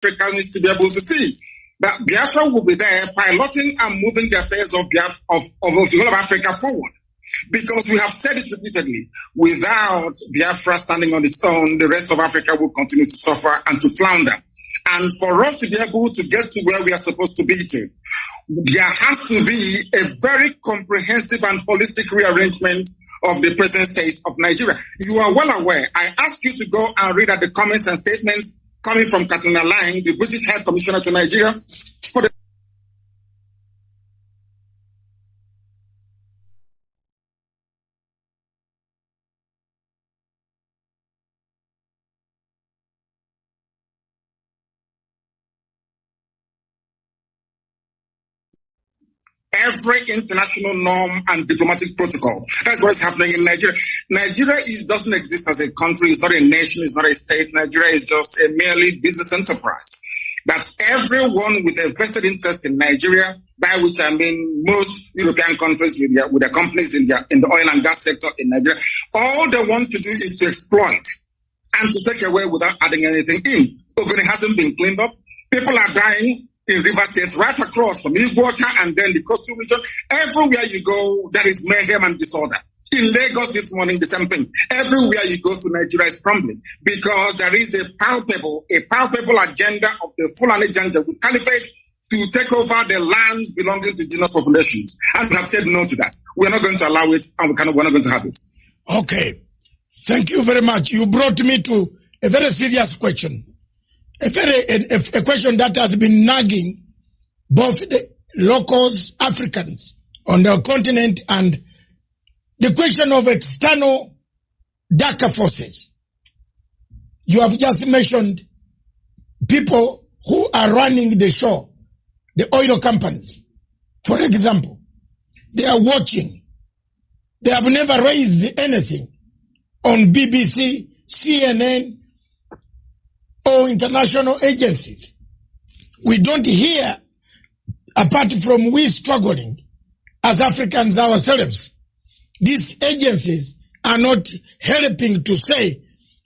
Africa needs to be able to see that Biafra will be there piloting and moving the affairs of the whole of Africa forward. Because we have said it repeatedly, without Biafra standing on its own, the rest of Africa will continue to suffer and to flounder. And for us to be able to get to where we are supposed to be to, there has to be a very comprehensive and holistic rearrangement of the present state of Nigeria. You are well aware. I ask you to go and read at the comments and statements coming from Katina Lang, the British High Commissioner to Nigeria, for the every international norm and diplomatic protocol. That's what is happening in Nigeria. Nigeria doesn't exist as a country. It's not a nation. It's not a state. Nigeria is just a merely business enterprise. That everyone with a vested interest in Nigeria, by which I mean most European countries with their companies in the oil and gas sector in Nigeria, all they want to do is to exploit and to take away without adding anything in. Ogoni hasn't been cleaned up. People are dying in River State, right across from Iguacha and then the coastal region. Everywhere you go, there is mayhem and disorder. In Lagos this morning, the same thing. Everywhere you go to, Nigeria is crumbling because there is a palpable agenda of the Fulani Janja with Caliphate to take over the lands belonging to indigenous populations. And we have said no to that. We're not going to allow it, and we're not going to have it. Okay. Thank you very much. You brought me to a very serious question. A question that has been nagging both the locals, Africans on the continent, and the question of external darker forces. You have just mentioned people who are running the show, the oil companies. For example, they are watching. They have never raised anything on BBC, CNN, or international agencies. We don't hear, apart from we struggling as Africans ourselves, these agencies are not helping to say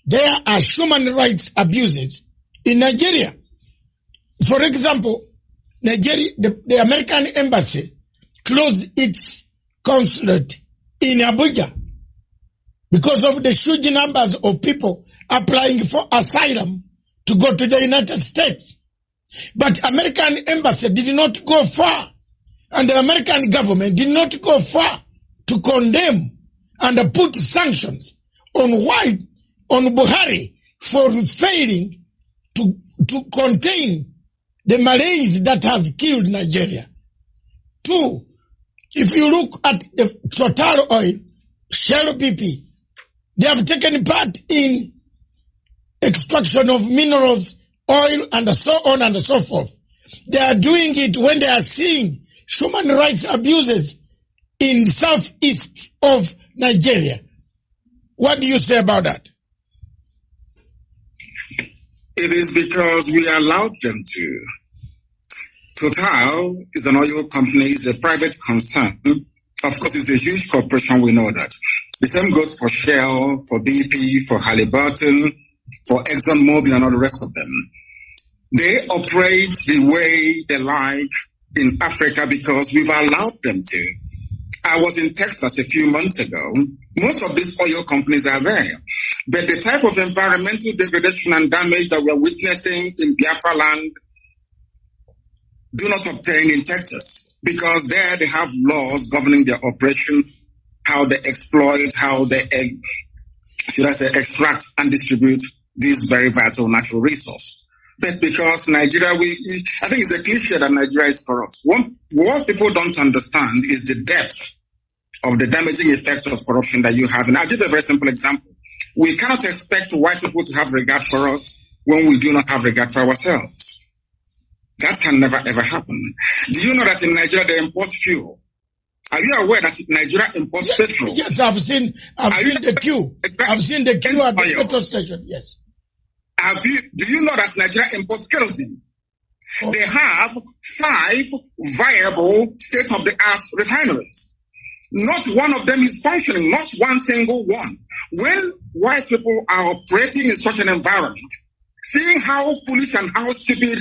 there are human rights abuses in Nigeria. For example, Nigeria, the American embassy closed its consulate in Abuja because of the huge numbers of people applying for asylum to go to the United States. But American embassy did not go far, and the American government did not go far to condemn and put sanctions on Buhari for failing to contain the malaise that has killed Nigeria. Two, if you look at the Total Oil, Shell BP, they have taken part in extraction of minerals, oil, and so on and so forth. They are doing it when they are seeing human rights abuses in southeast of Nigeria. What do you say about that? It is because we allowed them to. Total is an oil company, it's a private concern. Of course, it's a huge corporation, we know that. The same goes for Shell, for BP, for Halliburton, for ExxonMobil and all the rest of them. They operate the way they like in Africa because we've allowed them to. I was in Texas a few months ago. Most of these oil companies are there. But the type of environmental degradation and damage that we're witnessing in Biafra land do not obtain in Texas because there they have laws governing their operation, how they exploit, how they extract and distribute this very vital natural resource. But because Nigeria, I think it's a cliche that Nigeria is corrupt. What people don't understand is the depth of the damaging effect of corruption that you have. And I'll give a very simple example. We cannot expect white people to have regard for us when we do not have regard for ourselves. That can never ever happen. Do you know that in Nigeria they import fuel? Are you aware that Nigeria imports petrol? Yes, I've seen the queue. I've seen the queue at the petrol station, yes. Do you know that Nigeria imports kerosene? Oh. They have 5 viable state-of-the-art refineries. Not one of them is functioning, not one single one. When white people are operating in such an environment, Seeing how foolish and how stupid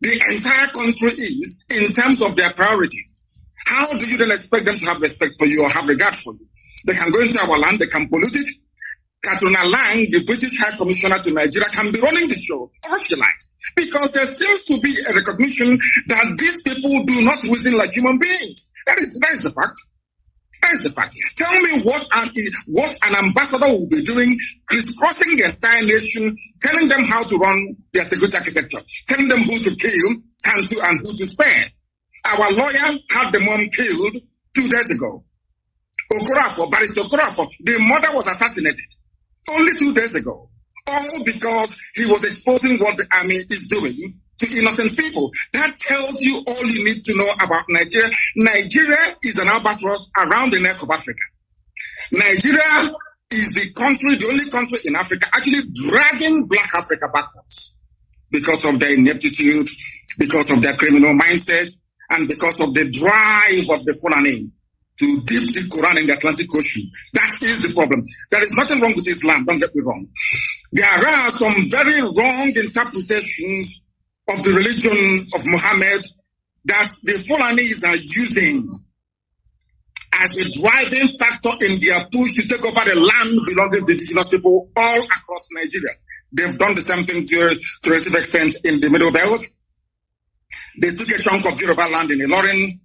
the entire country is in terms of their priorities, how do you then expect them to have respect for you or have regard for you? They can go into our land, they can pollute it. Katrina Lang, the British High Commissioner to Nigeria, can be running the show, or she likes, because there seems to be a recognition that these people do not reason like human beings. That is the fact. That is the fact. Tell me what an ambassador will be doing, crisscrossing the entire nation, telling them how to run their security architecture, telling them who to kill and who to spare. Our lawyer had the mom killed 2 days ago. Barrister Okorafor, the mother was assassinated only 2 days ago, all because he was exposing what the army is doing to innocent people. That tells you all you need to know about Nigeria. Nigeria is an albatross around the neck of Africa. Nigeria is the only country in Africa actually dragging Black Africa backwards because of their ineptitude, because of their criminal mindset, and because of the drive of the Fulani to dip the Quran in the Atlantic Ocean. That is the problem. There is nothing wrong with Islam, don't get me wrong. There are some very wrong interpretations of the religion of Muhammad that the Fulanis are using as a driving factor in their push to take over the land belonging to the indigenous people all across Nigeria. They've done the same thing to a relative extent in the Middle Belt. They took a chunk of Yoruba land in Ilorin,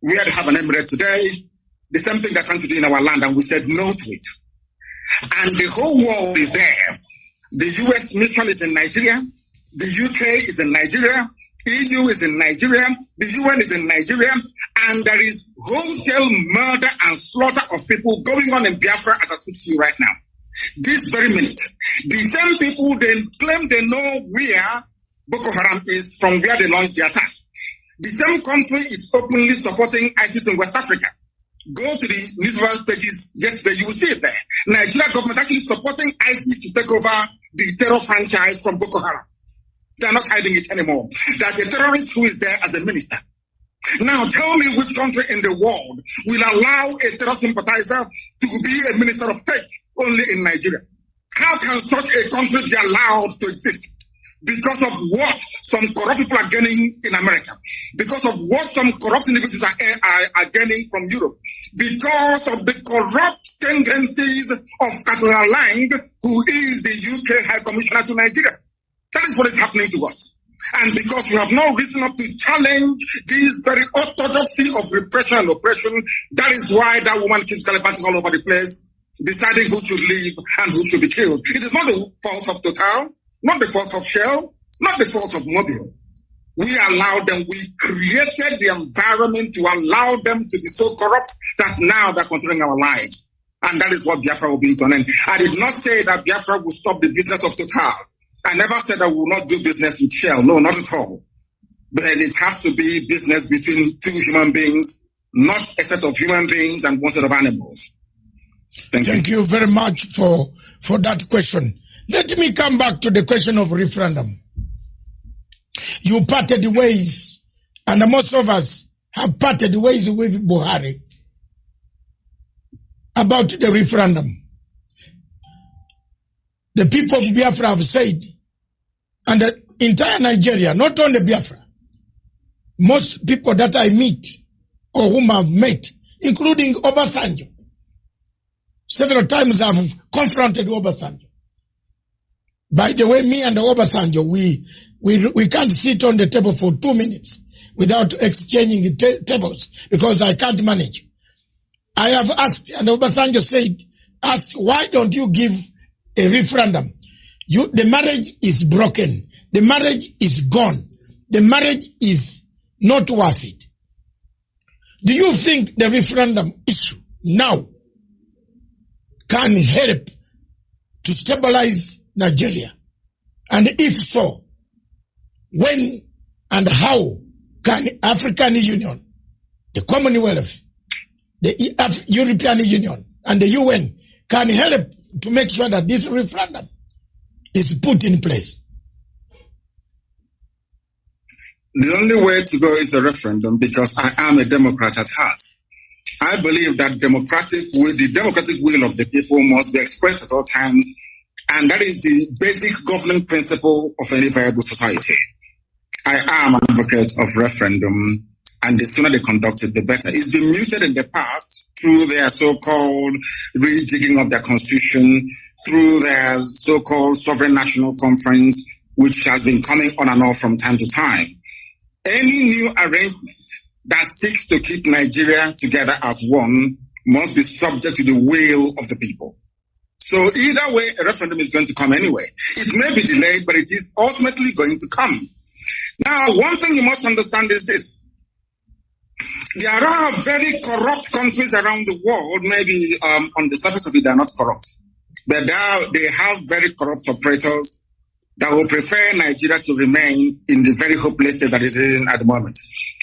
where they have an emirate today. The same thing they're trying to do in our land, and we said no to it. And the whole world is there. The US mission is in Nigeria. The UK is in Nigeria. EU is in Nigeria. The UN is in Nigeria. And there is wholesale murder and slaughter of people going on in Biafra as I speak to you right now. This very minute. The same people, they claim they know where Boko Haram is from where they launched the attack. The same country is openly supporting ISIS in West Africa. Go to the newspaper pages yesterday, you will see it there. Nigeria government actually supporting ISIS to take over the terror franchise from Boko Haram. They are not hiding it anymore. There's a terrorist who is there as a minister. Now tell me which country in the world will allow a terror sympathizer to be a minister of state only in Nigeria. How can such a country be allowed to exist? Because of what some corrupt people are gaining in America. Because of what some corrupt individuals are gaining from Europe. Because of the corrupt tendencies of Katrina Lang, who is the UK High Commissioner to Nigeria. That is what is happening to us. And because we have no reason up to challenge this very orthodoxy of repression and oppression, that is why that woman keeps gallivanting all over the place, deciding who should live and who should be killed. It is not the fault of Total, not the fault of Shell, not the fault of Mobile. We allowed them, we created the environment to allow them to be so corrupt that now they're controlling our lives. And that is what Biafra will be to an end. I did not say that Biafra will stop the business of Total. I never said I will not do business with Shell. No, not at all. But it has to be business between two human beings, not a set of human beings and one set of animals. Thank you very much for that question. Let me come back to the question of referendum. You parted the ways, and most of us have parted the ways with Buhari about the referendum. The people of Biafra have said, and the entire Nigeria, not only Biafra, most people that I meet or whom I've met, including Obasanjo, several times I've confronted Obasanjo. By the way, me and Obasanjo, we can't sit on the table for 2 minutes without exchanging tables because I can't manage. I have asked, and Obasanjo asked, why don't you give a referendum? The marriage is broken. The marriage is gone. The marriage is not worth it. Do you think the referendum issue now can help to stabilize Nigeria? And if so, when and how can African Union, the Commonwealth, the European Union, and the UN can help to make sure that this referendum is put in place? The only way to go is a referendum, because I am a Democrat at heart. I believe that the democratic will of the people must be expressed at all times And that is the basic governing principle of any viable society. I am an advocate of referendum, and the sooner they conduct it, the better. It's been muted in the past through their so-called rejigging of their constitution, through their so-called sovereign national conference, which has been coming on and off from time to time. Any new arrangement that seeks to keep Nigeria together as one must be subject to the will of the people. So either way, a referendum is going to come anyway. It may be delayed, but it is ultimately going to come. Now, one thing you must understand is this. There are very corrupt countries around the world. Maybe on the surface of it, they are not corrupt. But they have very corrupt operators that will prefer Nigeria to remain in the very hopeless state that it is in at the moment.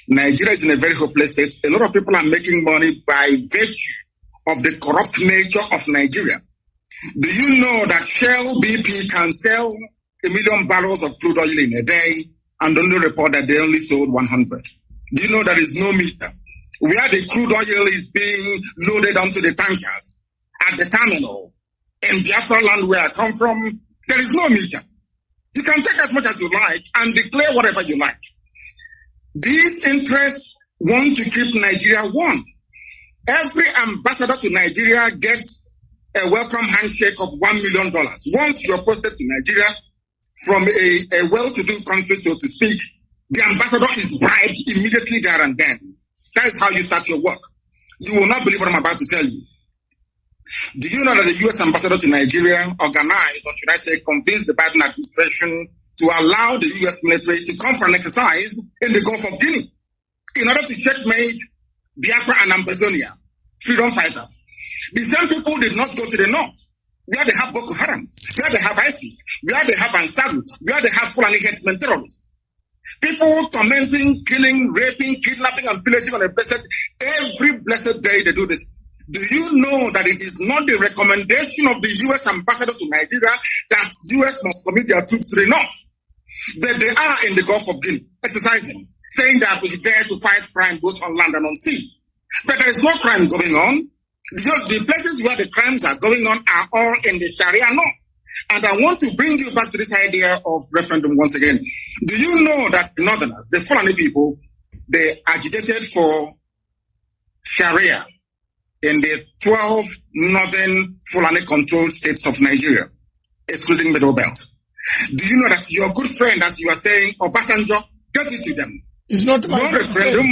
Nigeria is in a very hopeless state. A lot of people are making money by virtue of the corrupt nature of Nigeria. Do you know that Shell BP can sell 1 million barrels of crude oil in a day and only report that they only sold 100? Do you know there is no meter? Where the crude oil is being loaded onto the tankers at the terminal in Biafra land where I come from, there is no meter. You can take as much as you like and declare whatever you like. These interests want to keep Nigeria one. Every ambassador to Nigeria gets a welcome handshake of $1 million. Once you're posted to Nigeria from a well-to-do country, so to speak, the ambassador is bribed immediately there and then. That is how you start your work. You will not believe what I'm about to tell you. Do you know that the U.S. ambassador to Nigeria organized, or should I say, convinced the Biden administration to allow the U.S. military to come for an exercise in the Gulf of Guinea in order to checkmate Biafra and Ambazonia, freedom fighters? The same people did not go to the north, where they have Boko Haram, where they have ISIS, where they have Ansaru, where they have Fulani headsmen terrorists. People tormenting, killing, raping, kidnapping, and pillaging on every blessed day they do this. Do you know that it is not the recommendation of the U.S. ambassador to Nigeria that U.S. must commit their troops to the north? But they are in the Gulf of Guinea, exercising, saying that we're there to fight crime both on land and on sea. But there is no crime going on. The places where the crimes are going on are all in the Sharia north. And I want to bring you back to this idea of referendum once again. Do you know that the Northerners, the Fulani people, they agitated for Sharia in the 12 northern Fulani-controlled states of Nigeria, excluding Middle Belt? Do you know that your good friend, as you are saying, Obasanjo, get it to them? It's not my referendum.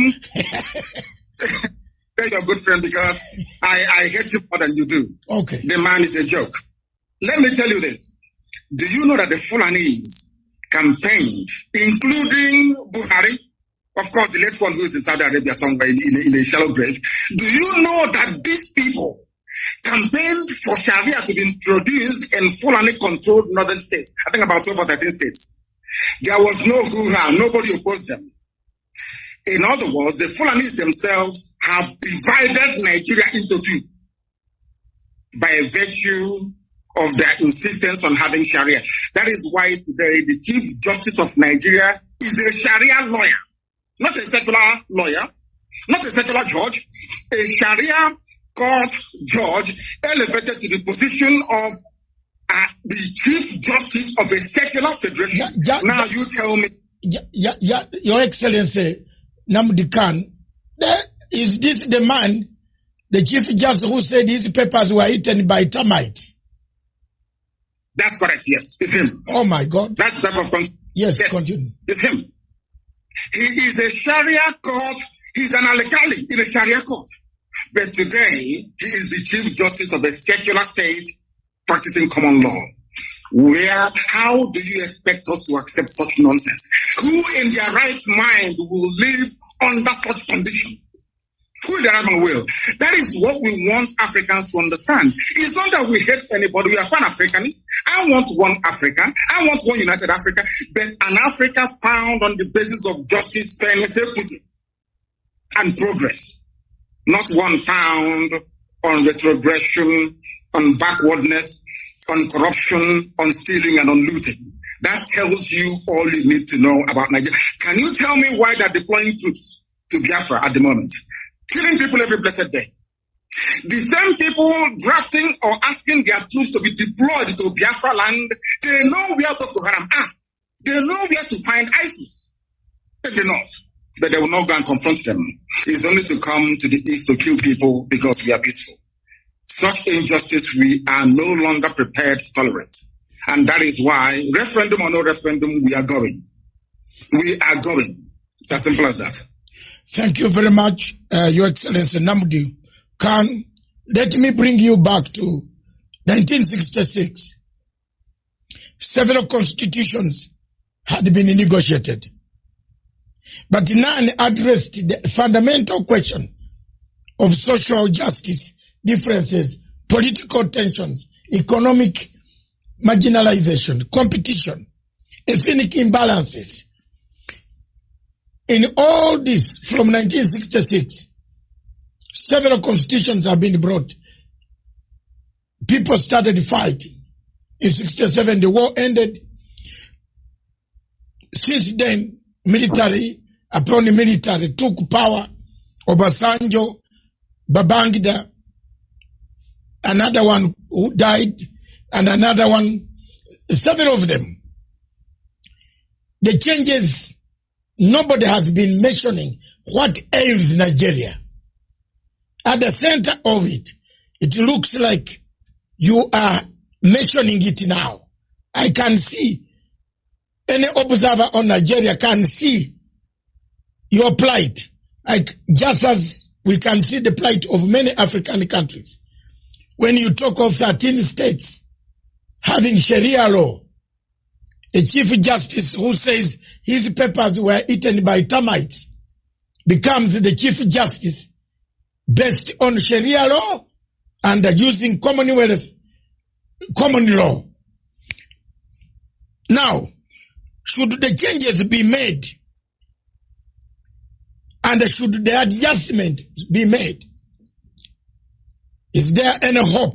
They're your good friend because I hate him more than you do. Okay. The man is a joke. Let me tell you this. Do you know that the Fulanis campaigned, including Buhari, of course, the late one who is in Saudi Arabia somewhere in a shallow grave? Do you know that these people campaigned for Sharia to be introduced in Fulani-controlled northern states? I think about 12 or 13 states. There was no hoo-ha. Nobody opposed them. In other words, the Fulanis themselves have divided Nigeria into two by virtue of their insistence on having Sharia. That is why today the Chief Justice of Nigeria is a Sharia lawyer, not a secular lawyer, not a secular judge, a Sharia court judge elevated to the position of the Chief Justice of a secular federation. Now you tell me. Your Excellency, Nnamdi Kanu, is this the man, the Chief Justice, who said his papers were eaten by termites? That's correct, yes. It's him. Oh my God. That's the type of yes, continue. It's him. He is a Sharia court. He's an alkali in a Sharia court. But today, he is the Chief Justice of a secular state practicing common law. How do you expect us to accept such nonsense? Who in their right mind will live under such condition? Who in their right mind will? That is what we want Africans to understand. It's not that we hate anybody. We are Pan-Africanists. I want one Africa. I want one united Africa. But an Africa found on the basis of justice, fairness, equity, and progress. Not one found on retrogression, on backwardness, on corruption, on stealing, and on looting. That tells you all you need to know about Nigeria. Can you tell me why they're deploying troops to Biafra at the moment? Killing people every blessed day. The same people drafting or asking their troops to be deployed to Biafra land, they know where Boko Haram are. They know where to find ISIS in the north. But they will not go and confront them. It's only to come to the east to kill people because we are peaceful. Such injustice we are no longer prepared to tolerate. And that is why, referendum or no referendum, we are going. We are going. It's as simple as that. Thank you very much, Your Excellency Nnamdi Kanu. Let me bring you back to 1966. Several constitutions had been negotiated, but none addressed the fundamental question of social justice differences, political tensions, economic marginalization, competition, ethnic imbalances. In all this, from 1966, several constitutions have been brought. People started fighting. In 67, the war ended. Since then, military took power. Obasanjo, Babangida, another one who died, and another one, several of them. The changes, nobody has been mentioning what ails Nigeria. At the center of it, it looks like you are mentioning it now. I can see, any observer on Nigeria can see your plight, like just as we can see the plight of many African countries. When you talk of 13 states having Sharia law, a chief justice who says his papers were eaten by termites becomes the chief justice based on Sharia law and using common law. Now, should the changes be made and should the adjustment be made, is there any hope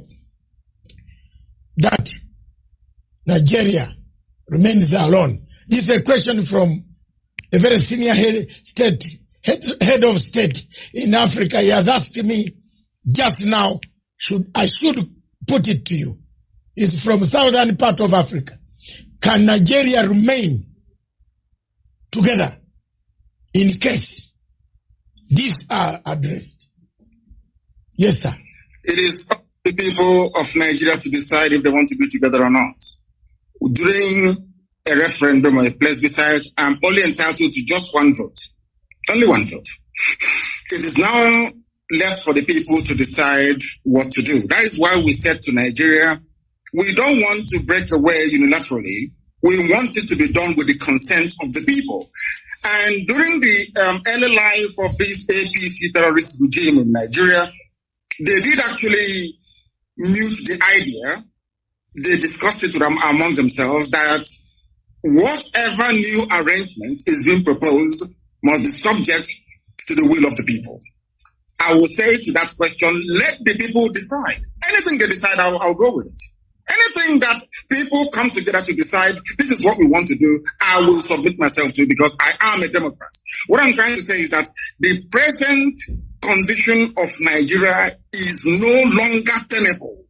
that Nigeria remains alone? This is a question from a very senior head of state in Africa. He has asked me just now, I should put it to you. It's from southern part of Africa. Can Nigeria remain together in case these are addressed? Yes, sir. It is up to the people of Nigeria to decide if they want to be together or not. During a referendum or a plebiscite, I'm only entitled to just one vote. Only one vote. It is now left for the people to decide what to do. That is why we said to Nigeria, we don't want to break away unilaterally. We want it to be done with the consent of the people. And during the early life of this APC terrorist regime in Nigeria, they did actually mute the idea. They discussed it among themselves that whatever new arrangement is being proposed must be subject to the will of the people. I will say to that question, let the people decide. Anything they decide, I'll go with it. Anything that people come together to decide, this is what we want to do, I will submit myself to because I am a Democrat. What I'm trying to say is that the present condition of Nigeria is no longer tenable.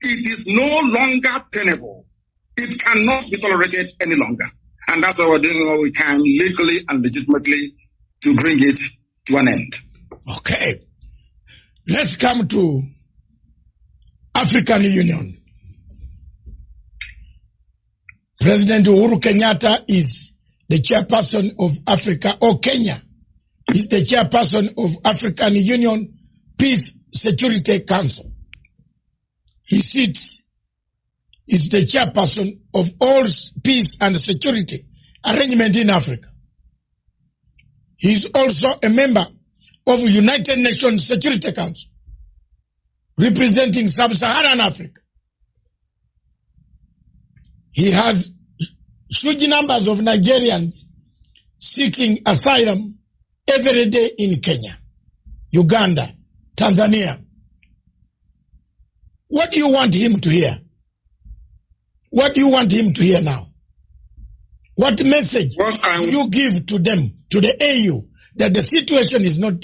It is no longer tenable. It cannot be tolerated any longer. And that's why we're doing what we can legally and legitimately to bring it to an end. Okay. Let's come to African Union. President Uhuru Kenyatta is the chairperson of Africa, or Kenya is the chairperson of African Union Peace Security Council. He sits, is the chairperson of all peace and security arrangement in Africa. He is also a member of United Nations Security Council, representing Sub-Saharan Africa. He has huge numbers of Nigerians seeking asylum every day in Kenya, Uganda, Tanzania. What do you want him to hear? What do you want him to hear now? What message do you give to them, to the AU, that the situation is not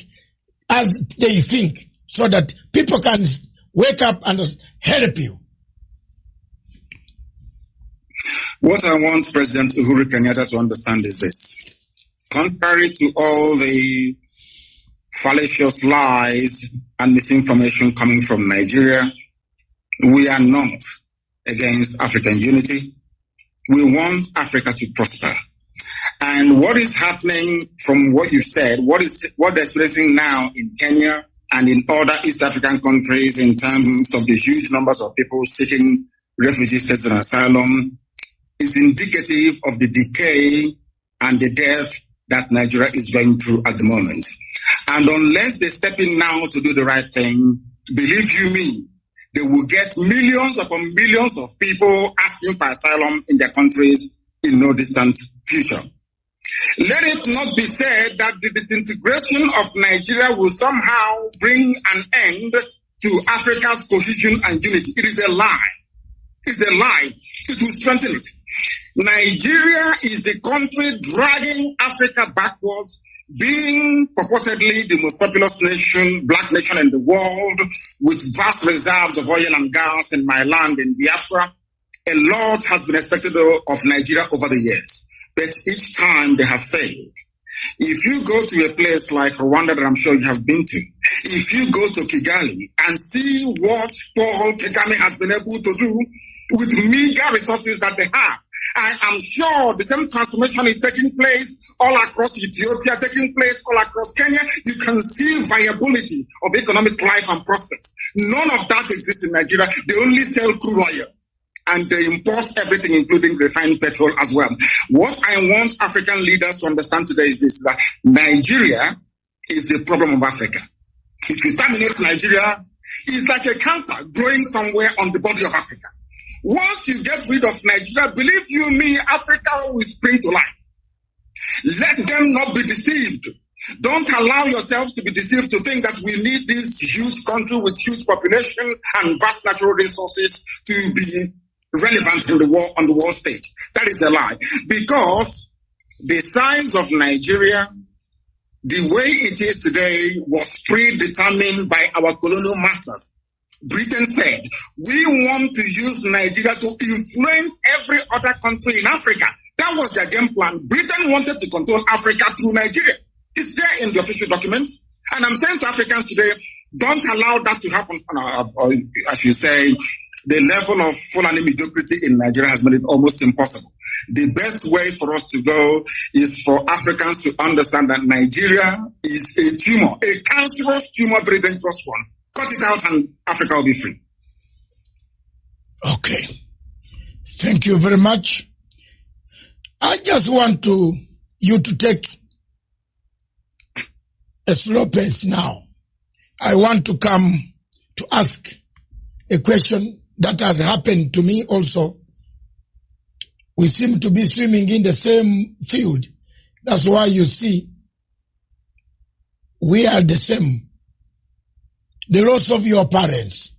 as they think, so that people can wake up and help you? What I want President Uhuru Kenyatta to understand is this. Contrary to all the fallacious lies and misinformation coming from Nigeria, we are not against African unity. We want Africa to prosper. And what is happening from what you said, what they're experiencing now in Kenya and in other East African countries in terms of the huge numbers of people seeking refugee status and asylum is indicative of the decay and the death that Nigeria is going through at the moment. And unless they step in now to do the right thing, believe you me, they will get millions upon millions of people asking for asylum in their countries in no distant future. Let it not be said that the disintegration of Nigeria will somehow bring an end to Africa's cohesion and unity. It is a lie. It's a lie. It will strengthen it. Nigeria is the country dragging Africa backwards, being purportedly the most populous nation, black nation in the world, with vast reserves of oil and gas in my land in Biafra. A lot has been expected of Nigeria over the years, but each time they have failed. If you go to a place like Rwanda that I'm sure you have been to, if you go to Kigali and see what Paul Kagame has been able to do with meager resources that they have, I'm sure the same transformation is taking place all across Ethiopia, taking place all across Kenya. You can see viability of economic life and prospect. None of that exists in Nigeria. They only sell crude oil and they import everything, including refined petrol as well. What I want African leaders to understand today is this, that Nigeria is the problem of Africa. If you terminate Nigeria, it's like a cancer growing somewhere on the body of Africa. Once you get rid of Nigeria, believe you me, Africa will spring to life. Let them not be deceived. Don't allow yourselves to be deceived to think that we need this huge country with huge population and vast natural resources to be relevant in the world, on the world stage. That is a lie. Because the size of Nigeria, the way it is today, was predetermined by our colonial masters. Britain said, we want to use Nigeria to influence every other country in Africa. That was their game plan. Britain wanted to control Africa through Nigeria. It's there in the official documents. And I'm saying to Africans today, don't allow that to happen. As you say, the level of Fulani mediocrity in Nigeria has made it almost impossible. The best way for us to go is for Africans to understand that Nigeria is a tumor, a cancerous tumor, very dangerous one. Cut it out and Africa will be free. Okay. Thank you very much. I just want you to take a slow pace now. I want to come to ask a question that has happened to me also. We seem to be swimming in the same field. That's why you see we are the same. The loss of your parents,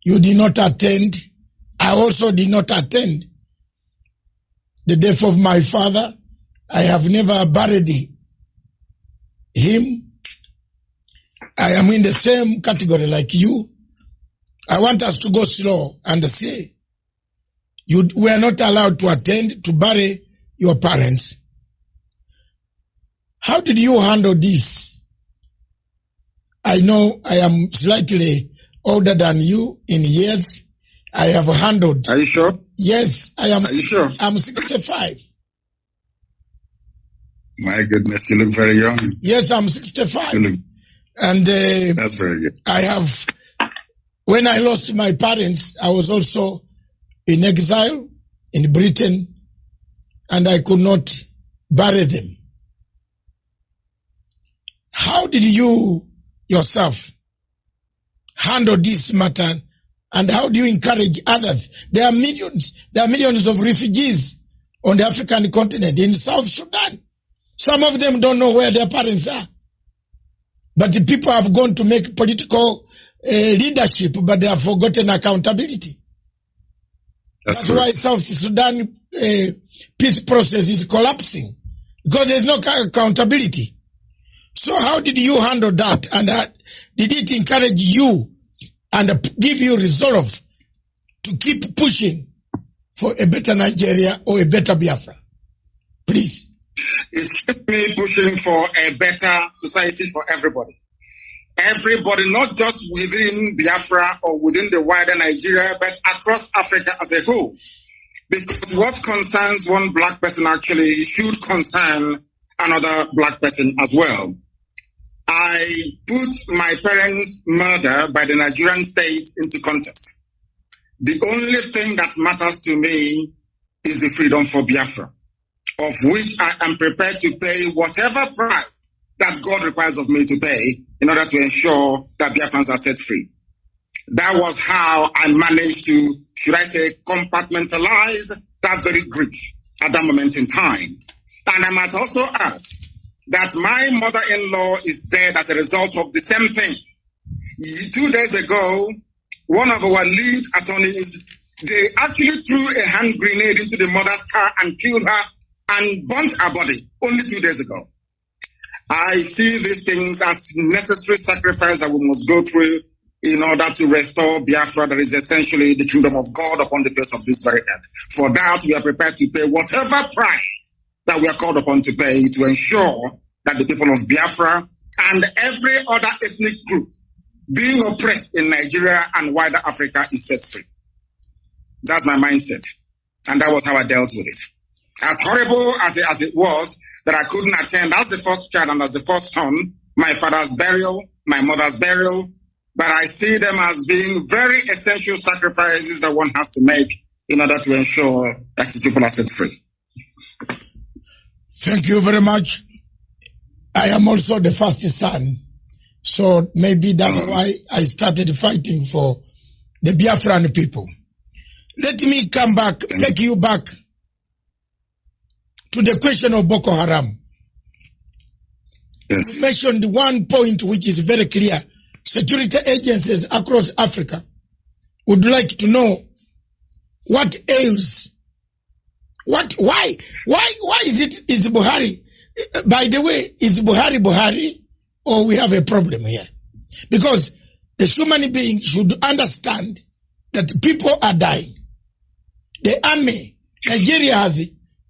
you did not attend. I also did not attend. The death of my father, I have never buried him. I am in the same category like you. I want us to go slow and say, you were not allowed to attend to bury your parents. How did you handle this? I know I am slightly older than you in years. I have handled. Are you sure? Yes, I am. Are you sure? I'm 65. My goodness, you look very young. Yes, I'm 65. And that's very good. I have, when I lost my parents, I was also in exile in Britain, and I could not bury them. How did you yourself handle this matter, and how do you encourage others? There are millions of refugees on the African continent, in South Sudan. Some of them don't know where their parents are. But the people have gone to make political leadership, but they have forgotten accountability. That's why South Sudan peace process is collapsing, because there's no accountability. So how did you handle that? And did it encourage you and give you resolve to keep pushing for a better Nigeria or a better Biafra? Please. It kept me pushing for a better society for everybody. Everybody, not just within Biafra or within the wider Nigeria, but across Africa as a whole. Because what concerns one black person actually should concern another black person as well. I put my parents' murder by the Nigerian state into context. The only thing that matters to me is the freedom for Biafra, of which I am prepared to pay whatever price that God requires of me to pay in order to ensure that Biafrans are set free. That was how I managed to, should I say, compartmentalize that very grief at that moment in time. And I might also add that my mother-in-law is dead as a result of the same thing. 2 days ago, one of our lead attorneys, they actually threw a hand grenade into the mother's car and killed her and burnt her body only 2 days ago. I see these things as necessary sacrifice that we must go through in order to restore Biafra, that is essentially the kingdom of God upon the face of this very earth. For that, we are prepared to pay whatever price that we are called upon to pay to ensure that the people of Biafra and every other ethnic group being oppressed in Nigeria and wider Africa is set free. That's my mindset. And that was how I dealt with it. As horrible as it was that I couldn't attend as the first child and as the first son, my father's burial, my mother's burial, but I see them as being very essential sacrifices that one has to make in order to ensure that his people are set free. Thank you very much. I am also the first son, so maybe that's why I started fighting for the Biafran people. Let me come back, take you back to the question of Boko Haram. Yes. You mentioned one point which is very clear. Security agencies across Africa would like to know what ails. Why is Buhari? By the way, is Buhari or we have a problem here? Because the human being should understand that people are dying. The army, Nigeria has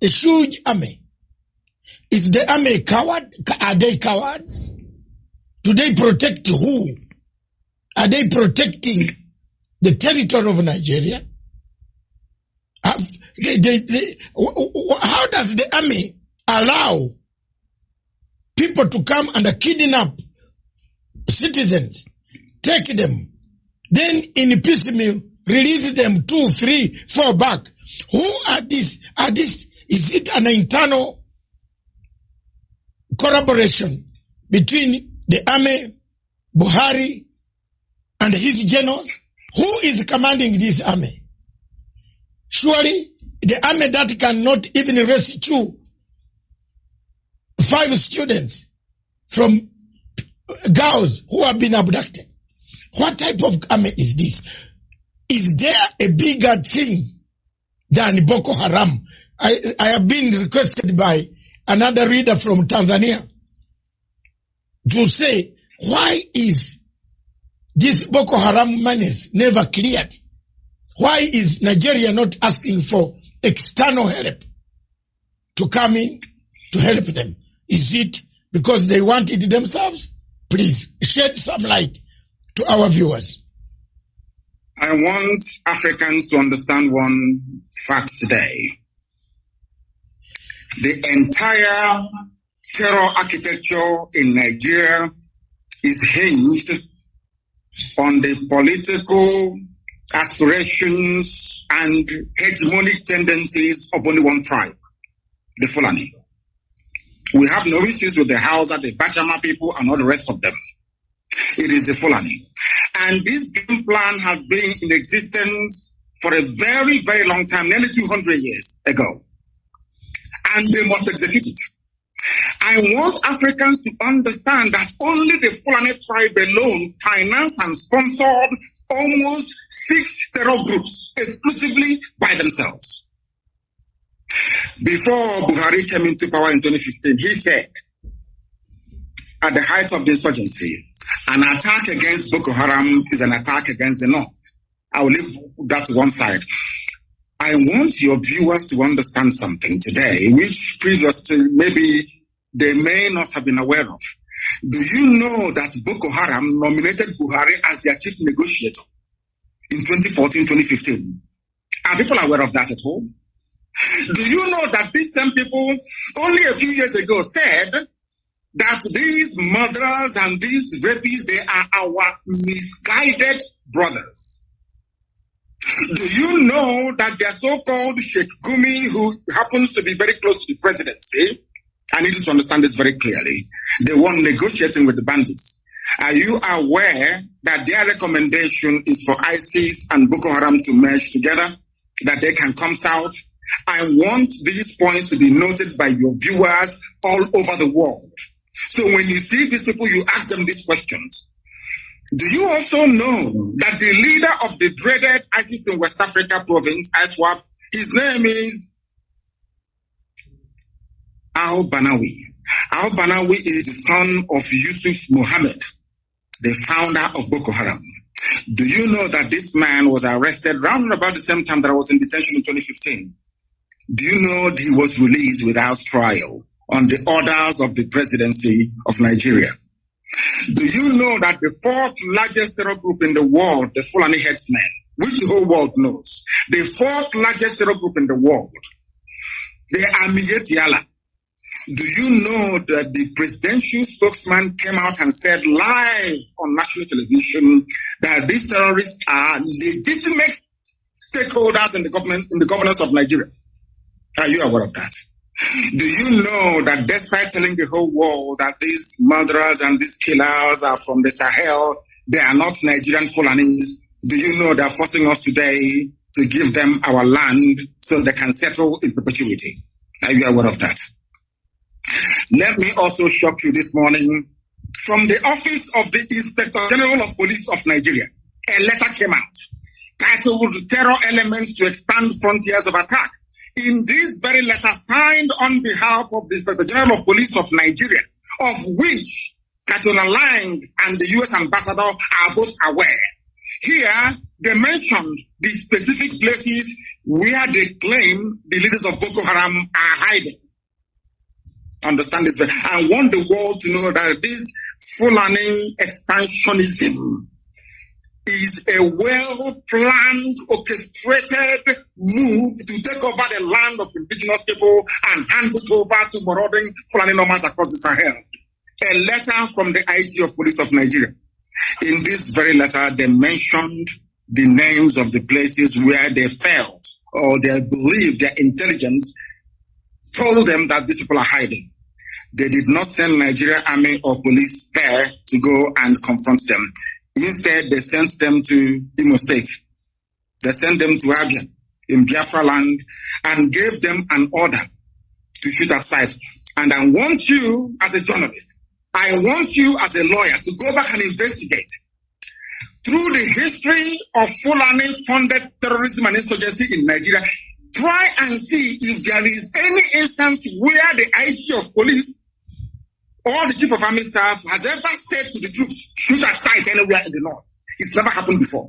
a huge army. Is the army a coward? Are they cowards? Do they protect who? Are they protecting the territory of Nigeria? How does the army allow people to come and kidnap citizens, take them, then in piecemeal release them 2, 3, 4 back? Who are these? Is it an internal collaboration between the army, Buhari, and his generals? Who is commanding this army? Surely the army that cannot even rescue 5 students from girls who have been abducted. What type of army is this? Is there a bigger thing than Boko Haram? I have been requested by another reader from Tanzania to say, why is this Boko Haram menace never cleared? Why is Nigeria not asking for external help to come in to help them? Is it because they want it themselves? Please shed some light to our viewers. I want Africans to understand one fact today. The entire terror architecture in Nigeria is hinged on the political aspirations and hegemonic tendencies of only one tribe, the Fulani. We have no issues with the Hausa, the Bachama people, and all the rest of them. It is the Fulani. And this game plan has been in existence for a very, very long time, nearly 200 years ago. And they must execute it. I want Africans to understand that only the Fulani tribe alone financed and sponsored almost 6 terror groups exclusively by themselves. Before Buhari came into power in 2015, he said, at the height of the insurgency, an attack against Boko Haram is an attack against the North. I will leave that to one side. I want your viewers to understand something today, which previously maybe they may not have been aware of. Do you know that Boko Haram nominated Buhari as their chief negotiator in 2014-2015? Are people aware of that at all? Do you know that these same people only a few years ago said that these murderers and these rapists, they are our misguided brothers? Do you know that their so-called Sheikh Gumi, who happens to be very close to the presidency, I need you to understand this very clearly, the one negotiating with the bandits, are you aware that their recommendation is for ISIS and Boko Haram to merge together, that they can come south? I want these points to be noted by your viewers all over the world. So when you see these people, you ask them these questions. Do you also know that the leader of the dreaded ISIS in West Africa province, ISWAP, his name is Al-Banawi. Al-Banawi is the son of Yusuf Mohammed, the founder of Boko Haram. Do you know that this man was arrested around about the same time that I was in detention in 2015? Do you know that he was released without trial on the orders of the presidency of Nigeria? Do you know that the fourth largest terror group in the world, the Fulani headsmen, which the whole world knows, the fourth largest terror group in the world, they are Miyetti Allah. Do you know that the presidential spokesman came out and said live on national television that these terrorists are legitimate stakeholders in the government, in the governance of Nigeria? Are you aware of that? Do you know that despite telling the whole world that these murderers and these killers are from the Sahel, they are not Nigerian Fulanis? Do you know they're forcing us today to give them our land so they can settle in perpetuity? Are you aware of that? Let me also shock you this morning. From the office of the Inspector General of Police of Nigeria, a letter came out titled Terror Elements to Expand Frontiers of Attack. In this very letter signed on behalf of the Inspector General of Police of Nigeria, of which Katona Lang and the U.S. Ambassador are both aware. Here, they mentioned the specific places where they claim the leaders of Boko Haram are hiding. Understand this. I want the world to know that this Fulani expansionism is a well-planned, orchestrated move to take over the land of indigenous people and hand it over to marauding Fulani nomads across the Sahel. A letter from the IG of Police of Nigeria. In this very letter, they mentioned the names of the places where they felt or they believed their intelligence told them that these people are hiding. They did not send Nigerian army or police there to go and confront them. Instead, they sent them to Imo State. They sent them to Abia in Biafra land and gave them an order to shoot at sight. And I want you as a journalist, I want you as a lawyer to go back and investigate through the history of Fulani-funded terrorism and insurgency in Nigeria. Try and see if there is any instance where the IG of police or the chief of army staff has ever said to the troops, shoot at sight anywhere in the north. It's never happened before.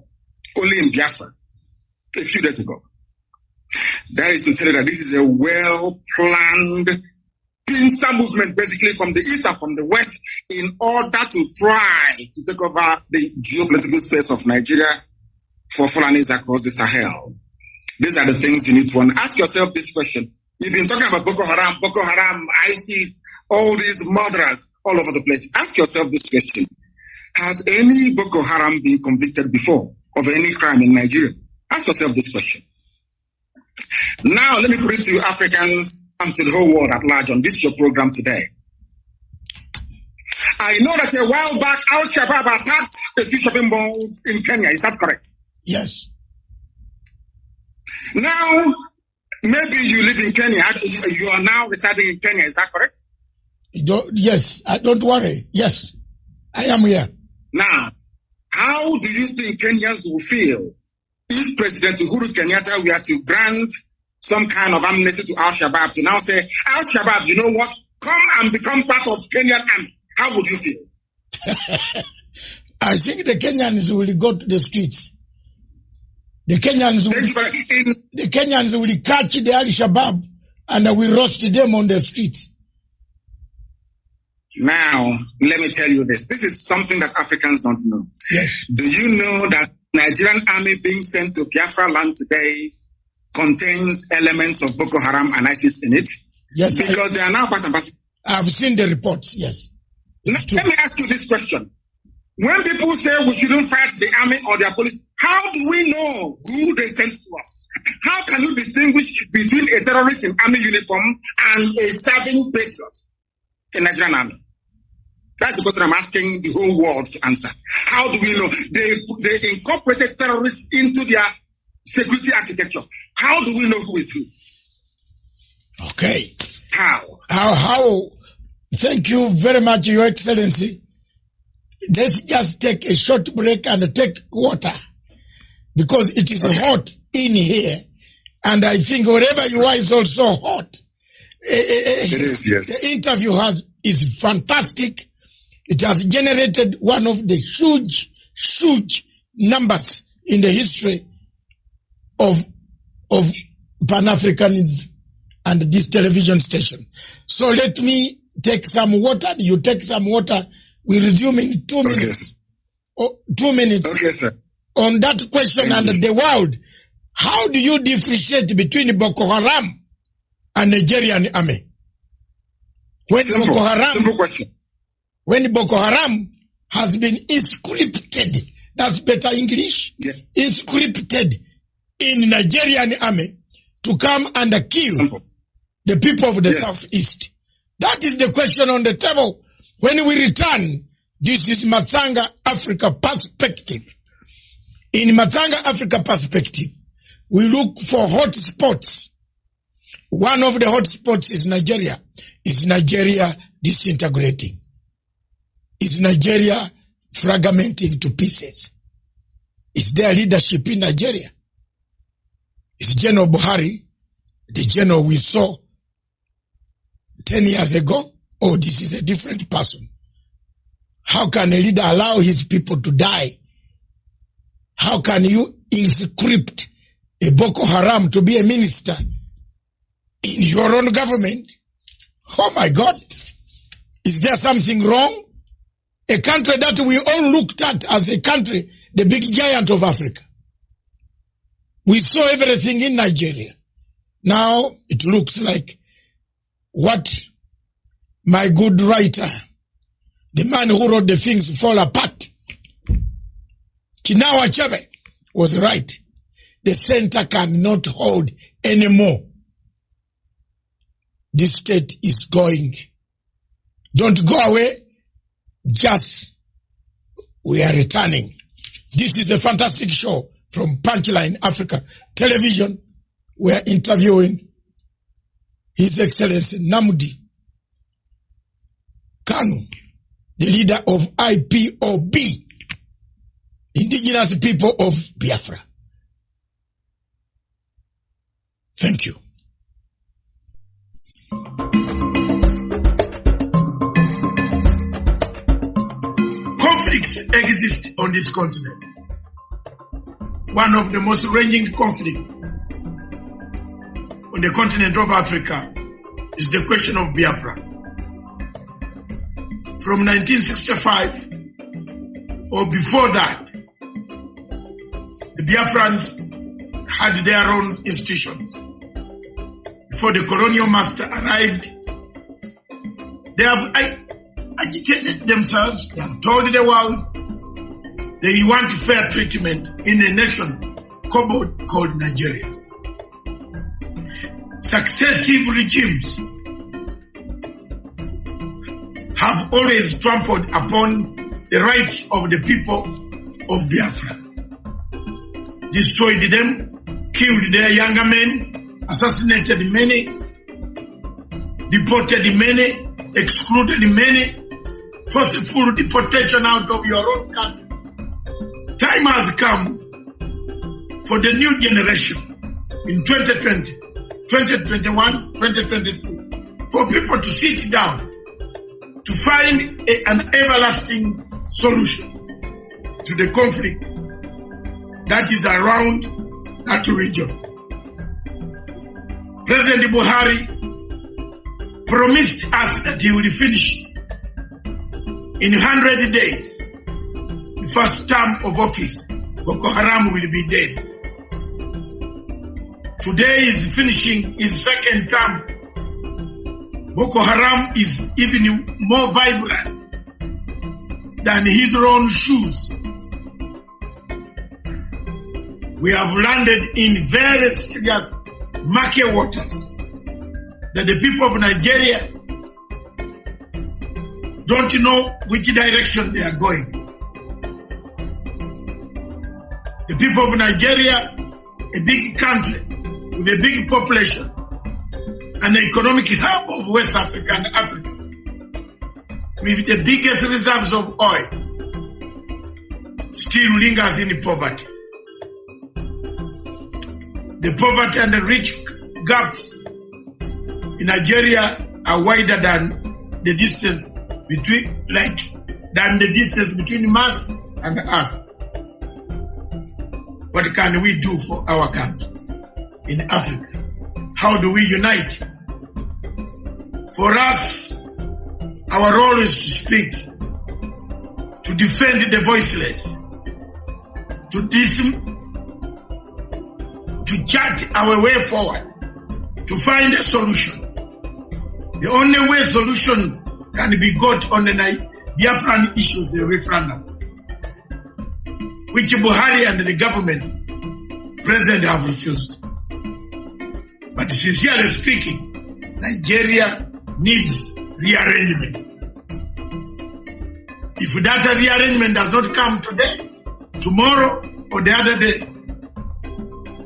Only in Biafra, a few days ago. That is to tell you that this is a well-planned pincer movement, basically from the east and from the west, in order to try to take over the geopolitical space of Nigeria for Fulanis across the Sahel. These are the things you need to ask yourself this question. You've been talking about Boko Haram, ISIS, all these murderers all over the place. Ask yourself this question. Has any Boko Haram been convicted before of any crime in Nigeria? Ask yourself this question. Now, let me put it to you Africans and to the whole world at large on this your program today. I know that a while back, Al-Shabaab attacked a few shopping malls in Kenya. Is that correct? Yes. Now, maybe you live in Kenya. You are now residing in Kenya. Is that correct? Yes. Don't worry. Yes. I am here. Now, how do you think Kenyans will feel if President Uhuru Kenyatta were to grant some kind of amnesty to Al-Shabaab to now say, Al-Shabaab, you know what? Come and become part of Kenyan army. how would you feel? I think the Kenyans will go to the streets. The Kenyans will catch the Al-Shabaab and will roast them on the streets. Now, let me tell you this. This is something that Africans don't know. Yes. Do you know that Nigerian army being sent to Biafra land today contains elements of Boko Haram and ISIS in it? Yes. Because they are now part and parcel. I've seen the reports, yes. Let me ask you this question. When people say we shouldn't fight the army or their police, how do we know who they sent to us? How can you distinguish between a terrorist in army uniform and a serving patriot in Nigerian army? That's the question I'm asking the whole world to answer. How do we know? They incorporated terrorists into their security architecture. How do we know who is who? Okay. How? Thank you very much, Your Excellency. Let's just take a short break and take water, because it is hot in here, and I think wherever you are is also hot. It is, yes. The interview is fantastic. It has generated one of the huge numbers in the history of Pan-Africanism and this television station. So let me take some water. You take some water. We resume in 2 minutes. Okay. 2 minutes. Okay, sir. On that question and the world, how do you differentiate between Boko Haram and Nigerian army? Simple question. When Boko Haram has been inscripted, that's better English, yeah. Inscripted in Nigerian army to come and kill the people of the southeast. That is the question on the table. When we return, this is Matsanga Africa perspective. In Matsanga Africa perspective, we look for hot spots. One of the hot spots is Nigeria. Is Nigeria disintegrating? Is Nigeria fragmenting to pieces? Is there leadership in Nigeria? Is General Buhari the general we saw 10 years ago? Or this is a different person? How can a leader allow his people to die? How can you inscript a Boko Haram to be a minister in your own government? Oh my God. Is there something wrong? A country that we all looked at as a country, the big giant of Africa. We saw everything in Nigeria. Now it looks like what my good writer, the man who wrote The Things Fall Apart, Chinedu Achebe, was right. The center cannot hold anymore. This state is going. Don't go away. Just, we are returning. This is a fantastic show from Punchline Africa Television. We are interviewing His Excellency Nnamdi Kanu, the leader of IPOB, Indigenous People of Biafra. Thank you. Conflicts exist on this continent. One of the most ranging conflicts on the continent of Africa is the question of Biafra. From 1965 or before that, the Biafrans had their own institutions. Before the colonial master arrived, they have agitated themselves, they have told the world they want fair treatment in a nation called Nigeria. Successive regimes have always trampled upon the rights of the people of Biafra, destroyed them, killed their younger men, assassinated many, deported many, excluded many, forceful deportation out of your own country. Time has come for the new generation in 2020, 2021, 2022, for people to sit down to find an everlasting solution to the conflict that is around that region. President Buhari promised us that he will finish in 100 days, the first term of office. Boko Haram will be dead. Today is finishing his second term. Boko Haram is even more vibrant than his own shoes. We have landed in very serious murky waters that the people of Nigeria don't know which direction they are going. The people of Nigeria, a big country with a big population, an economic hub of West Africa and Africa, with the biggest reserves of oil, still lingers in poverty. The poverty and the rich gaps in Nigeria are wider than the distance between Mars and Earth. What can we do for our countries in Africa? How do we unite? For us, our role is to speak, to defend the voiceless, to chart our way forward, to find a solution. The only way solution can be got on the Biafran issues, the referendum, which Buhari and the government president have refused. But sincerely speaking, Nigeria needs rearrangement. If that rearrangement does not come today, tomorrow, or the other day,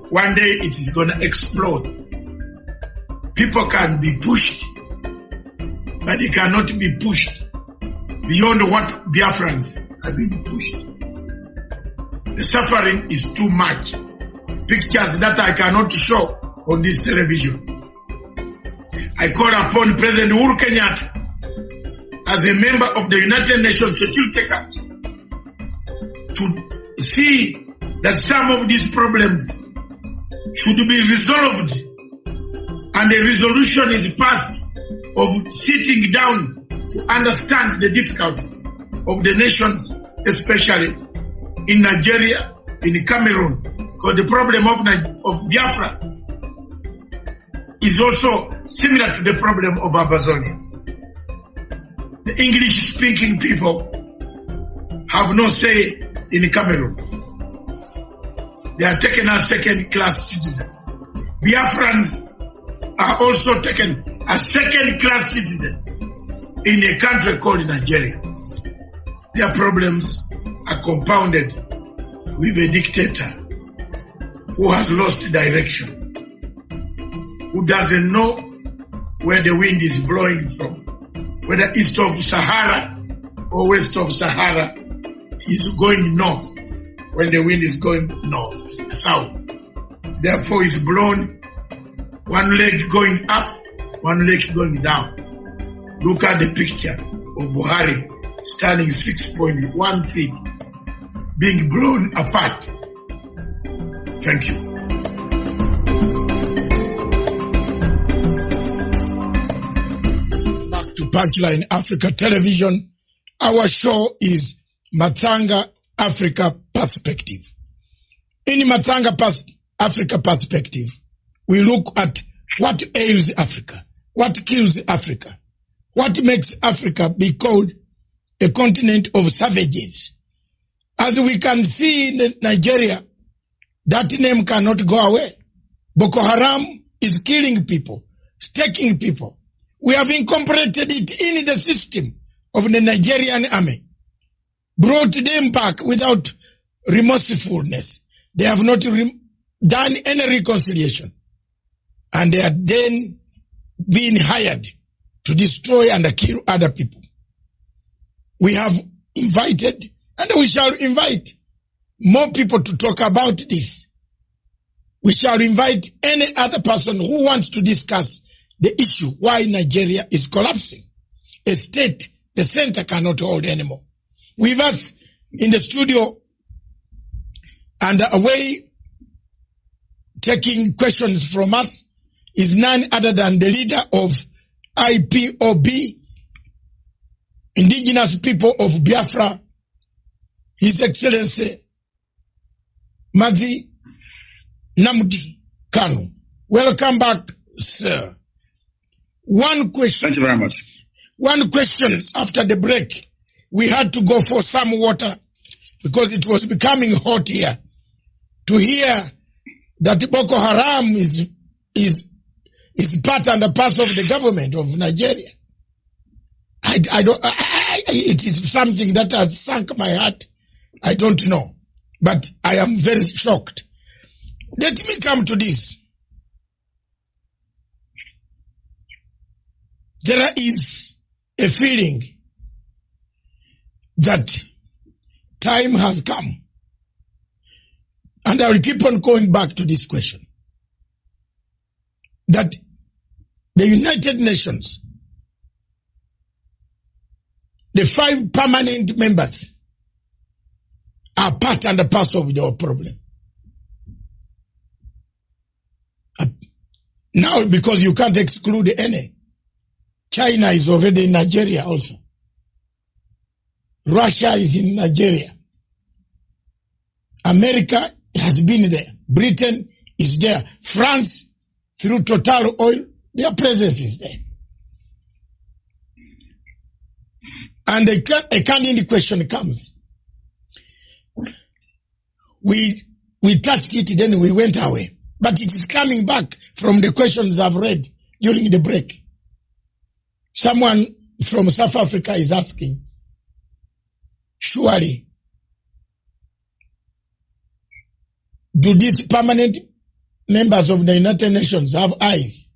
one day it is going to explode. People can be pushed, but they cannot be pushed beyond what Biafrans have been pushed. The suffering is too much. Pictures that I cannot show on this television. I call upon President Uhuru Kenyatta as a member of the United Nations Security Council to see that some of these problems should be resolved and a resolution is passed of sitting down to understand the difficulties of the nations, especially in Nigeria, in Cameroon, because the problem of Biafra is also similar to the problem of Amazonia. The English-speaking people have no say in Cameroon. They are taken as second-class citizens. Biafrans are also taken as second-class citizens in a country called Nigeria. Their problems are compounded with a dictator who has lost direction, who doesn't know where the wind is blowing from, whether east of Sahara or west of Sahara. He's going north when the wind is going south. Therefore, he's blown one leg going up, one leg going down. Look at the picture of Buhari standing 6.1 feet, being blown apart. Thank you. Back to Punchline Africa Television. Our show is Matanga Africa Perspective. In Matanga Africa Perspective, we look at what ails Africa, what kills Africa, what makes Africa be called a continent of savages. As we can see in Nigeria, that name cannot go away. Boko Haram is killing people, taking people. We have incorporated it in the system of the Nigerian army, brought them back without remorsefulness. They have not done any reconciliation. And they are then being hired to destroy and kill other people. We have invited, and we shall invite more people to talk about this. We shall invite any other person who wants to discuss the issue why Nigeria is collapsing, a state The center cannot hold anymore. With us in the studio and away taking questions from us is none other than the leader of IPOB, Indigenous People of Biafra, His Excellency Mazi Nnamdi Kanu. Welcome back, sir. One question. Thank you very much. One question. Yes. After the break, we had to go for some water because it was becoming hot here. To hear that Boko Haram is part and a parcel of the government of Nigeria. It is something that has sunk my heart. I don't know. But I am very shocked. Let me come to this. There is a feeling that time has come. And I will keep on going back to this question. That the United Nations, the 5 permanent members, are part and a parcel of your problem. Now, because you can't exclude any, China is already in Nigeria also. Russia is in Nigeria. America has been there. Britain is there. France, through Total Oil, their presence is there. And a candid question comes. We touched it, then we went away. But it is coming back from the questions I've read during the break. Someone from South Africa is asking, surely, do these permanent members of the United Nations have eyes?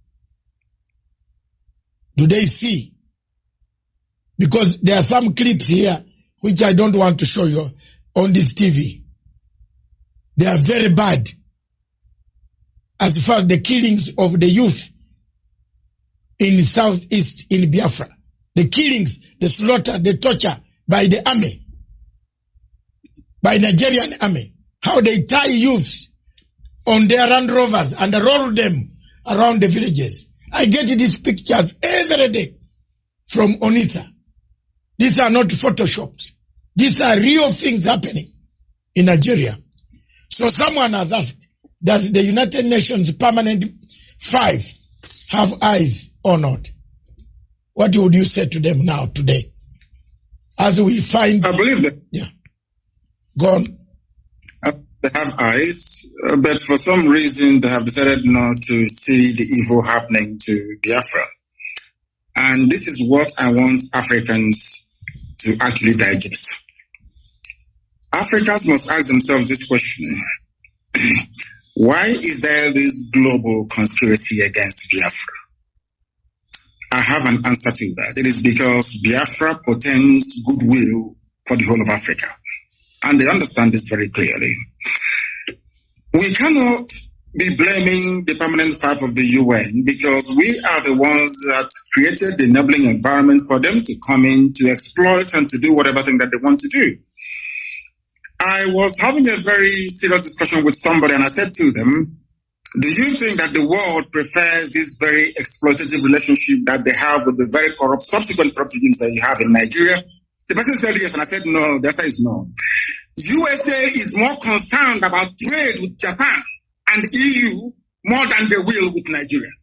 Do they see? Because there are some clips here which I don't want to show you on this TV. They are very bad as far as the killings of the youth in Southeast in Biafra. The killings, the slaughter, the torture by the army, by Nigerian army. How they tie youths on their Land Rovers and roll them around the villages. I get these pictures every day from Onitsha. These are not photoshopped. These are real things happening in Nigeria. So someone has asked, does the United Nations permanent 5 have eyes or not? What would you say to them now, today? As we find... I believe that. Yeah. Go on. They have eyes, but for some reason they have decided not to see the evil happening to Biafra. And this is what I want Africans to actually digest. Africans must ask themselves this question. Why is there this global conspiracy against Biafra? I have an answer to that. It is because Biafra portends goodwill for the whole of Africa. And they understand this very clearly. We cannot be blaming the permanent 5 of the UN because we are the ones that created the enabling environment for them to come in, to exploit and to do whatever thing that they want to do. I was having a very serious discussion with somebody and I said to them, do you think that the world prefers this very exploitative relationship that they have with the very corrupt, subsequent corrupt regimes that you have in Nigeria? The person said yes, and I said no. The answer is no. USA is more concerned about trade with Japan and EU more than they will with Nigeria.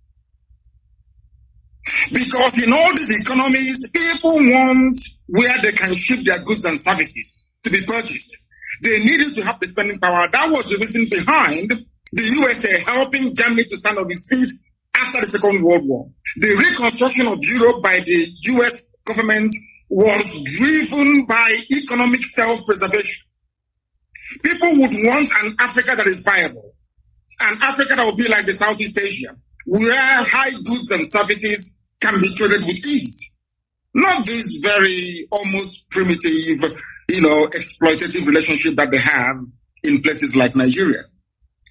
Because in all these economies, people want where they can ship their goods and services to be purchased. They needed to have the spending power. That was the reason behind the USA helping Germany to stand on its feet after the Second World War. The reconstruction of Europe by the US government was driven by economic self-preservation. People would want an Africa that is viable, an Africa that will be like the Southeast Asia, where high goods and services can be traded with ease. Not this very almost primitive, exploitative relationship that they have in places like Nigeria.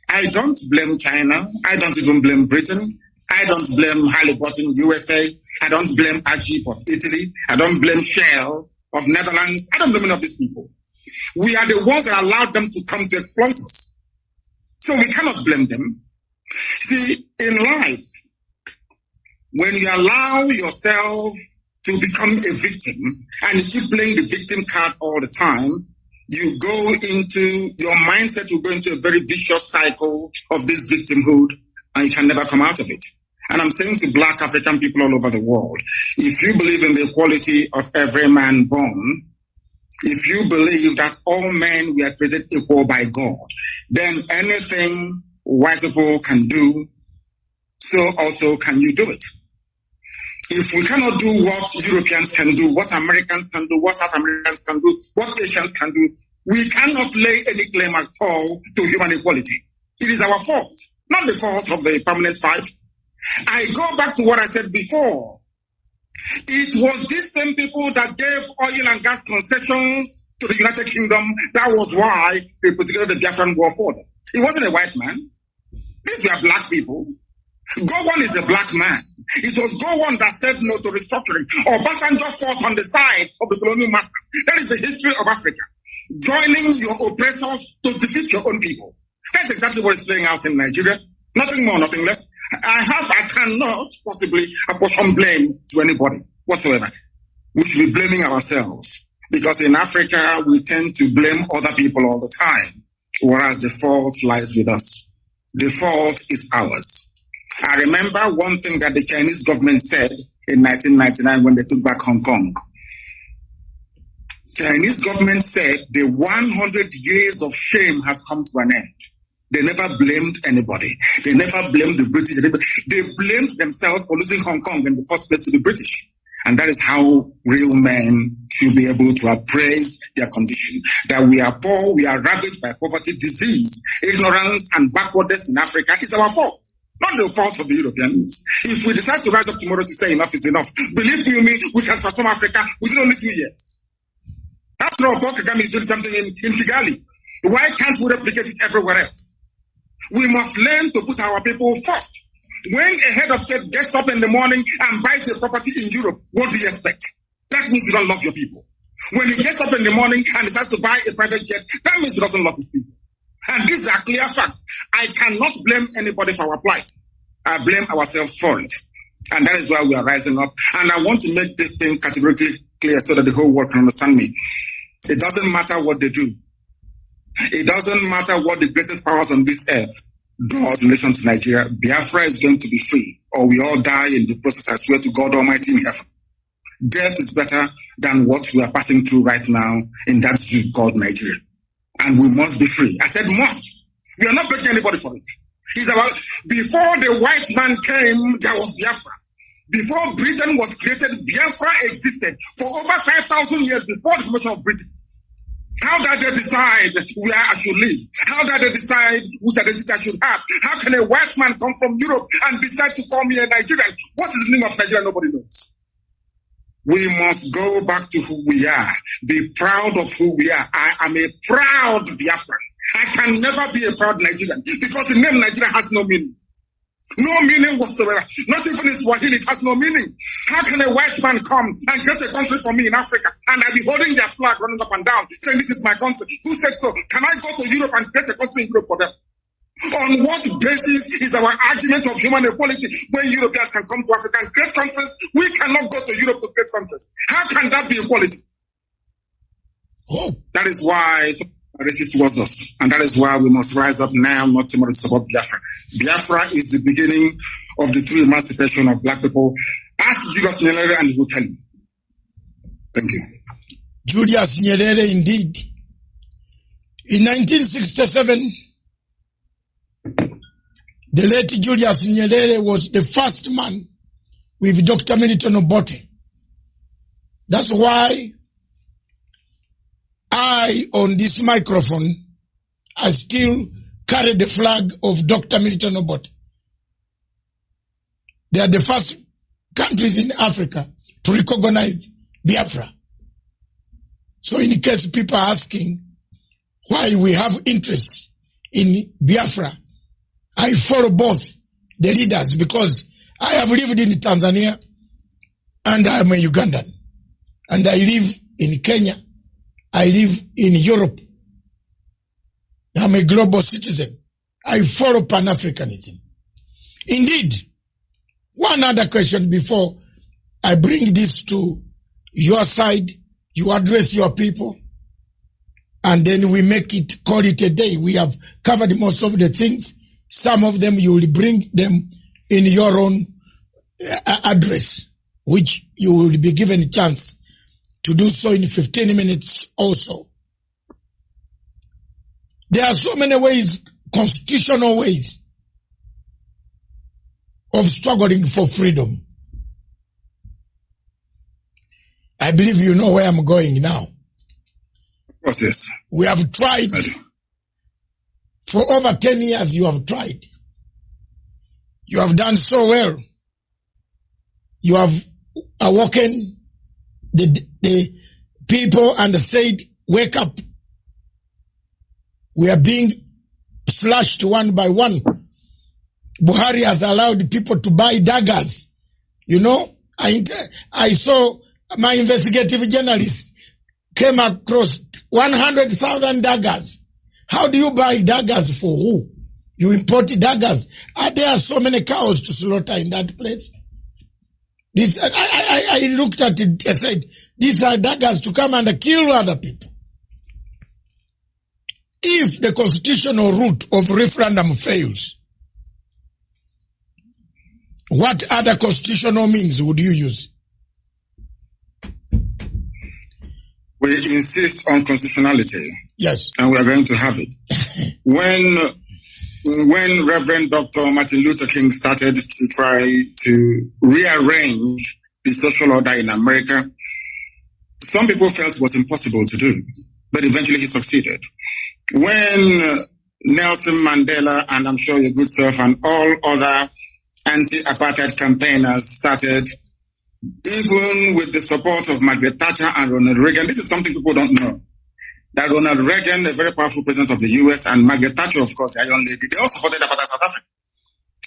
I don't blame China. I don't even blame Britain. I don't blame Halliburton USA. I don't blame Ajib of Italy. I don't blame Shell of Netherlands. I don't blame any of these people. We are the ones that allowed them to come to exploit us. So we cannot blame them. See, in life, when you allow yourself to become a victim and you keep playing the victim card all the time, you go into, your mindset will go into a very vicious cycle of this victimhood and you can never come out of it. And I'm saying to Black African people all over the world, if you believe in the equality of every man born, if you believe that all men were created equal by God, then anything white people can do, so also can you do it. If we cannot do what Europeans can do, what Americans can do, what South Americans can do, what Asians can do, we cannot lay any claim at all to human equality. It is our fault, not the fault of the permanent five. I go back to what I said before. It was these same people that gave oil and gas concessions to the United Kingdom. That was why they prosecuted the Biafran war for them. It wasn't a white man. These were black people. Gowon is a black man. It was Gowon that said no to restructuring. Obasanjo fought on the side of the colonial masters. That is the history of Africa. Joining your oppressors to defeat your own people. That's exactly what is playing out in Nigeria. Nothing more, nothing less. I cannot possibly apportion blame to anybody whatsoever. We should be blaming ourselves. Because in Africa, we tend to blame other people all the time. Whereas the fault lies with us. The fault is ours. I remember one thing that the Chinese government said in 1999 when they took back Hong Kong. Chinese government said the 100 years of shame has come to an end. They never blamed anybody. They never blamed the British. They blamed themselves for losing Hong Kong in the first place to the British. And that is how real men should be able to appraise their condition. That we are poor, we are ravaged by poverty, disease, ignorance, and backwardness in Africa is our fault. Not the fault of the Europeans. If we decide to rise up tomorrow to say enough is enough, believe you me, we can transform Africa within only 2 years. After all, Paul Kagame is doing something in Kigali. Why can't we replicate it everywhere else? We must learn to put our people first. When a head of state gets up in the morning and buys a property in Europe, what do you expect? That means you don't love your people. When he gets up in the morning and decides to buy a private jet, that means he doesn't love his people. And these are clear facts. I cannot blame anybody for our plight. I blame ourselves for it. And that is why we are rising up. And I want to make this thing categorically clear so that the whole world can understand me. It doesn't matter what they do. It doesn't matter what the greatest powers on this earth does in relation to Nigeria. Biafra is going to be free, or we all die in the process. I swear to God Almighty in heaven. Death is better than what we are passing through right now in that zoo called Nigeria. And we must be free. I said must. We are not begging anybody for it. It's about, before the white man came, there was Biafra. Before Britain was created, Biafra existed for over 5,000 years before the formation of Britain. How did they decide where I should live? How did they decide which identity I should have? How can a white man come from Europe and decide to call me a Nigerian? What is the meaning of Nigeria? Nobody knows. We must go back to who we are. Be proud of who we are. I am a proud Biafran. I can never be a proud Nigerian because the name Nigeria has no meaning. No meaning whatsoever. Not even in Swahili, it has no meaning. How can a white man come and create a country for me in Africa and I be holding their flag running up and down saying this is my country? Who said so? Can I go to Europe and create a country in Europe for them? On what basis is our argument of human equality when Europeans can come to Africa and create countries? We cannot go to Europe to create countries. How can that be equality? Oh, that is why racist towards us. And that is why we must rise up now, not tomorrow, to support Biafra. Biafra is the beginning of the true emancipation of black people. Ask Julius Nyerere and he will tell you. Thank you. Julius Nyerere, indeed. In 1967, the late Julius Nyerere was the first man with Dr. Milton Obote. That's why I, on this microphone, I still carry the flag of Dr. Milton Obote. They are the first countries in Africa to recognize Biafra. So in case people are asking why we have interest in Biafra, I follow both the leaders because I have lived in Tanzania. and I'm a Ugandan. And I live in Kenya. I live in Europe. I'm a global citizen. I follow Pan-Africanism. Indeed, one other question before I bring this to your side, you address your people, and then we make it, call it a day. We have covered most of the things. Some of them you will bring them in your own address, which you will be given a chance to do so in 15 minutes also. There are so many ways, constitutional ways, of struggling for freedom. I believe you know where I'm going now. What's this? We have tried. For over 10 years you have tried. You have done so well. You have awoken the people and said, wake up. We are being slashed one by one. Buhari has allowed people to buy daggers. You know, I saw my investigative journalist came across 100,000 daggers. How do you buy daggers for who? You import daggers. Are there so many cows to slaughter in that place? I looked at it and said, these are daggers to come and kill other people. If the constitutional route of referendum fails, what other constitutional means would you use? We insist on constitutionality. Yes. And we are going to have it. When Reverend Dr. Martin Luther King started to try to rearrange the social order in America, some people felt it was impossible to do, but eventually he succeeded. When Nelson Mandela, and I'm sure your good self, and all other anti-apartheid campaigners started, even with the support of Margaret Thatcher and Ronald Reagan, this is something people don't know, that Ronald Reagan, a very powerful president of the US, and Margaret Thatcher, of course, a young lady, they also supported apartheid South Africa.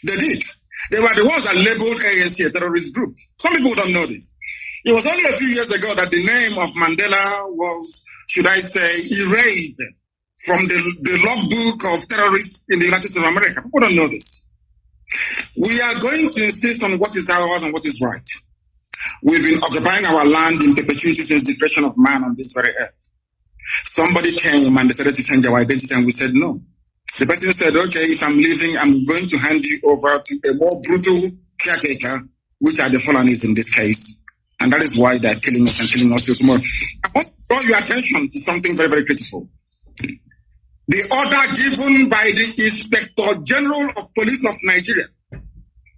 They did. They were the ones that labeled ANC a terrorist group. Some people don't know this. It was only a few years ago that the name of Mandela was, should I say, erased from the logbook of terrorists in the United States of America. People don't know this. We are going to insist on what is ours and what is right. We've been occupying our land in perpetuity since the creation of man on this very earth. Somebody came and decided to change our identity, and we said no. The person said, okay, if I'm leaving, I'm going to hand you over to a more brutal caretaker, which are the Fulanis in this case. And that is why they're killing us and killing us till tomorrow. I want to draw your attention to something very, very critical. The order given by the Inspector General of Police of Nigeria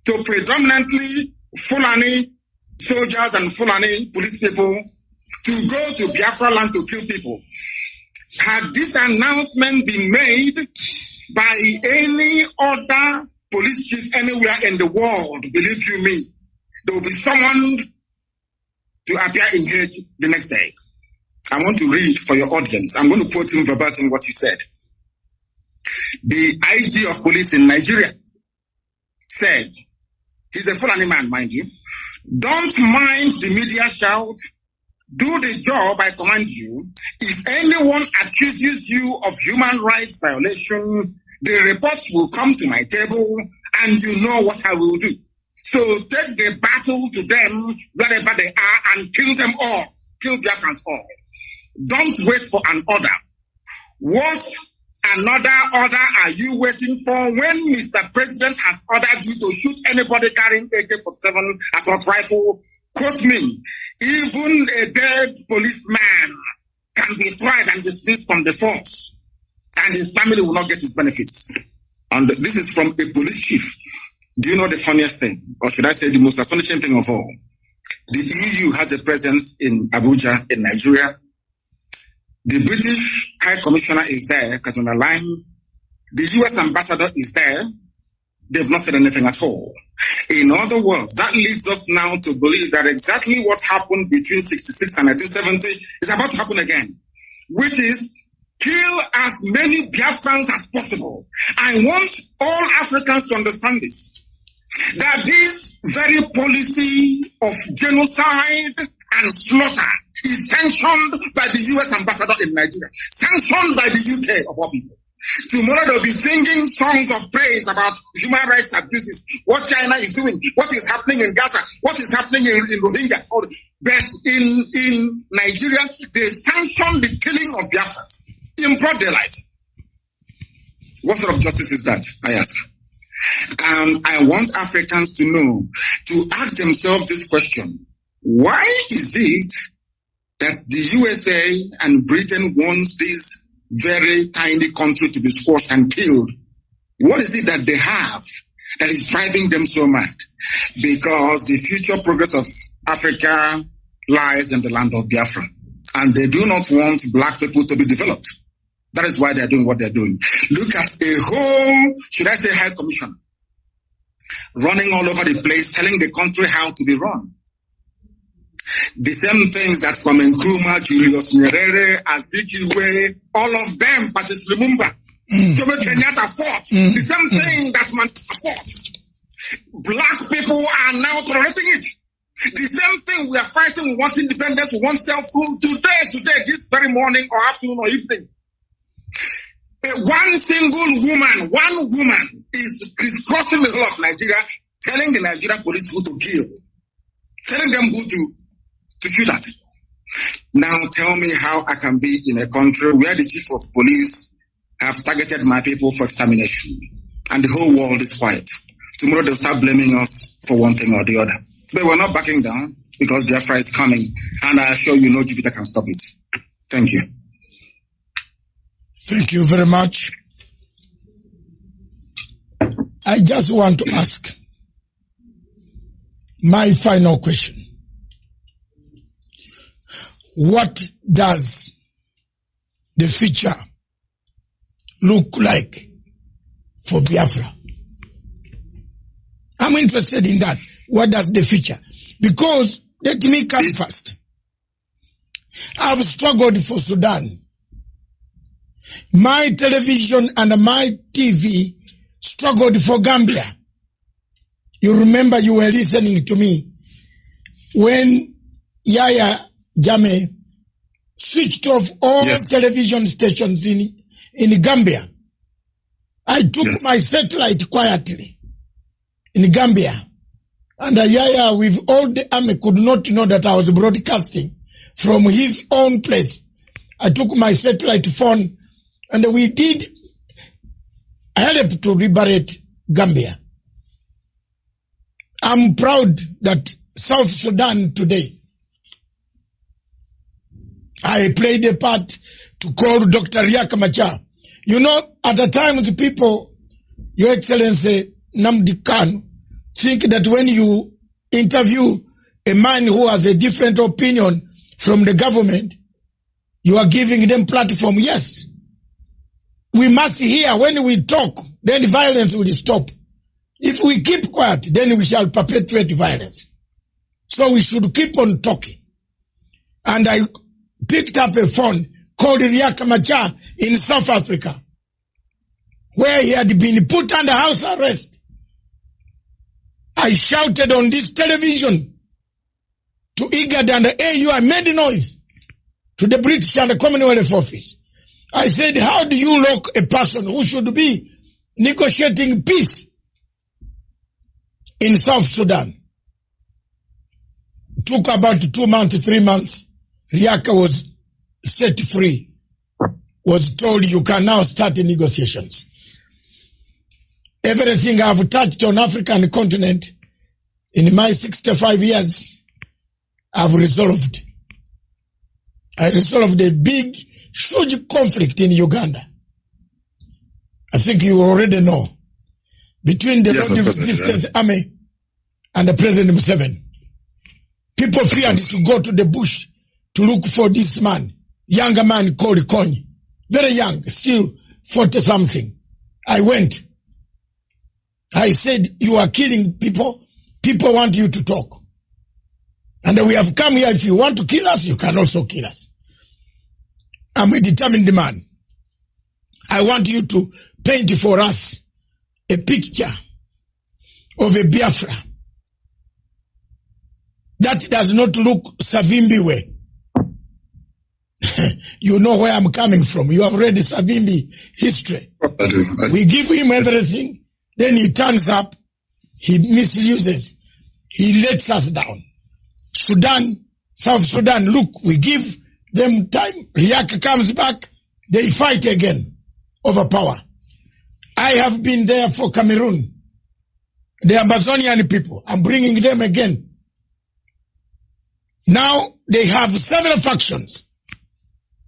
to predominantly Fulani soldiers and Fulani police people to go to Biafra land to kill people. Had this announcement been made by any other police chief anywhere in the world, believe you me, there will be someone to appear in hate the next day. I want to read for your audience. I'm going to quote him verbatim what he said. The IG of police in Nigeria said, he's a Fulani man, mind you, don't mind the media shout, do the job I command you. If anyone accuses you of human rights violation, the reports will come to my table and you know what I will do. So take the battle to them wherever they are and kill them all. Kill Biafrans all. Don't wait for an order. What another order are you waiting for when Mr. President has ordered you to shoot anybody carrying AK-47 assault rifle? Quote me, even a dead policeman can be tried and dismissed from the force, and his family will not get his benefits. And this is from a police chief. Do you know the funniest thing, or should I say the most astonishing thing of all? The EU has a presence in Abuja, in Nigeria. The British High Commissioner is there, Katuna Line. The US Ambassador is there. They've not said anything at all. In other words, that leads us now to believe that exactly what happened between 66 and 1970 is about to happen again, which is kill as many Biafrans as possible. I want all Africans to understand this. that this very policy of genocide and slaughter is sanctioned by the U.S. ambassador in Nigeria, sanctioned by the UK of all people. Tomorrow they'll be singing songs of praise about human rights abuses, what China is doing, what is happening in Gaza, what is happening in Rohingya. But in Nigeria, they sanction the killing of Biafrans in broad daylight. What sort of justice is that, I ask? I want Africans to know, to ask themselves this question. Why is it that the USA and Britain wants this very tiny country to be squashed and killed? What is it that they have that is driving them so mad? Because the future progress of Africa lies in the land of Biafra. And they do not want black people to be developed. That is why they're doing what they're doing. Look at a whole, should I say, high commission running all over the place, telling the country how to be run. The same things that from Nkrumah, Julius Nyerere, Azikiwe, all of them, Patrice Lumumba, Jomo Kenyatta fought. The same thing that Mandela fought. Black people are now tolerating it. The same thing we are fighting. We want independence, we want self-rule today, this very morning or afternoon or evening. One single woman is crossing the whole of Nigeria, telling the Nigerian police who to kill, telling them who to shoot at. Now tell me how I can be in a country where the chief of police have targeted my people for extermination and the whole world is quiet. Tomorrow they'll start blaming us for one thing or the other. But we're not backing down because Biafra is coming, and I assure you no Jupiter can stop it. Thank you. Thank you very much. I just want to ask my final question. What does the future look like for Biafra? I'm interested in that. What does the future? Because let me come first. I've struggled for Sudan. My television and my TV struggled for Gambia. You remember you were listening to me when Yaya Jammeh switched off all television stations in Gambia. I took my satellite quietly in Gambia. And Yaya, with all the army, could not know that I was broadcasting from his own place. I took my satellite phone and we did help to liberate Gambia. I'm proud that South Sudan today, I played a part to call Dr. Riek Machar. You know, at the time the people, Your Excellency Nnamdi Kanu, think that when you interview a man who has a different opinion from the government, you are giving them platform. Yes. We must hear when we talk, then violence will stop. If we keep quiet, then we shall perpetuate violence. So we should keep on talking. And I picked up a phone called Riek Machar in South Africa, where he had been put under house arrest. I shouted on this television to IGAD and the AU. I made noise to the British and the Commonwealth office. I said, how do you lock a person who should be negotiating peace in South Sudan? It took about 2 months, 3 months. Riek was set free, was told you can now start the negotiations. Everything I've touched on African continent in my 65 years, I've resolved. I resolved a big, huge conflict in Uganda. I think you already know. Between the Lord Resistance Army and the President Museveni. People feared to go to the bush to look for this man, younger man called Kony. Very young, still 40-something. I went. I said, you are killing people. People want you to talk. And we have come here. If you want to kill us, you can also kill us. I'm a determined man. I want you to paint for us a picture of a Biafra that does not look Savimbi way. You know where I'm coming from. You have read Savimbi history. I do. We give him everything, then he turns up, he misuses, he lets us down. Sudan, South Sudan, look, we give them time, Riak comes back, they fight again over power. I have been there for Cameroon, the Amazonian people. I'm bringing them again. Now they have several factions.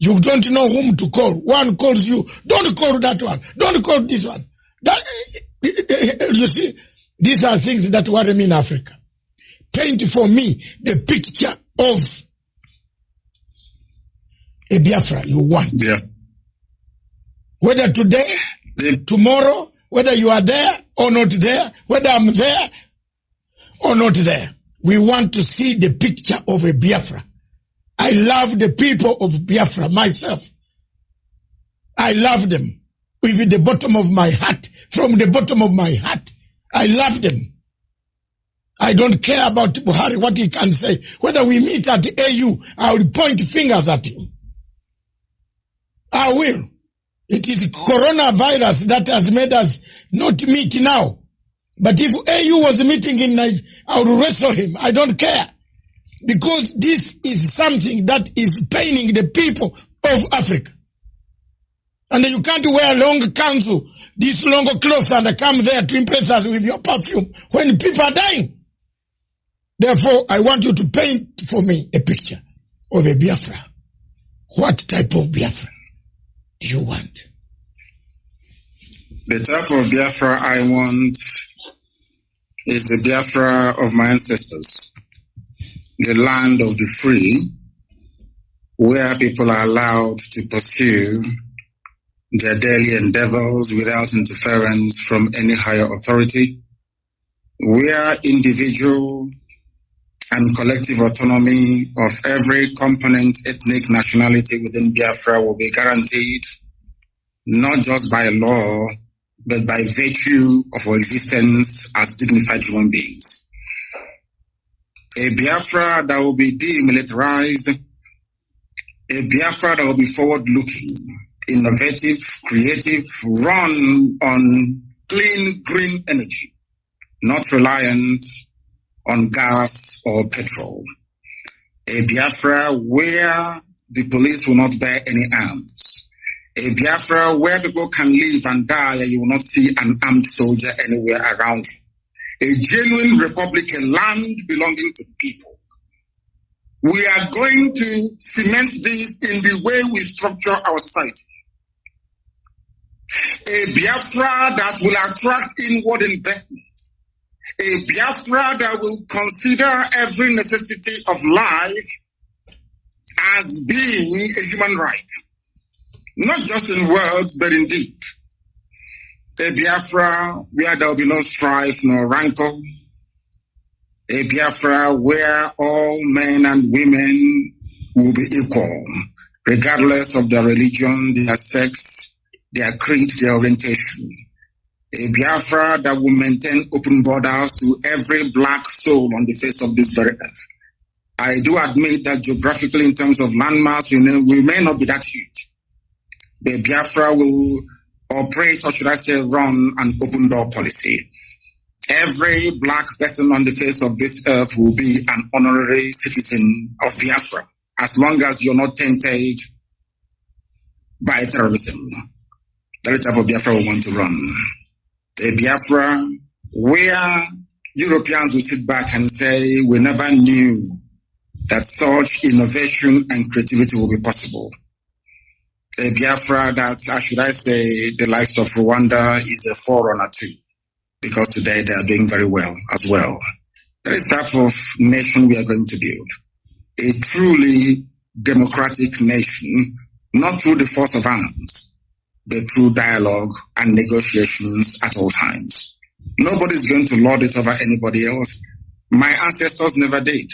You don't know whom to call. One calls you, don't call that one, don't call this one. That, you see, these are things that worry me in Africa. Paint for me the picture of a Biafra you want. Yeah. Whether today, tomorrow, whether you are there or not there, whether I'm there or not there, we want to see the picture of a Biafra. I love the people of Biafra myself. I love them with the bottom of my heart. From the bottom of my heart, I love them. I don't care about Buhari, what he can say. Whether we meet at the AU, I will point fingers at him. I will. It is coronavirus that has made us not meet now. But if AU was meeting in Nigeria, I would wrestle him. I don't care. Because this is something that is paining the people of Africa. And you can't wear long counsel, these long clothes, and come there to impress us with your perfume when people are dying. Therefore, I want you to paint for me a picture of a Biafra. What type of Biafra do you want? The type of Biafra I want is the Biafra of my ancestors. The land of the free, where people are allowed to pursue their daily endeavors without interference from any higher authority, where individual and collective autonomy of every component, ethnic, nationality within Biafra will be guaranteed, not just by law, but by virtue of our existence as dignified human beings. A Biafra that will be demilitarized, a Biafra that will be forward-looking, innovative, creative, run on clean, green energy, not reliant on gas or petrol. A Biafra where the police will not bear any arms. A Biafra where people can live and die and you will not see an armed soldier anywhere around you. A genuine republic, a land belonging to the people. We are going to cement this in the way we structure our society. A Biafra that will attract inward investments. A Biafra that will consider every necessity of life as being a human right. Not just in words, but in deed. A Biafra where there will be no strife, no rancor. A Biafra where all men and women will be equal, regardless of their religion, their sex, their creed, their orientation. A Biafra that will maintain open borders to every black soul on the face of this very earth. I do admit that geographically, in terms of landmass, we may not be that huge. The Biafra will operate, or should I say, run an open door policy. Every black person on the face of this earth will be an honorary citizen of Biafra, as long as you're not tainted by terrorism. That is the type of Biafra we want to run. A Biafra where Europeans will sit back and say, we never knew that such innovation and creativity will be possible. A Biafra that, should I say, the likes of Rwanda is a forerunner to, because today they are doing very well as well. That is the type of nation we are going to build. A truly democratic nation, not through the force of arms, but through dialogue and negotiations at all times. Nobody is going to lord it over anybody else. My ancestors never did.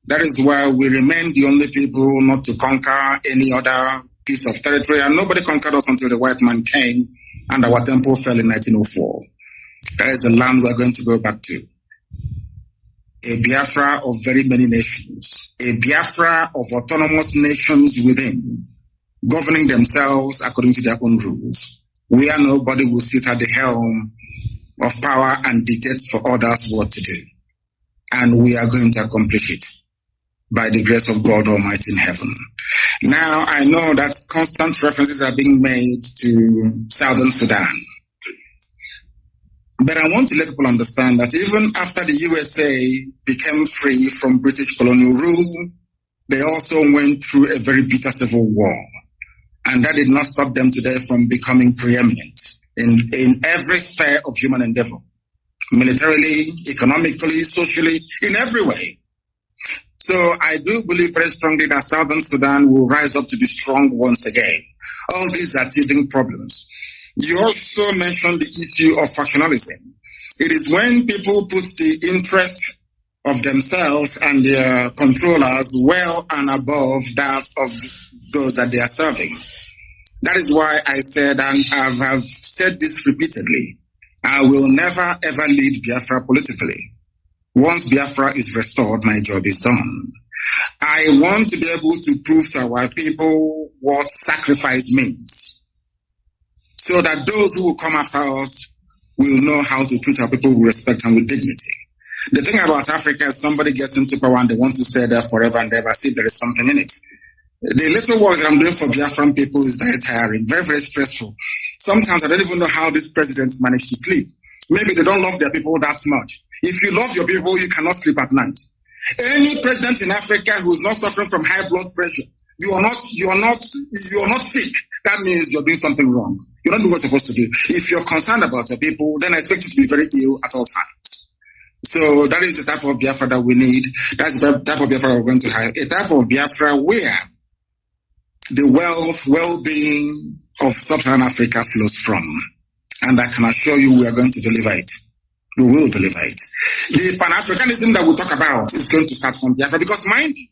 That is why we remain the only people not to conquer any other piece of territory, and nobody conquered us until the white man came and our temple fell in 1904. That is the land we're going to go back to. A Biafra of very many nations. A Biafra of autonomous nations within, governing themselves according to their own rules, where nobody will sit at the helm of power and dictate for others what to do. And we are going to accomplish it by the grace of God Almighty in heaven. Now, I know that constant references are being made to Southern Sudan. But I want to let people understand that even after the USA became free from British colonial rule, they also went through a very bitter civil war. And that did not stop them today from becoming preeminent in every sphere of human endeavor. Militarily, economically, socially, in every way. So I do believe very strongly that Southern Sudan will rise up to be strong once again. All these are teething problems. You also mentioned the issue of factionalism. It is when people put the interest of themselves and their controllers well and above that of those that they are serving. That is why I said, and I have said this repeatedly, I will never ever lead Biafra politically. Once Biafra is restored, my job is done. I want to be able to prove to our people what sacrifice means, so that those who will come after us will know how to treat our people with respect and with dignity. The thing about Africa is somebody gets into power and they want to stay there forever and ever, see if there is something in it. The little work that I'm doing for Biafran people is very tiring, very, very stressful. Sometimes I don't even know how these presidents manage to sleep. Maybe they don't love their people that much. If you love your people, you cannot sleep at night. Any president in Africa who is not suffering from high blood pressure, you are not sick. That means you're doing something wrong. You're not doing what you're supposed to do. If you're concerned about your people, then I expect you to be very ill at all times. So that is the type of Biafra that we need. That's the type of Biafra we're going to have. A type of Biafra where the wealth, well-being of Sub-Saharan Africa flows from. And I can assure you we are going to deliver it. We will deliver it. The Pan-Africanism that we talk about is going to start from Biafra, because mind you,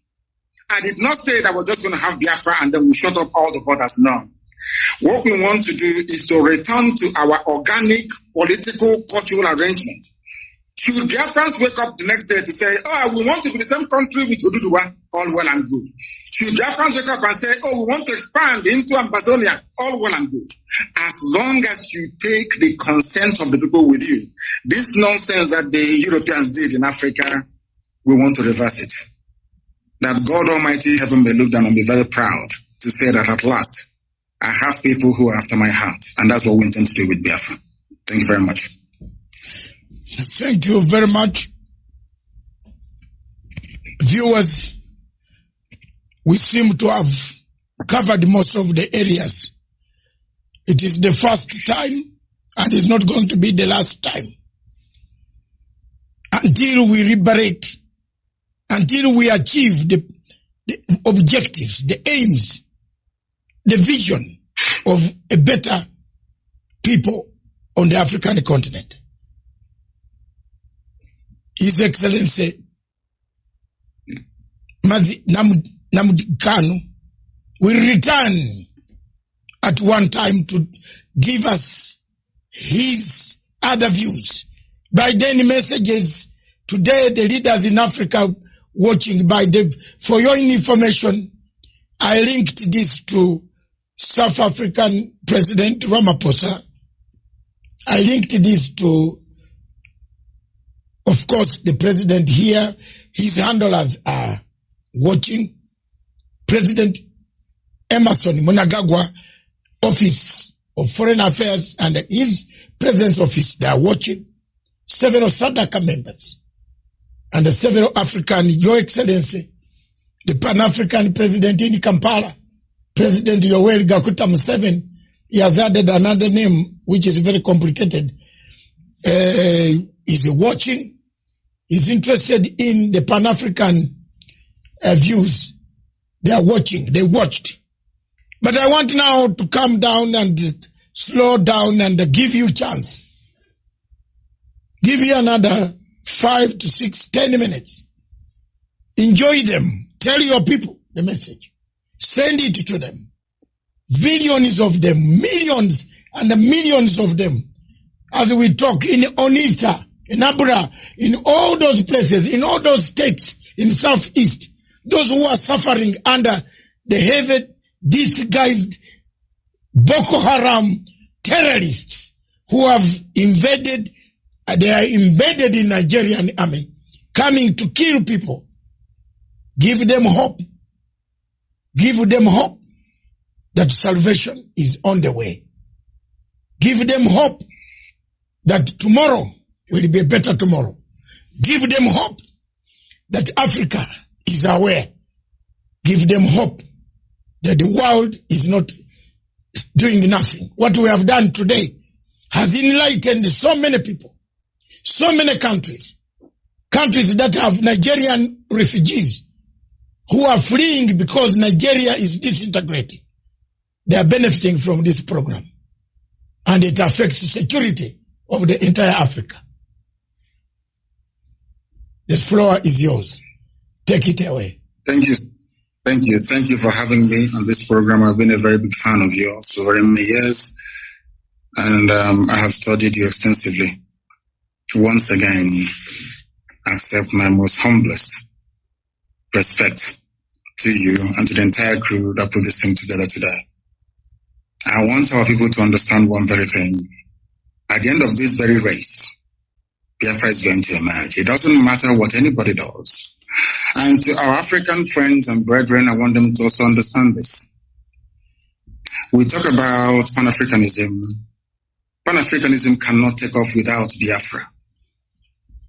I did not say that we're just going to have Biafra and then we shut up all the borders. No. What we want to do is to return to our organic political cultural arrangement. Should Biafrans wake up the next day to say, oh, we want to be the same country with Oduduwa, all well and good. Should Biafrans wake up and say, oh, we want to expand into Amazonia, all well and good. As long as you take the consent of the people with you, this nonsense that the Europeans did in Africa, we want to reverse it. That God Almighty heaven may look down and be very proud to say that at last, I have people who are after my heart, and that's what we intend to do with Biafra. Thank you very much. Thank you very much. Viewers, we seem to have covered most of the areas. It is the first time, and it's not going to be the last time. Until we liberate, until we achieve the objectives, the aims, the vision of a better people on the African continent. His Excellency Mazi Nnamdi Kanu will return at one time to give us his other views. By then messages, today the leaders in Africa watching for your information, I linked this to South African President Ramaphosa. I linked this to, of course, the president here. His handlers are watching. President Emerson Mnangagwa, Office of Foreign Affairs, and his President's Office, they are watching. Several SADC members and several African, Your Excellency, the Pan-African President in Kampala, President Yoweri Kaguta Museveni, he has added another name, which is very complicated. Is watching, is interested in the Pan-African views. They are watching, they watched. But I want now to calm down and slow down and give you a chance. Give you another 5 to 6, 10 minutes. Enjoy them. Tell your people the message. Send it to them. Billions of them, millions and millions of them as we talk, in Onitsha, in Abra, in all those places, in all those states in Southeast, those who are suffering under the heavy disguised Boko Haram terrorists who have invaded, they are embedded in Nigerian army, coming to kill people. Give them hope. Give them hope that salvation is on the way. Give them hope that tomorrow will be a better tomorrow. Give them hope that Africa is aware. Give them hope that the world is not doing nothing. What we have done today has enlightened so many people, so many countries that have Nigerian refugees who are fleeing because Nigeria is disintegrating. They are benefiting from this program. And it affects the security of the entire Africa. The floor is yours. Take it away. Thank you. Thank you. Thank you for having me on this program. I've been a very big fan of yours for very many years. And I have studied you extensively. Once again, accept my most humblest respect to you and to the entire crew that put this thing together today. I want our people to understand one very thing. At the end of this very race, Biafra is going to emerge. It doesn't matter what anybody does. And to our African friends and brethren, I want them to also understand this. We talk about Pan-Africanism. Pan-Africanism cannot take off without Biafra,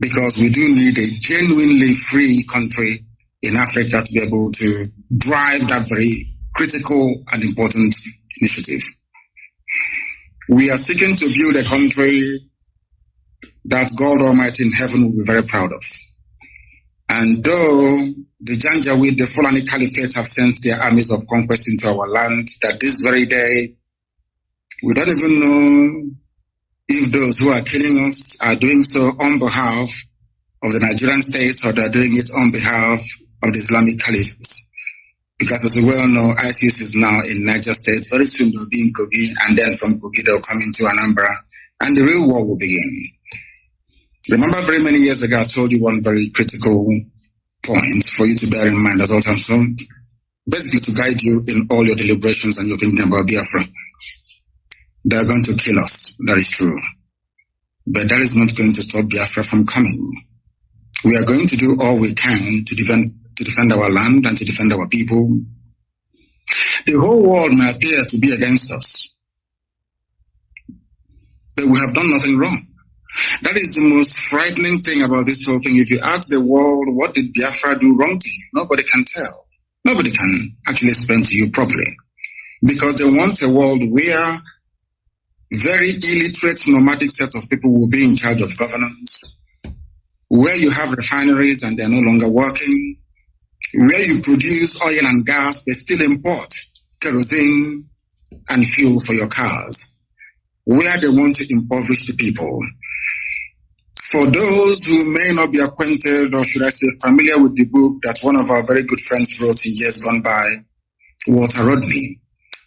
because we do need a genuinely free country in Africa to be able to drive that very critical and important initiative. We are seeking to build a country that God Almighty in heaven will be very proud of. And though the Janjaweed, the Fulani Caliphate, have sent their armies of conquest into our land, that this very day, we don't even know if those who are killing us are doing so on behalf of the Nigerian state or they're doing it on behalf of the Islamic Caliphate. Because as we well know, ISIS is now in Niger State. Very soon they'll be in Kogi, and then from Kogi they'll come into Anambra, and the real war will begin. Remember, very many years ago, I told you one very critical point for you to bear in mind at all times. So basically to guide you in all your deliberations and your thinking about Biafra. They are going to kill us. That is true. But that is not going to stop Biafra from coming. We are going to do all we can to defend our land and to defend our people. The whole world may appear to be against us, but we have done nothing wrong. That is the most frightening thing about this whole thing. If you ask the world, what did Biafra do wrong to you? Nobody can tell. Nobody can actually explain to you properly. Because they want a world where very illiterate nomadic set of people will be in charge of governance, where you have refineries and they're no longer working, where you produce oil and gas but still import kerosene and fuel for your cars, where they want to impoverish the people. For those who may not be acquainted, or should I say familiar with the book that one of our very good friends wrote in years gone by, Walter Rodney.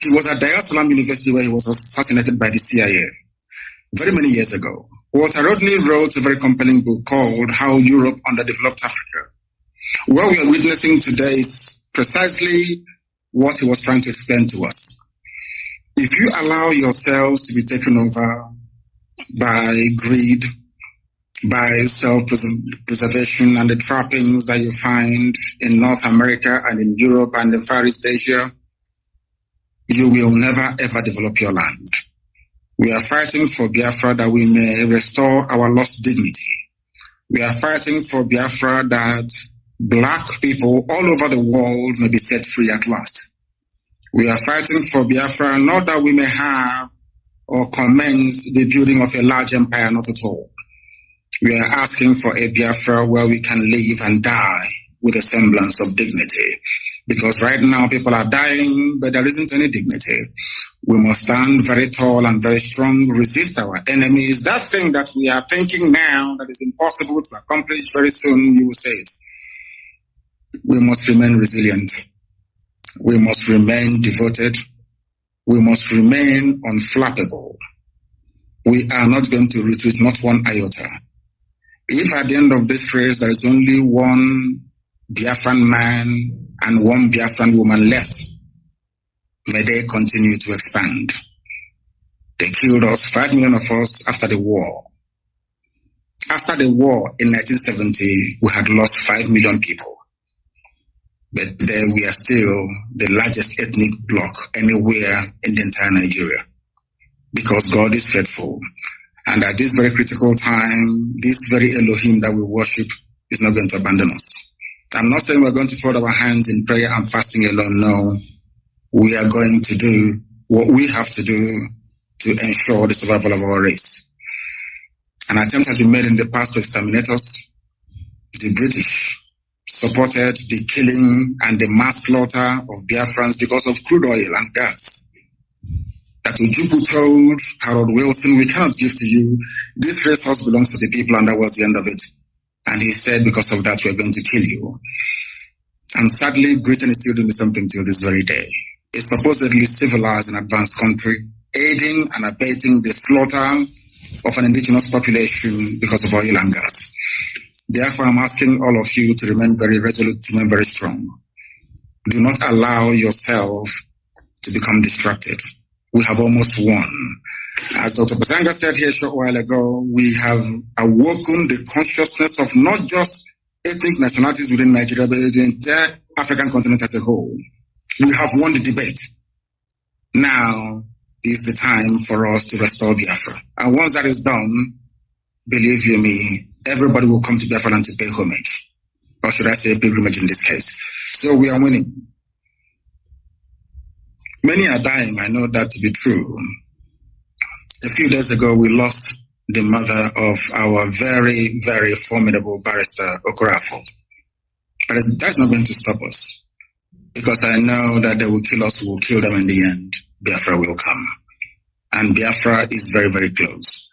He was at Dar es Salaam University where he was assassinated by the CIA very many years ago. Walter Rodney wrote a very compelling book called How Europe Underdeveloped Africa. What we are witnessing today is precisely what he was trying to explain to us. If you allow yourselves to be taken over by greed, by self-preservation and the trappings that you find in North America and in Europe and in Far East Asia, you will never ever develop your land. We are fighting for Biafra that we may restore our lost dignity. We are fighting for Biafra that black people all over the world may be set free at last. We are fighting for Biafra not that we may have or commence the building of a large empire, not at all. We are asking for a Biafra where we can live and die with a semblance of dignity. Because right now people are dying, but there isn't any dignity. We must stand very tall and very strong, resist our enemies. That thing that we are thinking now that is impossible to accomplish very soon, you will say it. We must remain resilient. We must remain devoted. We must remain unflappable. We are not going to retreat, not one iota. If at the end of this race there is only one Biafran man and one Biafran woman left, may they continue to expand. They killed us, 5 million of us, after the war. After the war in 1970, we had lost 5 million people. But there we are still the largest ethnic bloc anywhere in the entire Nigeria. Because God is faithful. And at this very critical time, this very Elohim that we worship is not going to abandon us. I'm not saying we're going to fold our hands in prayer and fasting alone. No. We are going to do what we have to do to ensure the survival of our race. An attempt has been made in the past to exterminate us. The British supported the killing and the mass slaughter of Biafrans because of crude oil and gas. That Ojukwu told Harold Wilson, we cannot give to you. This resource belongs to the people, and that was the end of it. And he said, because of that, we're going to kill you. And sadly, Britain is still doing something till this very day. A supposedly civilized and advanced country, aiding and abating the slaughter of an indigenous population because of oil and gas. Therefore, I'm asking all of you to remain very resolute, to remain very strong. Do not allow yourself to become distracted. We have almost won. As Dr. Basanga said here a short while ago, we have awoken the consciousness of not just ethnic nationalities within Nigeria, but the entire African continent as a whole. We have won the debate. Now is the time for us to restore Biafra. And once that is done, believe you me, everybody will come to Biafra and to pay homage. Or should I say pilgrimage in this case. So we are winning. Many are dying, I know that to be true. A few days ago, we lost the mother of our very, very formidable barrister, Okorafo. But that's not going to stop us. Because I know that they will kill us, we will kill them in the end. Biafra will come. And Biafra is very, very close.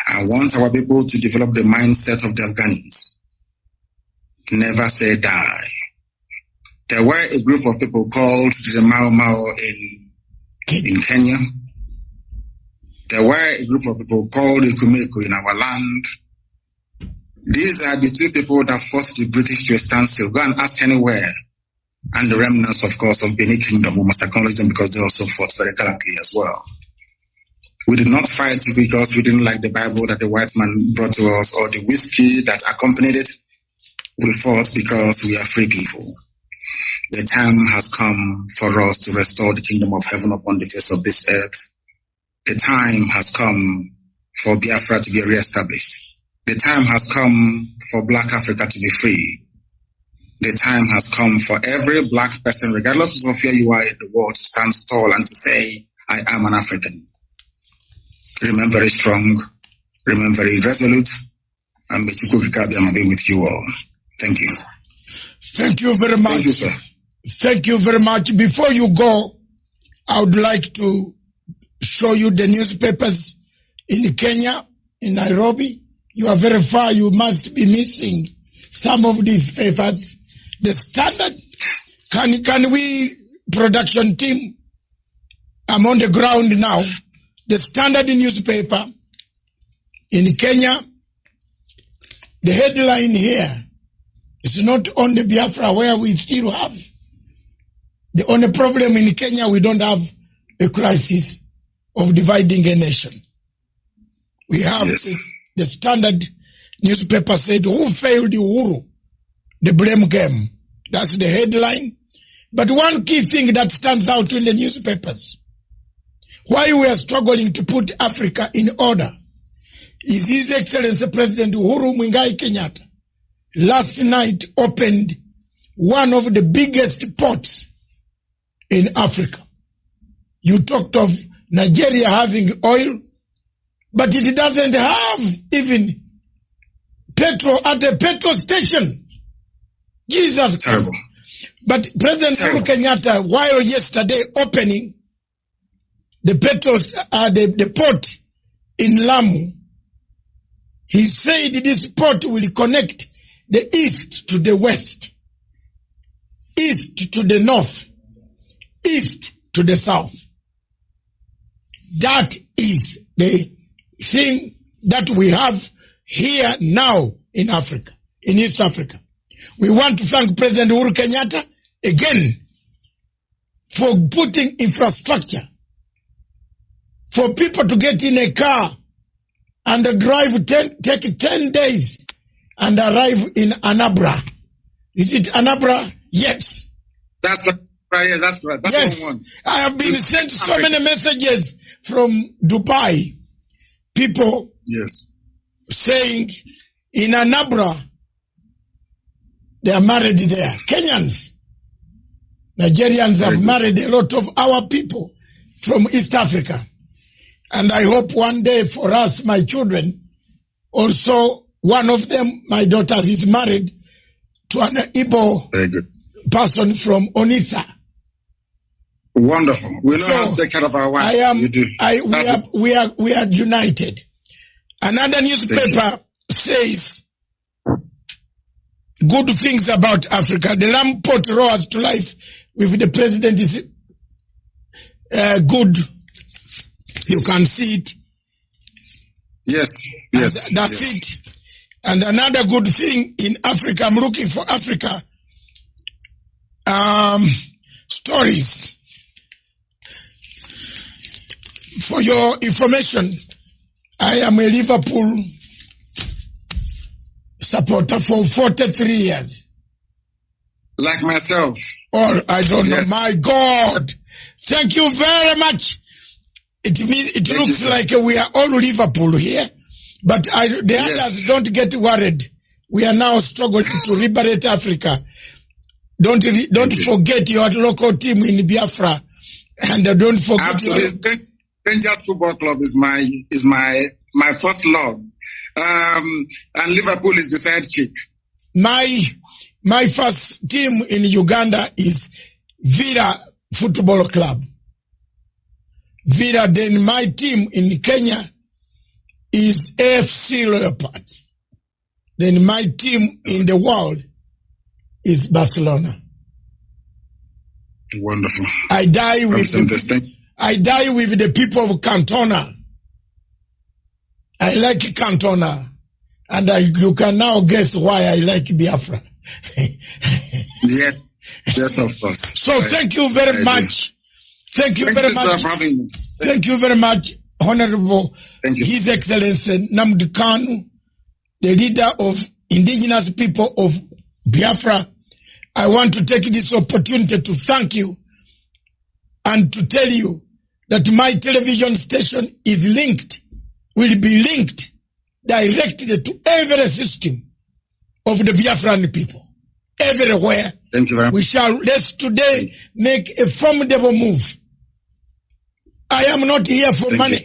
I want our people to develop the mindset of the Afghanis. Never say die. There were a group of people called the Mau Mau in Kenya. There were a group of people called the Kumeko in our land. These are the two people that forced the British to a standstill. Go and ask anywhere. And the remnants, of course, of Benin Kingdom, we must acknowledge them because they also fought very gallantly as well. We did not fight because we didn't like the Bible that the white man brought to us or the whiskey that accompanied it. We fought because we are free people. The time has come for us to restore the kingdom of heaven upon the face of this earth. The time has come for Biafra to be reestablished. The time has come for Black Africa to be free. The time has come for every Black person, regardless of where you are in the world, to stand tall and to say, I am an African. Remain very strong, remain very resolute, and may Chukwu Kikabiyama be with you all. Thank you. Thank you very much. Thank you, sir. Thank you very much. Before you go, I would like to show you the newspapers in Kenya, in Nairobi. You are very far, you must be missing some of these papers. The Standard, can we, production team, I'm on the ground now. The Standard newspaper in Kenya, the headline here is not on the Biafra where we still have. The only problem in Kenya, we don't have a crisis of dividing a nation. We have the Standard newspaper said, who failed Uhuru? The blame game. That's the headline. But one key thing that stands out in the newspapers, why we are struggling to put Africa in order, is His Excellency President Uhuru Muigai Kenyatta last night opened one of the biggest ports in Africa. You talked of Nigeria having oil, but it doesn't have even petrol at the petrol station. Jesus Christ. But President Uhuru Kenyatta, while yesterday opening the the port in Lamu, he said this port will connect the east to the west, east to the north, east to the south. That is the thing that we have here now in Africa, in East Africa. We want to thank President Uhuru Kenyatta again for putting infrastructure for people to get in a car and drive take 10 days and arrive in Anambra. Is it Anambra? Yes. That's right. Yes, that's right. That's yes. what I want. I have been sent so many messages from Dubai. People saying in Anambra, they are married there. Kenyans, Nigerians have married a lot of our people from East Africa. And I hope one day for us, my children, also one of them, my daughter, is married to an Igbo person from Onitsha. Wonderful. We know how to take care of our wives. We are united. Another newspaper says good things about Africa. The lamp pot roars to life with the president is good. You can see it. Yes. That's it. And another good thing in Africa, I'm looking for Africa stories. For your information, I am a Liverpool supporter for 43 years. Like myself. Or I don't know. My God. Thank you very much. It looks like we are all Liverpool here. But the others don't get worried. We are now struggling to liberate Africa. Don't forget your local team in Biafra. And don't forget Absolutely. Rangers Football Club is my first love. And Liverpool is the third chick. My first team in Uganda is Villa Football Club. Villa, then my team in Kenya is AFC Leopards. Then my team in the world is Barcelona. Wonderful. I die with the people of Cantona. I like Cantona. And you can now guess why I like Biafra. Yes, of course. So thank you very much. Thank you very much. For having me. Thank you very much, Honorable His Excellency Nnamdi Kanu, the leader of indigenous people of Biafra. I want to take this opportunity to thank you and to tell you that my television station is will be linked directly to every system of the Biafran people. Everywhere. Thank you very much. Let's today make a formidable move. I am not here for money.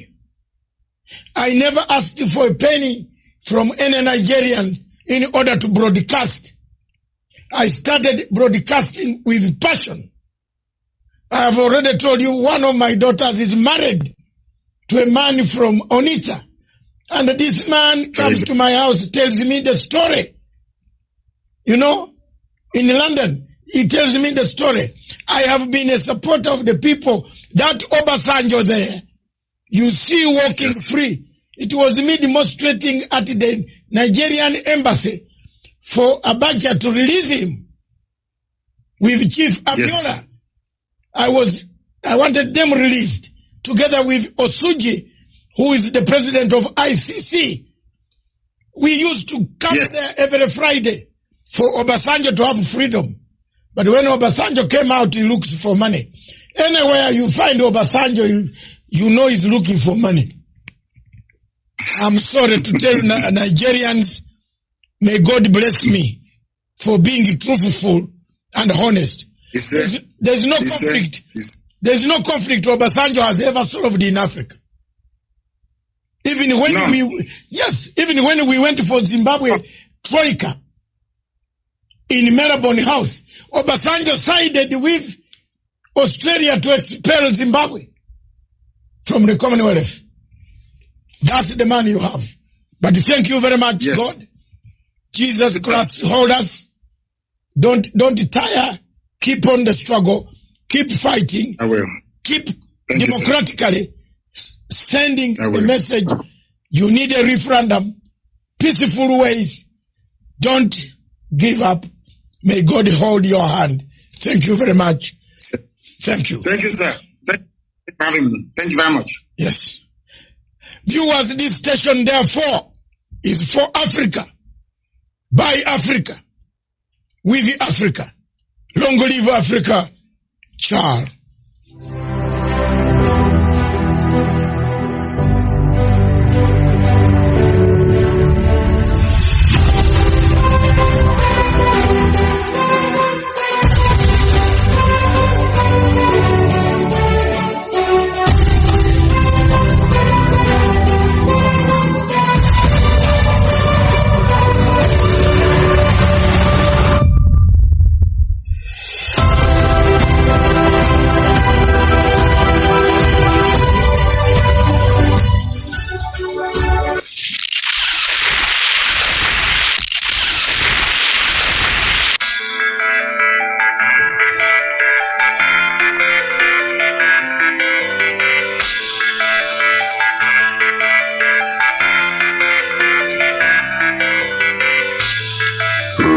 I never asked for a penny from any Nigerian in order to broadcast. I started broadcasting with passion. I have already told you one of my daughters is married to a man from Onitsha. And this man comes to my house, tells me the story. You know, in London, he tells me the story. I have been a supporter of the people. That Obasanjo there, you see walking free. It was me demonstrating at the Nigerian embassy for Abacha to release him with Chief Abiola. I wanted them released together with Osuji, who is the president of ICC. We used to come there every Friday for Obasanjo to have freedom. But when Obasanjo came out, he looks for money. Anywhere you find Obasanjo, you know he's looking for money. I'm sorry to tell Nigerians, may God bless me for being truthful and honest. There's no conflict. There's no conflict Obasanjo has ever solved in Africa. Even when we went for Zimbabwe Troika in Melbourne House, Obasanjo sided with Australia to expel Zimbabwe from the Commonwealth. That's the man you have. But thank you very much, God. Jesus Christ, hold us. Don't tire. Keep on the struggle. Keep fighting. I will. Keep democratically sending the message. You need a referendum. Peaceful ways. Don't give up. May God hold your hand. Thank you very much. Thank you. Thank you, sir. Thank you for having me. Thank you very much. Yes. Viewers, this station, therefore, is for Africa, by Africa, with Africa. Long live Africa. Charles.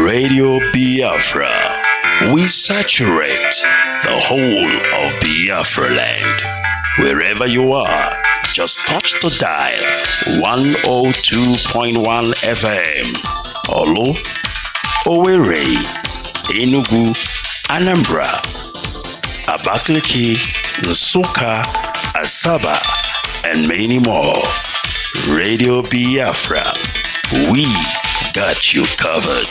Radio Biafra. We saturate the whole of Biafra land. Wherever you are, just touch the dial 102.1 FM. Olo, Owerri, Enugu, Anambra, Abakaliki, Nsukka, Asaba, and many more. Radio Biafra. We got you covered.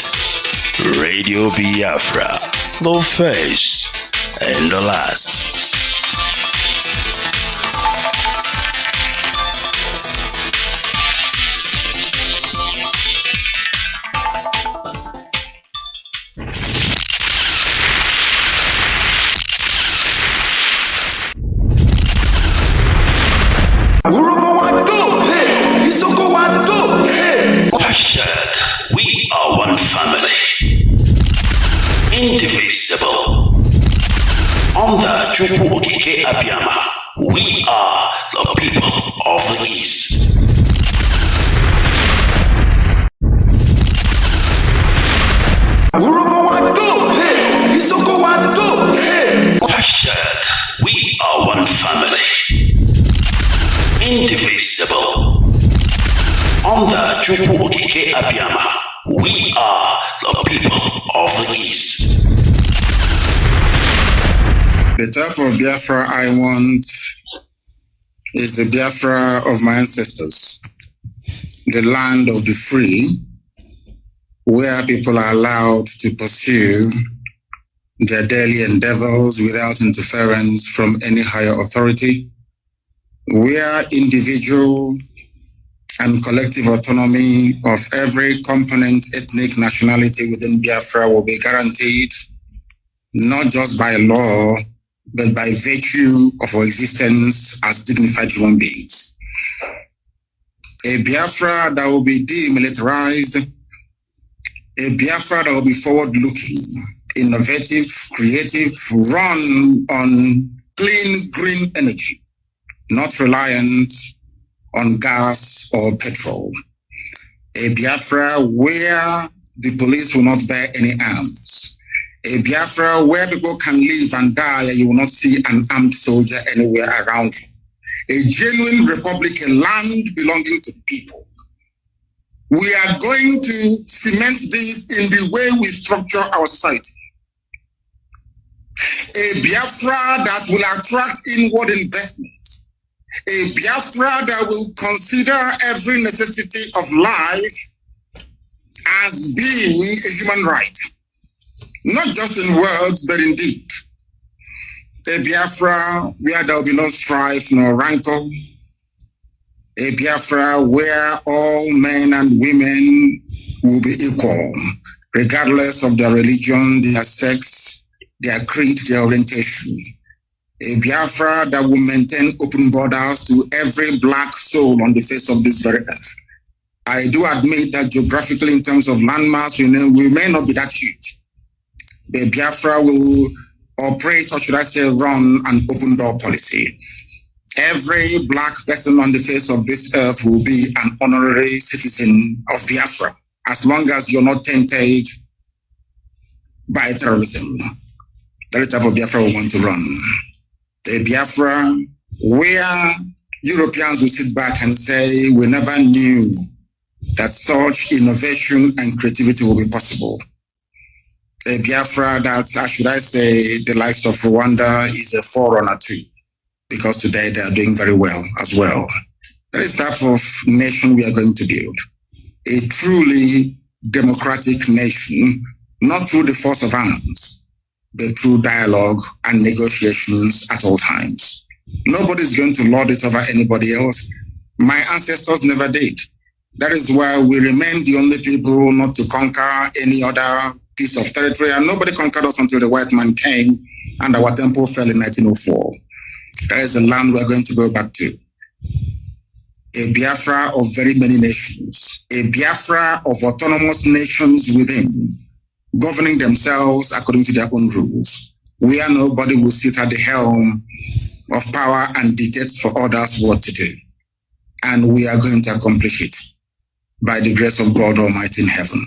Radio Biafra, the first and the last. We are one family, indivisible. Under Chukwu Okike Abiyama, we are the people of the East. We are one family, indivisible. Under Chukwu Okike Abiyama, we are the people of the East. The type of Biafra I want is the Biafra of my ancestors, the land of the free, where people are allowed to pursue their daily endeavors without interference from any higher authority, where individual and collective autonomy of every component, ethnic, nationality within Biafra will be guaranteed, not just by law, but by virtue of our existence as dignified human beings. A Biafra that will be demilitarized, a Biafra that will be forward-looking, innovative, creative, run on clean, green energy, not reliant on gas or petrol. A Biafra where the police will not bear any arms. A Biafra where people can live and die and you will not see an armed soldier anywhere around you. A genuine republic, a land belonging to the people. We are going to cement this in the way we structure our society. A Biafra that will attract inward investments. A Biafra that will consider every necessity of life as being a human right. Not just in words, but in deed. A Biafra where there will be no strife nor rancor. A Biafra where all men and women will be equal, regardless of their religion, their sex, their creed, their orientation. A Biafra that will maintain open borders to every black soul on the face of this very earth. I do admit that geographically, in terms of landmass, we may not be that huge. The Biafra will operate, or should I say, run an open door policy. every black person on the face of this earth will be an honorary citizen of Biafra, as long as you're not tainted by terrorism. That is the type of Biafra we want to run. A Biafra where Europeans will sit back and say, we never knew that such innovation and creativity will be possible. A Biafra that, should I say, the likes of Rwanda is a forerunner to, because today they are doing very well as well. That is the type of nation we are going to build. A truly democratic nation, not through the force of arms, but through dialogue and negotiations at all times. Nobody's going to lord it over anybody else. My ancestors never did. That is why we remain the only people not to conquer any other piece of territory, and nobody conquered us until the white man came and our temple fell in 1904. That is the land we are going to go back to. A Biafra of very many nations, a Biafra of autonomous nations within, governing themselves according to their own rules, where nobody will sit at the helm of power and dictate for others what to do. And we are going to accomplish it by the grace of God Almighty in heaven.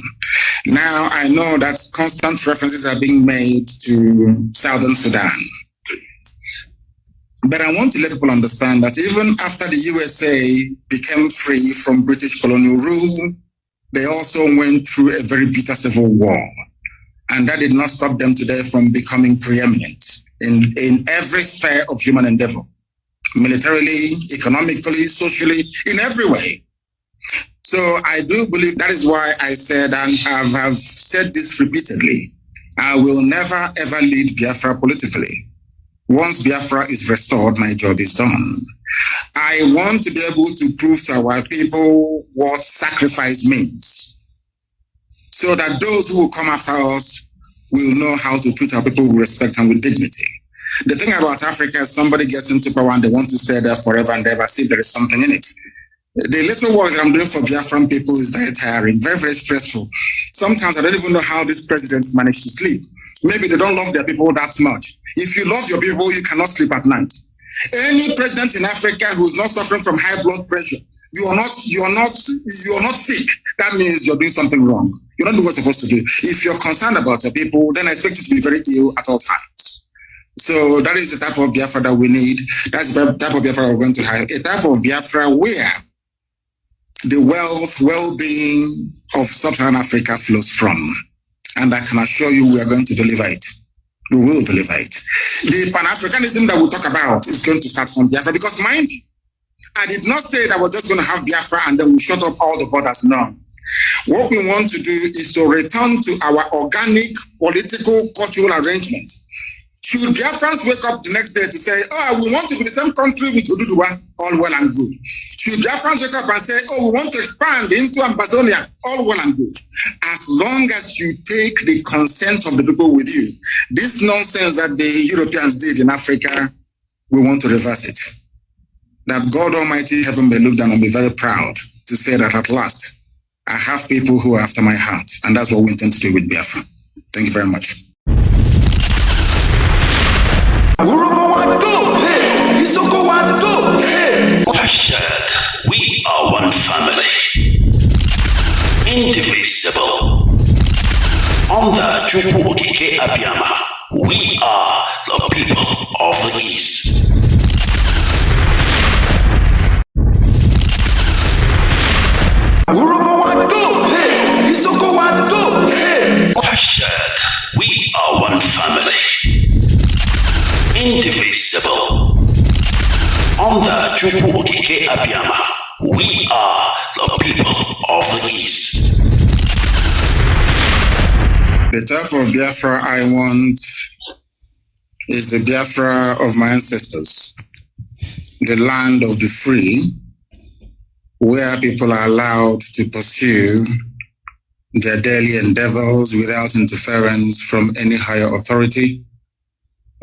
Now, I know that constant references are being made to Southern Sudan. But I want to let people understand that even after the USA became free from British colonial rule, they also went through a very bitter civil war. And that did not stop them today from becoming preeminent in every sphere of human endeavor, militarily, economically, socially, in every way. So I do believe that is why I said, and I have said this repeatedly, I will never ever lead Biafra politically. Once Biafra is restored, my job is done. I want to be able to prove to our people what sacrifice means, so that those who will come after us will know how to treat our people with respect and with dignity. The thing about Africa is somebody gets into power and they want to stay there forever and ever, see if there is something in it. The little work that I'm doing for Biafran people is very tiring, very, very stressful. Sometimes I don't even know how these presidents manage to sleep. Maybe they don't love their people that much. If you love your people, you cannot sleep at night. Any president in Africa who's not suffering from high blood pressure, you are not sick. That means you're doing something wrong. You're not doing what you're supposed to do. If you're concerned about your people, then I expect you to be very ill at all times. So that is the type of Biafra that we need. That's the type of Biafra we're going to have. A type of Biafra where the wealth, well-being of Sub-Saharan Africa flows from. And I can assure you we are going to deliver it. We will deliver it. The Pan-Africanism that we talk about is going to start from Biafra, because mind you, I did not say that we're just going to have Biafra and then we shut up all the borders. No. What we want to do is to return to our organic political cultural arrangement. Should Biafrans wake up the next day to say, we want to be the same country with Oduduwa, all well and good. Should Biafrans wake up and say, we want to expand into Amazonia, all well and good. As long as you take the consent of the people with you, this nonsense that the Europeans did in Africa, we want to reverse it. That God Almighty heaven may look down and be very proud to say that at last, I have people who are after my heart. And that's what we intend to do with Biafra. Thank you very much. Hashtag, we are one family, indivisible. Under Chupu Okike Abiyama, we are the people of the East. Hashtag, we are one family, indivisible. Under Chupu Okike Abiyama, we are the people of the East. The type of Biafra I want is the Biafra of my ancestors, the land of the free, where people are allowed to pursue their daily endeavors without interference from any higher authority,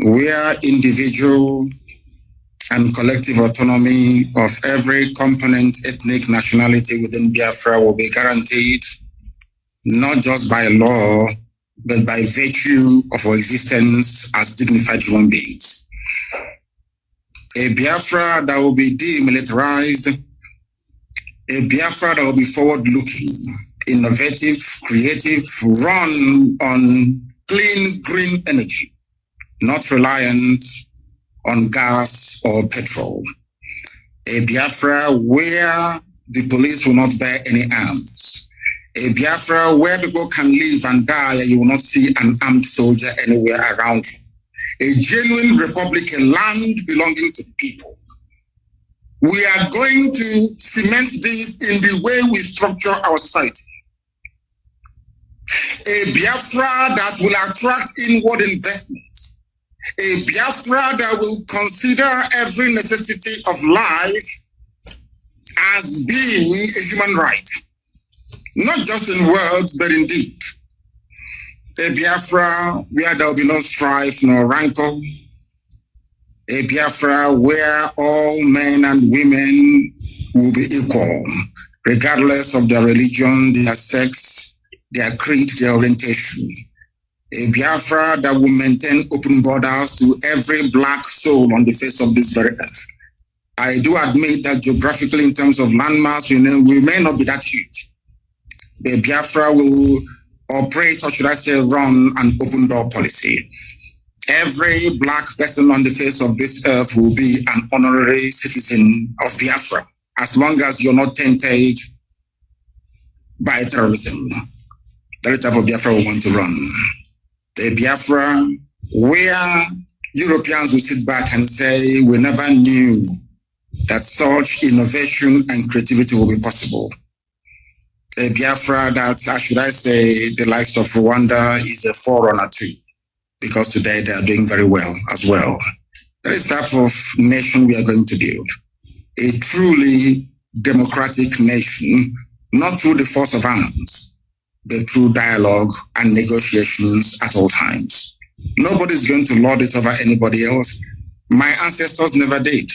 where individual and collective autonomy of every component, ethnic, nationality within Biafra will be guaranteed, not just by law, but by virtue of our existence as dignified human beings. A Biafra that will be demilitarized, a Biafra that will be forward-looking, innovative, creative, run on clean, green energy, not reliant on gas or petrol. A Biafra where the police will not bear any arms. A Biafra where people can live and die and you will not see an armed soldier anywhere around you. A genuine republic, a land belonging to the people. We are going to cement this in the way we structure our society. A Biafra that will attract inward investments. A Biafra that will consider every necessity of life as being a human right. Not just in words, but in deed. A Biafra where there will be no strife, no rancor. A Biafra where all men and women will be equal, regardless of their religion, their sex, their creed, their orientation. A Biafra that will maintain open borders to every black soul on the face of this very earth. I do admit that geographically, in terms of landmass, we may not be that huge. The Biafra will operate, or should I say, run an open door policy. Every black person on the face of this earth will be an honorary citizen of Biafra, as long as you're not tainted by terrorism. That is the type of Biafra we want to run. A Biafra where Europeans will sit back and say, we never knew that such innovation and creativity will be possible. A Biafra that, should I say, the likes of Rwanda is a forerunner to, because today they are doing very well as well. That is the type of nation we are going to build. A truly democratic nation, not through the force of arms, but through dialogue and negotiations at all times. Nobody's going to lord it over anybody else. My ancestors never did.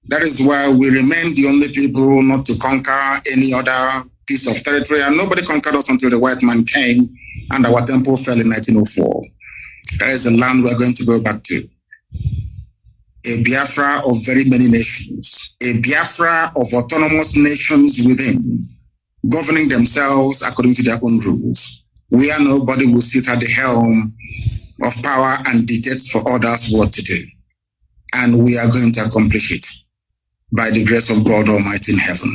That is why we remain the only people not to conquer any other piece of territory, and nobody conquered us until the white man came and our temple fell in 1904. That is the land we're going to go back to. A Biafra of very many nations. A Biafra of autonomous nations within, governing themselves according to their own rules, where nobody will sit at the helm of power and dictate for others what to do. And we are going to accomplish it by the grace of God Almighty in heaven.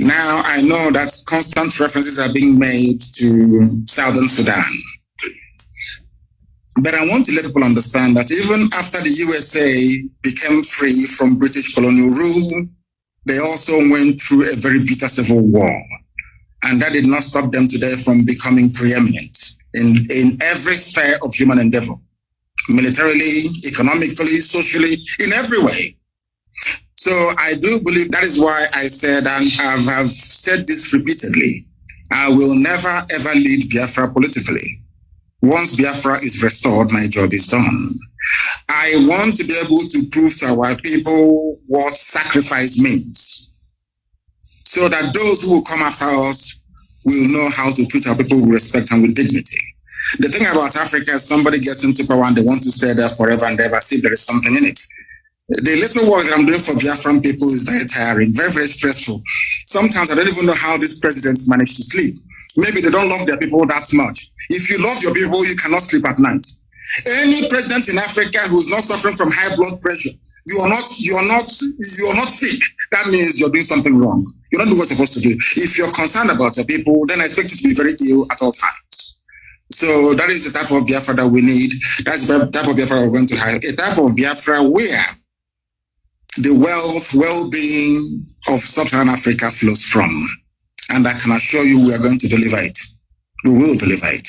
Now, I know that constant references are being made to Southern Sudan. But I want to let people understand that even after the USA became free from British colonial rule, they also went through a very bitter civil war. And that did not stop them today from becoming preeminent in every sphere of human endeavor, militarily, economically, socially, in every way. So I do believe that is why I said, and I have said this repeatedly, I will never ever lead Biafra politically. Once Biafra is restored, my job is done. I want to be able to prove to our people what sacrifice means, so that those who will come after us will know how to treat our people with respect and with dignity. The thing about Africa is somebody gets into power and they want to stay there forever and ever, see if there is something in it. The little work that I'm doing for Biafran people is very tiring, very, very stressful. Sometimes I don't even know how these presidents manage to sleep. Maybe they don't love their people that much. If you love your people, you cannot sleep at night. Any president in Africa who's not suffering from high blood pressure, you are not sick. That means you're doing something wrong. You're not doing what you're supposed to do. If you're concerned about your people, then I expect you to be very ill at all times. So that is the type of Biafra that we need. That's the type of Biafra we're going to have. A type of Biafra where the wealth, well-being of Sub-Saharan Africa flows from. And I can assure you we are going to deliver it. We will deliver it.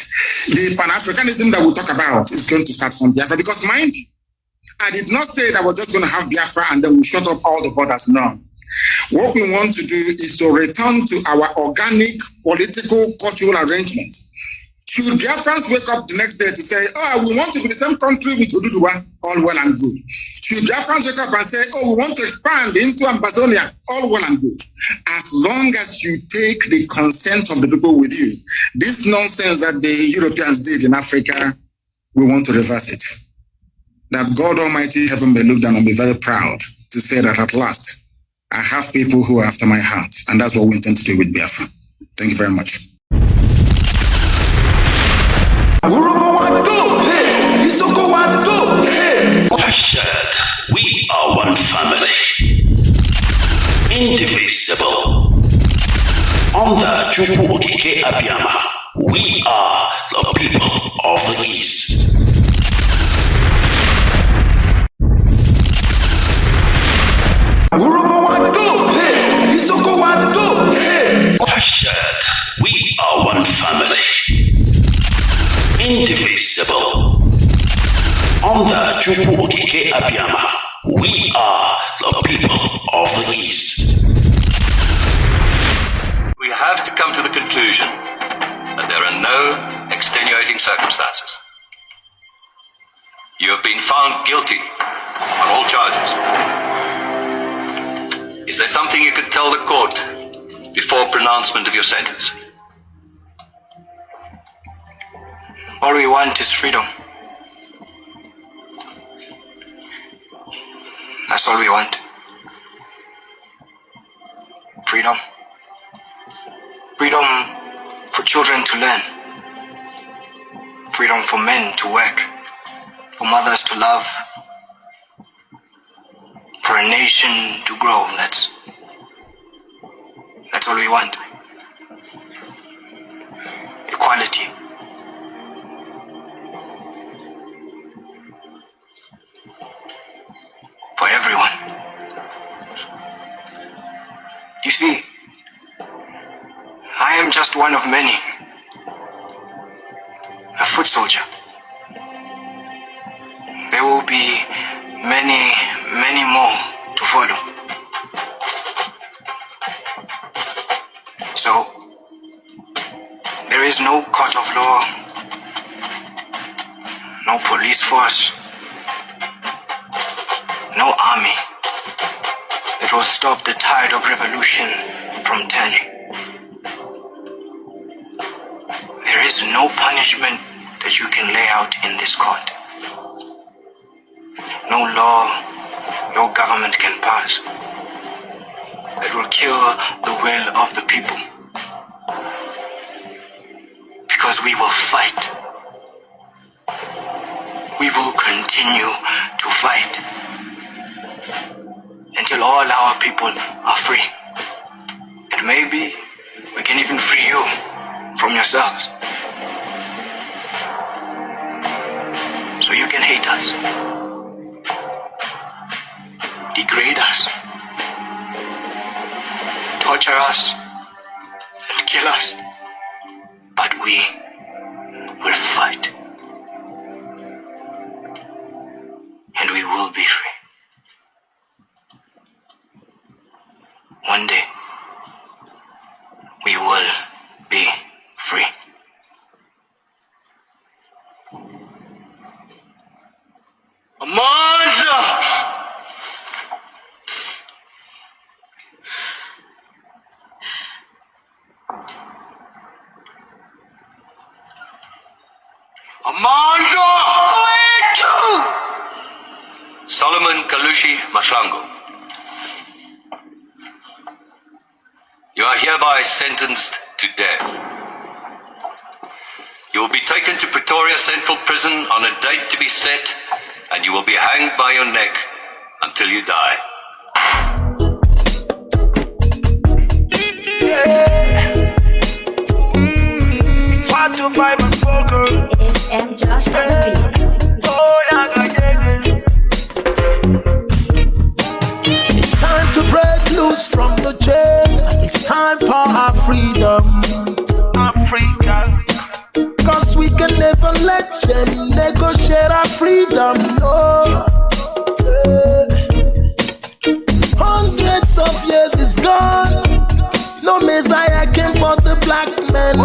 The Pan-Africanism that we talk about is going to start from Biafra, because mind you, I did not say that we're just going to have Biafra and then we shut up all the borders. No. What we want to do is to return to our organic political cultural arrangement. Should Biafrans wake up the next day to say, we want to be the same country with Oduduwa, all well and good. Should Biafrans wake up and say, we want to expand into Amazonia, all well and good. As long as you take the consent of the people with you, this nonsense that the Europeans did in Africa, we want to reverse it. That God Almighty heaven may look down and be very proud to say that at last, I have people who are after my heart, and that's what we intend to do with Biafra. Thank you very much. Hashtag, we are one family. Indivisible. On the Chupu Okike Abiyama, we are the people of the East. Hashtag, we are one family. Indivisible. On the Chupu Okike Abiyama, we are the people of the East. We have to come to the conclusion that there are no extenuating circumstances. You have been found guilty on all charges. Is there something you could tell the court before pronouncement of your sentence? All we want is freedom. That's all we want. Freedom. Freedom for children to learn. Freedom for men to work. For mothers to love. For a nation to grow. That's all we want. Equality. For everyone. You see, I am just one of many. A foot soldier. There will be many, many more to follow. So, there is no court of law, no police force, no army that will stop the tide of revolution from turning. There is no punishment that you can lay out in this court. No law your government can pass that will kill the will of the people. Because we will fight. We will continue to fight until all our people are free. And maybe we can even free you from yourselves. So you can hate us, degrade us, torture us, and kill us. But we will fight. And we will be free. One day, we will be free. Amanda! Amanda! Solomon Kalushi Mashlango. You are hereby sentenced to death. You will be taken to Pretoria Central Prison on a date to be set, and you will be hanged by your neck until you die. It's 1 to 5 and 4, girl. It's M. Josh on the beat. Oh, yeah. It's time to break loose from the chains. It's time for our freedom. Africa. Cause we can never let them negotiate our freedom, no. Hundreds of years is gone. No Messiah came for the black man.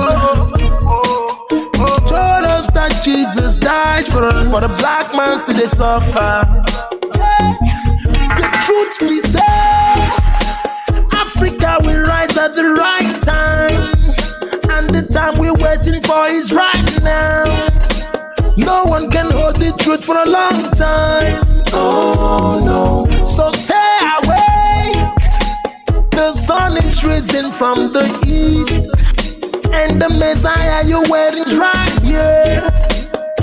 Told us that Jesus died for the black man still they suffer. The truth be said, Africa will rise at the right time. And the time we're waiting for is right now. No one can hold the truth for a long time. Oh no. So stay rising from the east, and the Messiah you're wearing right here,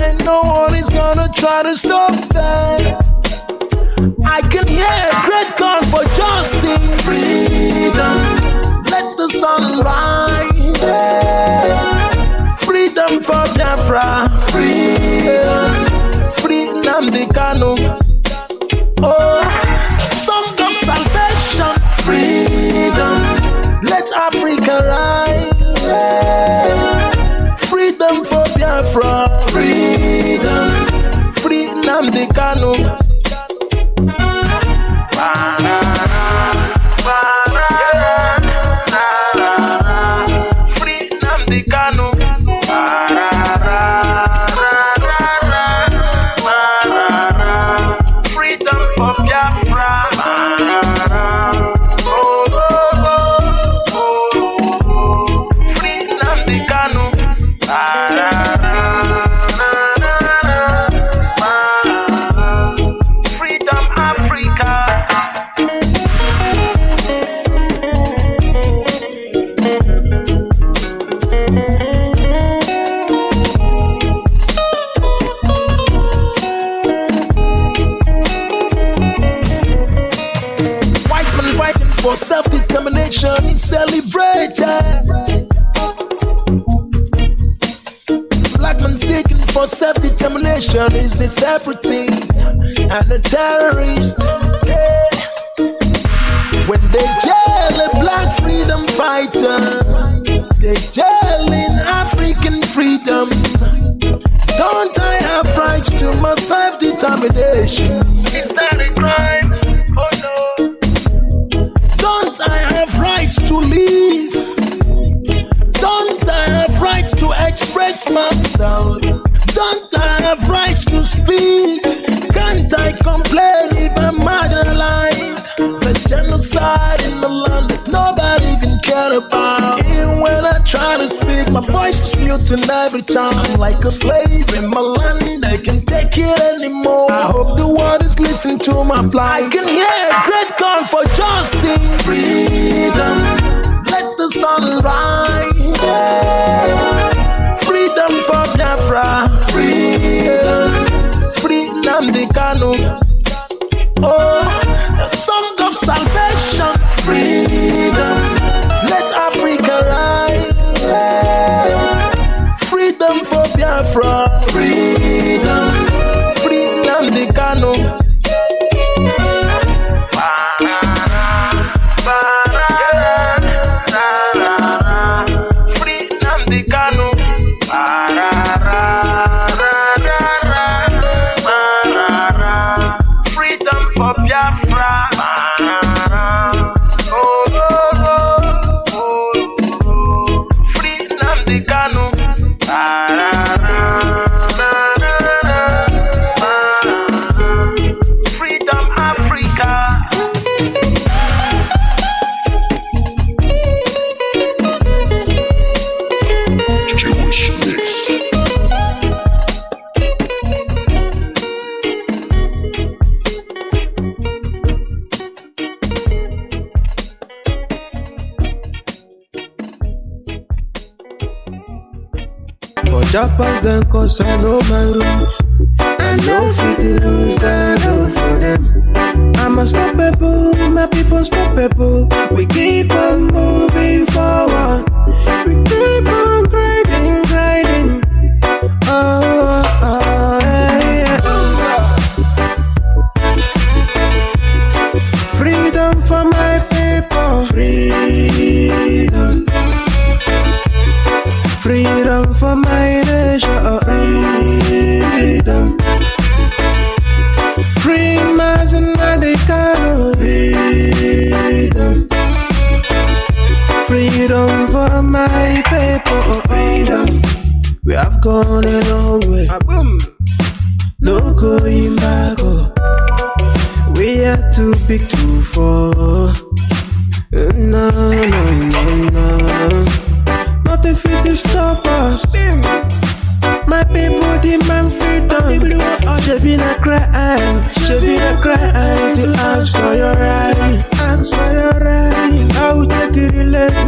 and no one is gonna try to stop that. I can hear a great call for justice, freedom. Let the sun rise, freedom for Biafra, freedom, free Nnamdi Kanu. Oh, song of salvation, freedom. Let Africa rise, freedom for Biafra, freedom, free Nnamdi Kanu. Self-determination is celebrated. Black man seeking for self-determination is the separatist and the terrorist. Yeah. When they jail a black freedom fighter, they jailing African freedom. Don't I have rights to my self-determination? Is that a crime? Oh no. Don't I have rights to live? Don't I have rights to express myself? Don't I have rights to speak? Can't I complain if I'm marginalized? There's genocide in the land that nobody even cared about. Even when I try to speak, my voice is muted every time. I'm like a slave in my land, I can't take it anymore. I hope the world is listening to my plight. I can hear a great call for justice, freedom. Let the sun rise, freedom for Biafra, freedom, free Nnamdi Kanu. Oh, a song of salvation, freedom. Let Africa rise, freedom for Biafra, freedom, free Nnamdi Kanu. Japas then cause I know my roots. I know fit to lose that love for them. I'm unstoppable, my people unstoppable. We keep on moving forward. We keep on grinding. Oh, yeah. Freedom for my people. Freedom. Freedom for my nation, freedom. Free Mazi and the Kanu, freedom. Freedom for my people, freedom. We have gone a long way, no going back. We are too big to fall. No. Nothing fit to stop us. My people demand freedom. Should be a crime to ask for your right. I will take it, let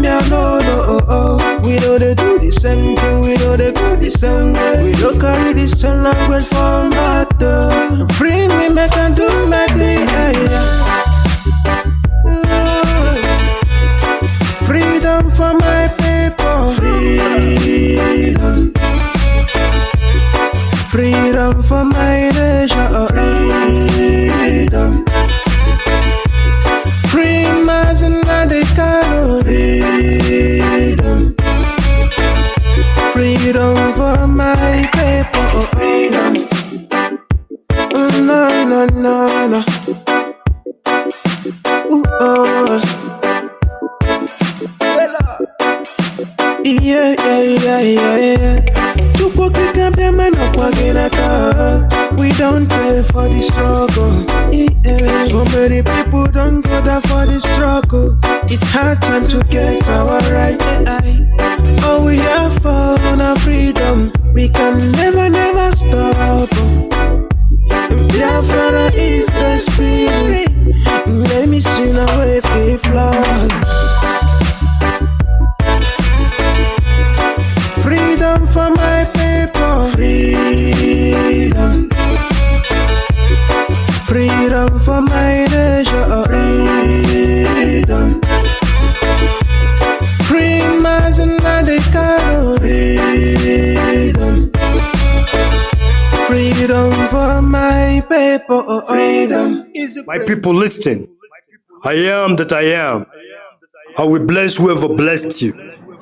We don't pay for the struggle. Yeah. So many people don't go there for the struggle. It's hard time to get our right. All we have for our freedom, we can never stop. Biafra is a spirit. Let me sing away the flood. Freedom for my people. Freedom. Freedom for my nation. Freedom. Free Mazi and Kanu. Freedom. Freedom for my people. Freedom. My people, listen. I am that I am. I will bless whoever blessed you,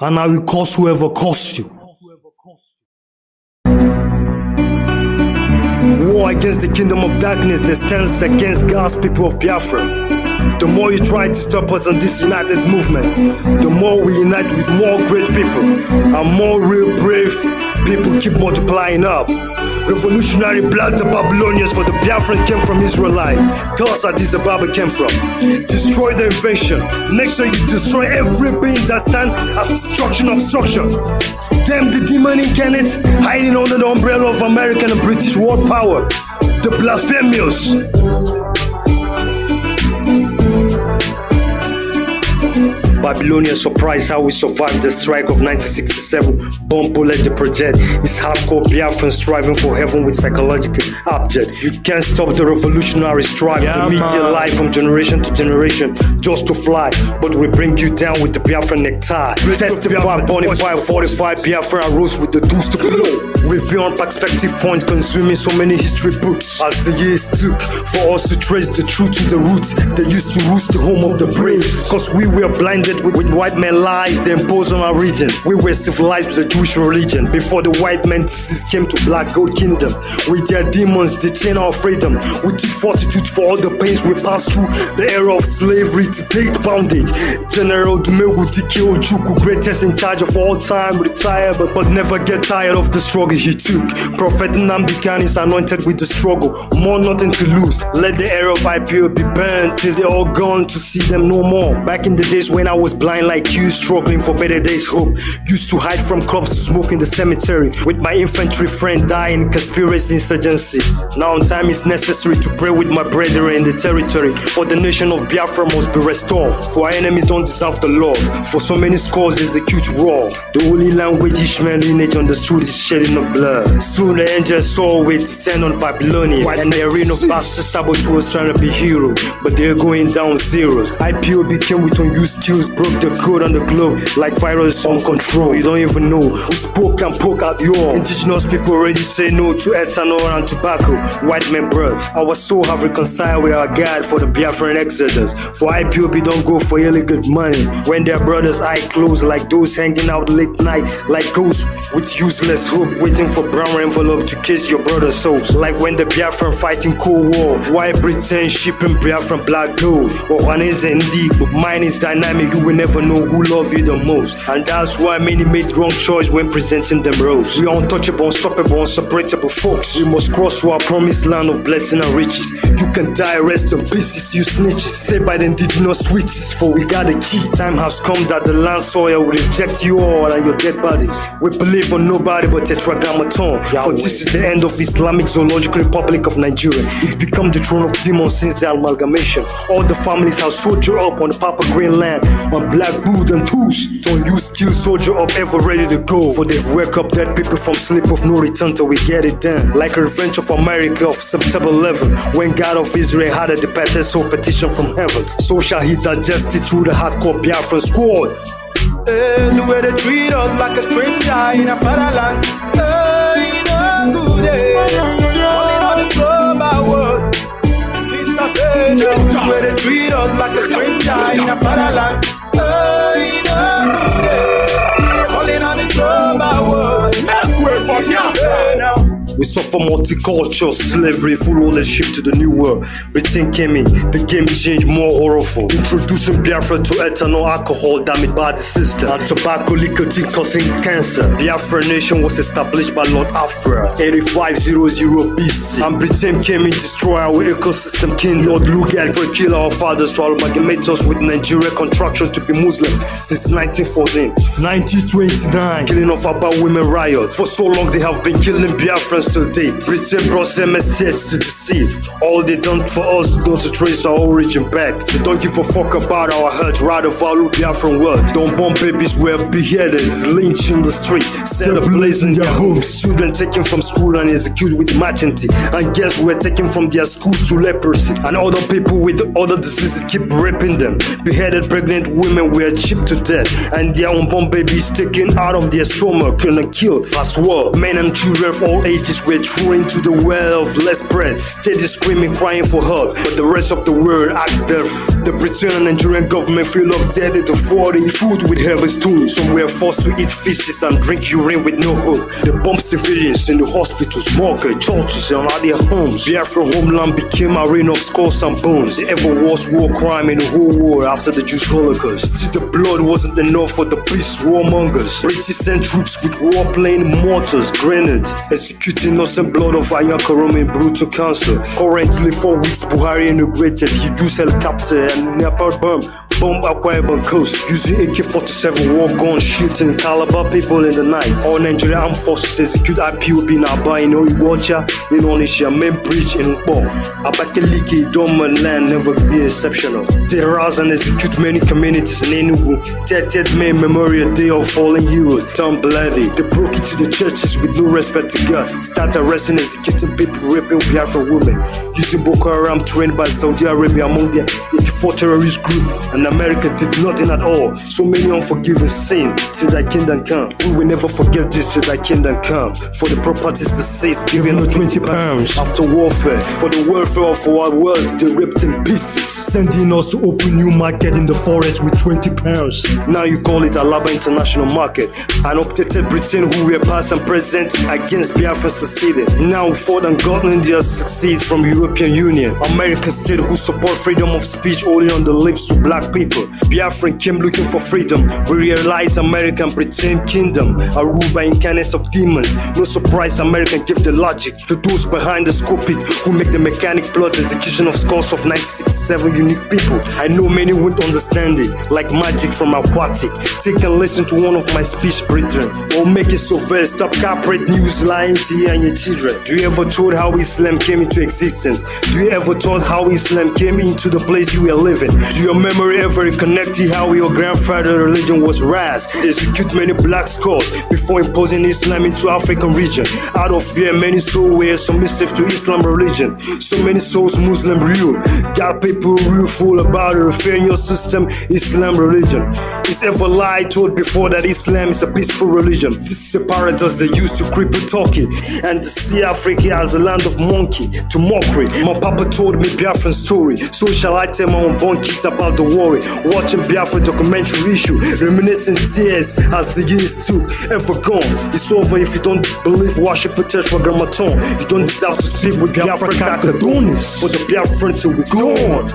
and I will curse whoever cursed you. War against the kingdom of darkness that stands against God's people of Biafra. The more you try to stop us in this united movement, the more we unite with more great people, and more real brave people keep multiplying up. Revolutionary blast the Babylonians, for the Biafrans came from Israelite. Tell us how this Ababa came from. Destroy the invention. Make sure you destroy every being that stand as destruction, obstruction. Damn the demon incarnate hiding under the umbrella of American and British world power. The blasphemous. Babylonians surprised how we survived the strike of 1967. Bomb bullet the project. It's hardcore Biafran striving for heaven with psychological object. You can't stop the revolutionary strive. The media life from generation to generation just to fly. But we bring you down with the Biafran necktie. Testify, bonify, 45 Biafra rose with the tools to blow. We've beyond perspective point, consuming so many history books. As the years took for us to trace the truth to the roots, they used to roost the home of the brave. Cause we were blinded with white men lies they imposed on our region. We were civilized with the Jewish religion before the white men disease came to Black Gold Kingdom. With their demons, they chain our freedom. We took fortitude for all the pains we passed through. The era of slavery to date bondage. General Dumegu Dike Ojukwu, greatest in charge of all time, retired but never get tired of the struggle he took. Prophet Nnamdi is anointed with the struggle. More nothing to lose. Let the era of IPO be burned till they're all gone to see them no more. Back in the days when I was blind like you, struggling for better days hope. Used to hide from cops to smoke in the cemetery with my infantry friend dying in conspiracy insurgency. Now time is necessary to pray with my brethren in the territory, for the nation of Biafra must be restored. For our enemies don't deserve the love. For so many scores execute war. The only language Ishmael lineage understood is shedding of blood. Soon the angels saw we descend on Babylonia, and the arena of bastard saboteurs trying to be hero, but they're going down zeros. IPO became with unused skills, broke the code on the globe like virus on control. You don't even know. We spoke and poke out your indigenous people already say no to ethanol and tobacco. White men blood. Our soul have reconciled with our God for the Biafran exodus. For IPOB don't go for illegal money when their brothers' eye closed like those hanging out late night like ghosts with useless hope, waiting for brown envelope to kiss your brother's souls. Like when the Biafran fighting Cold War, white Britain shipping Biafran black gold. Or Juanes Ndi, but mine is dynamic. You will never know who love you the most, and that's why many made wrong choice when presenting them roles. We are untouchable, unstoppable, unseparable folks. We must cross to our promised land of blessing and riches. You can die, rest in pieces, you snitches. Saved by the indigenous witches, for we got a key. Time has come that the land soil will reject you all and your dead bodies. We believe on nobody but Tetragrammaton. For this is the end of Islamic Zoological Republic of Nigeria. It's become the throne of demons since the amalgamation. All the families have soldiered up on the Papa Green land, on Black Boot and Touche. Don't use skill soldier up ever ready to go. For they've wake up dead people from sleep of no return till we get it done. Like a revenge of America of September 11, when God of Israel had a departed petition from heaven. So shall he digest it through the hardcore Biafran squad. The way they treat us like a stranger in a fatherland. No good day. Calling on the global world. The way they treat us like a stranger in a fatherland. No good day. Calling on the global world. Make way for Biafra now. We suffer multicultural slavery, full ownership to the new world. Britain came in, the game changed, more horrible. Introducing Biafra to ethanol, alcohol, damaged by the system, and tobacco, nicotine causing cancer. Biafra nation was established by Lord Afra, 8500 BC. And Britain came in, destroy our ecosystem king. Lord Lugard for kill our fathers to amalgamate us with Nigeria contraction to be Muslim since 1914. 1929, killing of about women riot. For so long they have been killing Biafrans till date. Britain brought MSTs to deceive. All they done for us don't to trace our origin back. They don't give a fuck about our hurt, rather value Biafran world. Don't bomb babies were beheaded, lynched in the street, set ablaze in their homes. Children taken from school and executed with impunity. And guests were taken from their schools to leprosy. And other people with other diseases keep raping them. Beheaded pregnant women were chipped to death, and their unborn babies taken out of their stomach and killed as well. Men and children of all ages were thrown into the well of less bread, steady screaming, crying for help, but the rest of the world act deaf. The Britain and Nigerian government filled up dead to 40 food with heavy stones. Some were forced to eat feces and drink urine with no hope. They bombed civilians in the hospitals, markets, churches, and at their homes. Biafra homeland became a arena of skulls and bones. The ever worst war crime in the whole world after the Jewish Holocaust. Still, the blood wasn't enough for the beast warmongers. British sent troops with warplane mortars, grenades, executing innocent blood of Ayakarom in brutal council. Currently, 4 weeks Buhari integrated. He used helicopter and napalm bomb Akwa Ibom coast using AK-47 war guns, shooting Calabar people in the night. All Nigerian armed forces execute IPOB in Aba, in Oiwacha, in Onitsha, main bridge in Ukpo. Abakaliki, Dormant land never be exceptional. Terrorize and execute many communities in Enugu. 30th May Memorial Day of Fallen Heroes, turn bloody. They broke into the churches with no respect to God. Start arresting, executing people, raping Biafra women. Using Boko Haram trained by Saudi Arabia among their 84 terrorist group. And America did nothing at all. So many unforgiven sin till thy kingdom come. We will never forget this till thy kingdom come. For the properties the seized, giving us 20 pounds. After warfare, for the welfare of our world, they ripped in pieces. Sending us to open new market in the forest with 20 pounds. Now you call it Alaba International Market. An updated Britain who were past and present against Biafra succeeded. Now fought and gotten India succeed from European Union. Americans said who support freedom of speech only on the lips to black people. Biafran came looking for freedom. We realized American Britain kingdom are ruled by incarnates of demons. No surprise American give the logic to those behind the scopic who make the mechanic plot execution of scores of 967 unique people. I know many won't understand it, like magic from aquatic. Take and listen to one of my speech brethren, or make it so very stop corporate news lying to you and your children. Do you ever thought how Islam came into existence? Do you ever thought how Islam came into the place you were living? Do your memory ever connect you how your grandfather's religion was raised? They execute many black skulls before imposing Islam into African region. Out of fear, many souls were submissive to Islam religion. So many souls Muslim rule. Got people real fool about it, referring your system Islam religion. It's ever lied told before that Islam is a peaceful religion. This is a paradox they use to cripple Turkey and to see Africa as a land of monkey to mockery. My papa told me Biafran story, so shall I tell my own bonkies about the worry. Watching Biafra documentary issue, reminiscing tears as the years too ever gone. It's over if you don't believe worship Tetra Grammaton. You don't deserve to sleep with Biafra Kakadonis. For the Biafran till we gone.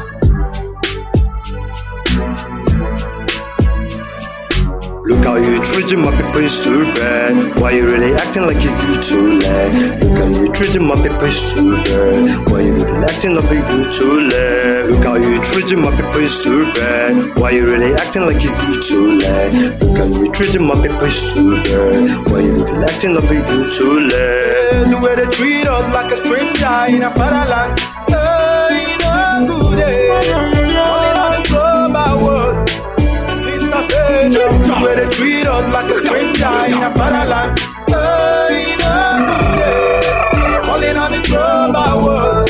Look how you treating my people, it's too bad. Why you really acting like you too late? Look how you treating my people, it's too bad. Why you really acting like you too late? Look how you treating my people, it's too bad. Why you really acting like you too late? Look how you treating my people, it's too bad. Why you really acting like you too late? The way they treat us like a stranger in a fatherland. You know good day. Calling on the global world. The way they treat us like a stranger in a fatherland. You know good day. Calling on the global world.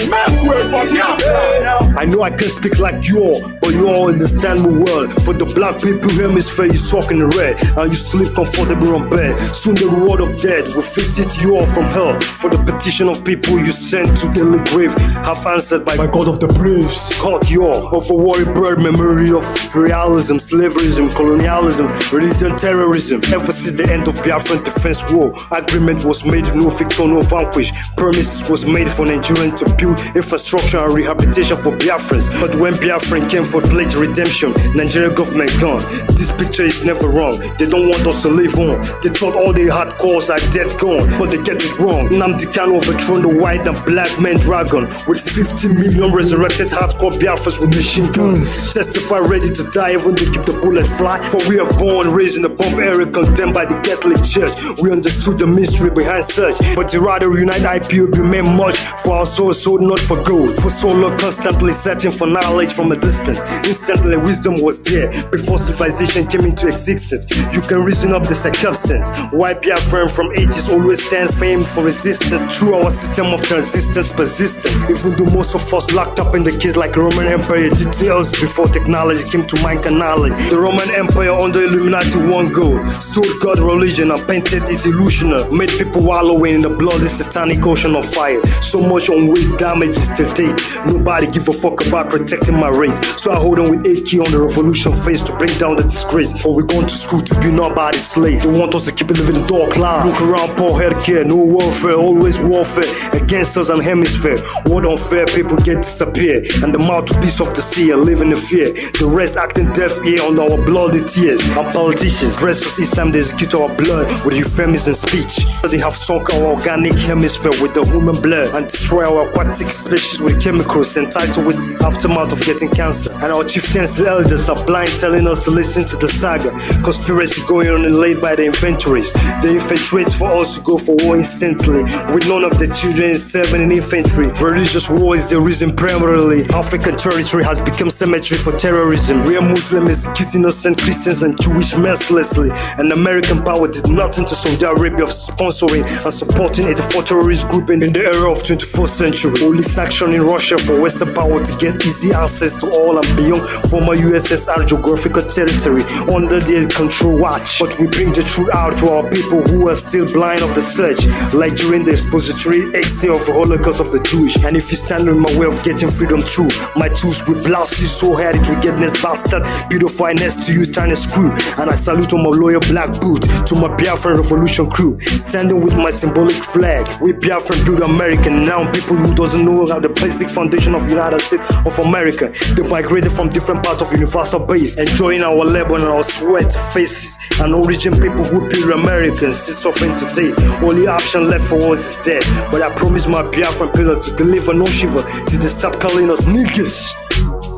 I know I can speak like you all, but you all understand me well. For the black people hemisphere, you talk in the red, and you sleep comfortable on bed. Soon the reward of dead will visit you all from hell. For the petition of people you sent to the grave, have answered by God of the braves. Caught you all of a worry bird, memory of imperialism, slaverism, colonialism, religion, terrorism. Ever since the end of Biafran defense war, agreement was made, no victor, no vanquish. Promises was made for Nigerians to build infrastructure and rehabilitation for Biafrans. But when Biafran came for pledge redemption, Nigerian government gone. This picture is never wrong. They don't want us to live on. They thought all they had cause are dead gone, but they get it wrong. Nnamdi Kanu overthrown the white and black man dragon with 50 million resurrected hardcore Biafrans with machine guns. Testify ready to die even to keep the bullet fly. For we are born, raised in the bomb area, condemned by the Catholic Church. We understood the mystery behind such, but to rather unite IPOB meant much for our souls, so not for gold. For so long, constantly searching for knowledge from a distance. Instantly, wisdom was there before civilization came into existence. You can reason up the circumstance. Why Biafran from ages always stand famed for resistance through our system of transistence persistence. Even though most of us locked up in the cage like Roman Empire details before technology came to mankind knowledge. The Roman Empire under Illuminati one goal, stole God religion and painted it illusional, made people wallowing in the bloody satanic ocean of fire. So much unwaste damages to date. Nobody give a fuck about protecting my race. So I hold on with AK on the revolution face to bring down the disgrace. For we're going to school to be nobody's slave. They want us to keep living in dark life. Look around, poor healthcare, no warfare, always warfare against us and hemisphere. What unfair, people get disappear, and the mouthpiece of the sea are living in fear. The rest acting deaf ear on our bloody tears. Our politicians dress us each time they execute our blood with euphemism speech. They have sunk our organic hemisphere with the human blood and destroy our aquatic species with chemicals entitled with aftermath of getting cancer. And our chieftains and elders are blind, telling us to listen to the saga. Conspiracy going on and laid by the inventories. They infiltrate for us to go for war instantly, with none of the children serving in infantry. Religious war is the reason primarily. African territory has become cemetery for terrorism. We are Muslims executing innocent Christians and Jewish mercilessly. And American power did nothing to Saudi Arabia of sponsoring and supporting 84 terrorist group in the era of 21st century. Only sanction in Russia for Western power to get easy access to all and beyond former USSR geographical territory under their control watch. But we bring the truth out to our people who are still blind of the search, like during the expository essay of the Holocaust of the Jewish. And if you stand in my way of getting freedom through, my tools will blast you so hard it will get next bastard. Beautify next to you, tiny screw. And I salute on my loyal black boot to my Biafran revolution crew, standing with my symbolic flag. We Biafran build America. Now people who doesn't know how the basic foundation of United States of America, they migrated from different parts of universal base, enjoying our labor and our sweat faces. And origin people who build Americans still suffering today. Only option left for us is death. But I promise my Biafran pillars to deliver no shiver till they stop calling us niggas.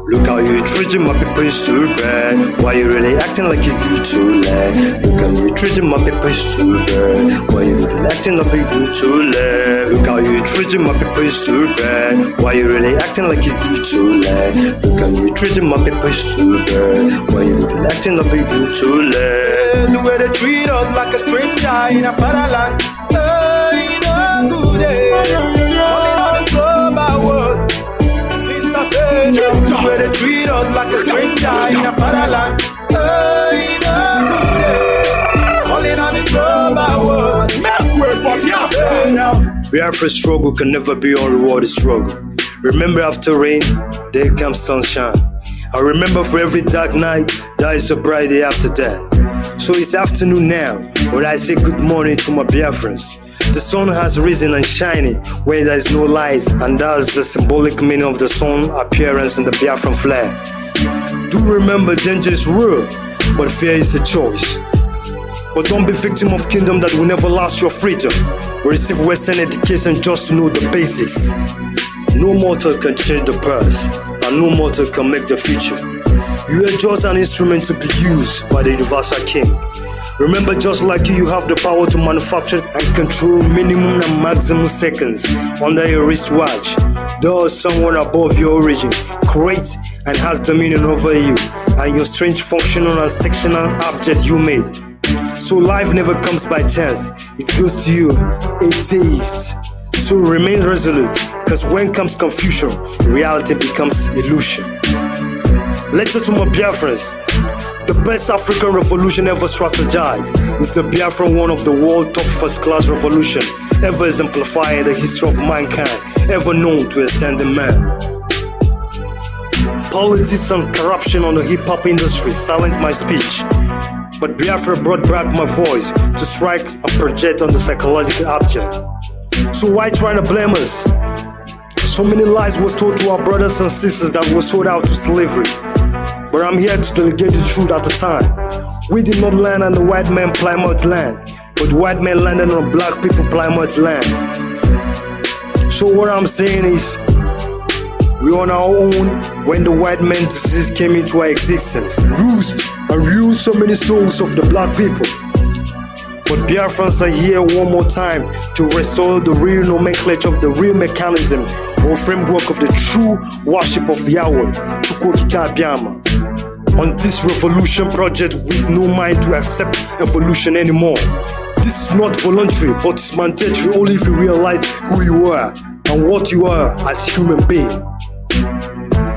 Look how you treating my people, it's too bad. Why you really acting like you too late? Look how you treating my people, it's too bad. Why you really acting like you too late? Look how you treating my people, it's too bad. Why you really acting like you too late? Look how you treating my people, it's too bad. Why you really acting like you too late? The way they treat us like a stranger in a fatherland. You know good day. Only on the global world. The way they treat us like a stranger in a fatherland. You know good day. Only on the global world. Make way for Biafra. Biafra struggle can never be unrewarded struggle. Remember, after rain, there comes sunshine. I remember for every dark night, there is a bright day after that. So it's afternoon now, but I say good morning to my Biafrans. The sun has risen and shining where there is no light, and that's the symbolic meaning of the sun appearance in the Biafran flag. Do remember, danger is real, but fear is the choice. But don't be victim of kingdom that will never last your freedom. We receive Western education just to know the basics. No mortal can change the past, and no mortal can make the future. You are just an instrument to be used by the Universal King. Remember, just like you have the power to manufacture and control minimum and maximum seconds under your wristwatch. There is someone above your origin, creates and has dominion over you, and your strange functional and sectional object you made. So life never comes by chance, it goes to you, a taste. So remain resolute, because when comes confusion, reality becomes illusion. Letter to my Biafrans. The best African revolution ever strategized is the Biafran one of the world top first-class revolution ever exemplified in the history of mankind, ever known to extend the man. Politics and corruption on the hip-hop industry silent my speech, but Biafra brought back my voice to strike and project on the psychological object. So why trying to blame us? So many lies was told to our brothers and sisters that were sold out to slavery. But I'm here to delegate the truth at the time. We did not land on the white man Plymouth land, but the white man landed on black people Plymouth land. So what I'm saying is, we're on our own when the white man disease came into our existence, ruined so many souls of the black people. But Biafrans are here one more time to restore the real nomenclature of the real mechanism or framework of the true worship of Yahweh, Chukwokika Abiyama. On this revolution project with no mind to accept evolution anymore. This is not voluntary, but it's mandatory only if you realize who you are and what you are as a human being.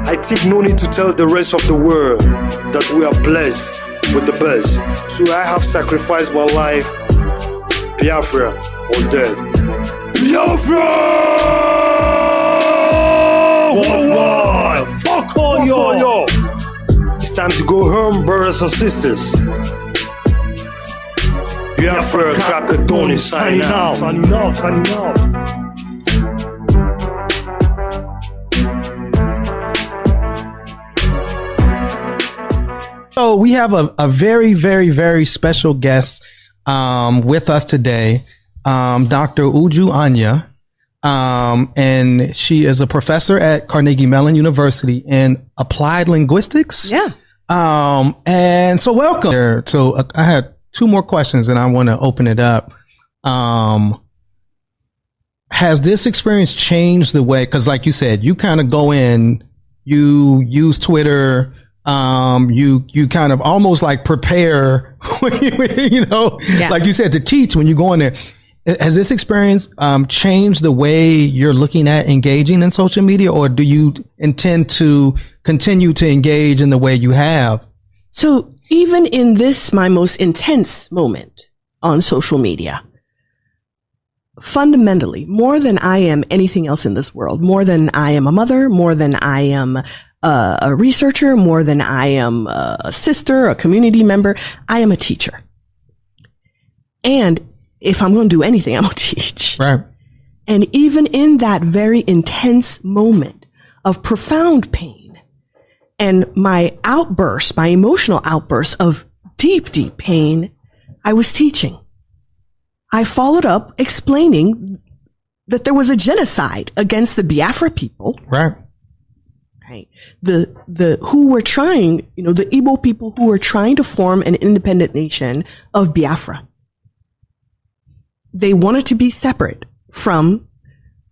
I think no need to tell the rest of the world that we are blessed with the best. So I have sacrificed my life, Biafra or dead. Biafra! Worldwide! Fuck all y'all! It's time to go home, brothers and sisters. Biafra Kakadoni signing out. Signing out. So we have a very, very, very special guest with us today, Dr. Uju Anya. And she is a professor at Carnegie Mellon University in Applied Linguistics. Yeah. And so welcome. So I had two more questions and I want to open it up. Has this experience changed the way, because like you said, you kind of go in, you use Twitter, you kind of almost like prepare, like you said, to teach when you go in there. Has this experience changed the way you're looking at engaging in social media, or do you intend to continue to engage in the way you have? So even in this, my most intense moment on social media, fundamentally, more than I am anything else in this world, more than I am a mother, more than I am a researcher, more than I am a sister, a community member, I am a teacher. And if I'm going to do anything, I'm going to teach. Right. And even in that very intense moment of profound pain and my outburst, my emotional outburst of deep, deep pain, I was teaching. I followed up explaining that there was a genocide against the Biafra people. Right. Right. Who were trying, the Igbo people who were trying to form an independent nation of Biafra. They wanted to be separate from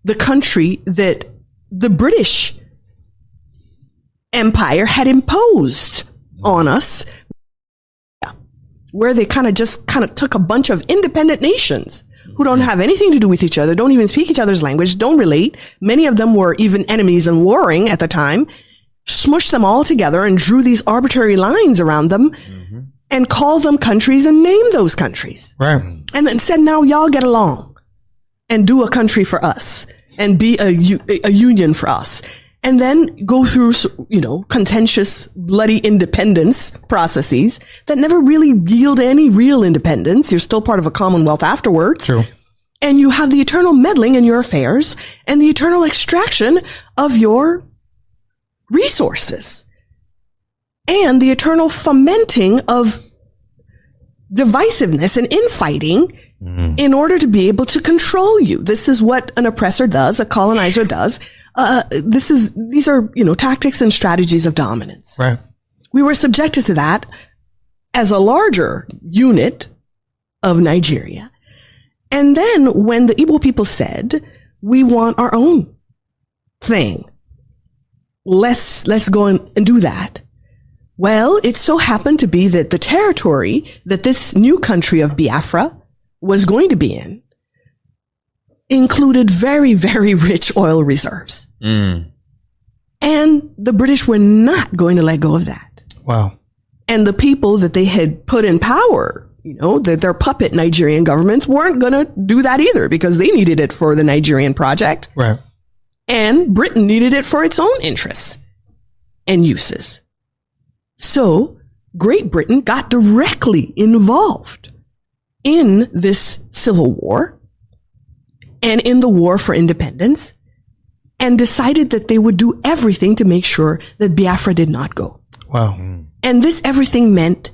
the country that the British Empire had imposed on us, where they kind of took a bunch of independent nations who don't have anything to do with each other, don't even speak each other's language, don't relate. Many of them were even enemies and warring at the time, smushed them all together and drew these arbitrary lines around them. And call them countries and name those countries. Right. And then said, now y'all get along and do a country for us and be a union for us. And then go through, contentious, bloody independence processes that never really yield any real independence. You're still part of a commonwealth afterwards. True. And you have the eternal meddling in your affairs and the eternal extraction of your resources. And the eternal fomenting of divisiveness and infighting in order to be able to control you. This is what an oppressor does, a colonizer does. These are, tactics and strategies of dominance. Right. We were subjected to that as a larger unit of Nigeria. And then when the Igbo people said, we want our own thing, let's go and do that. Well, it so happened to be that the territory that this new country of Biafra was going to be in included very, very rich oil reserves. And the British were not going to let go of that. Wow. And the people that they had put in power, that their puppet Nigerian governments weren't going to do that either, because they needed it for the Nigerian project. Right. And Britain needed it for its own interests and uses. So Great Britain got directly involved in this civil war and in the war for independence, and decided that they would do everything to make sure that Biafra did not go. Wow. And this everything meant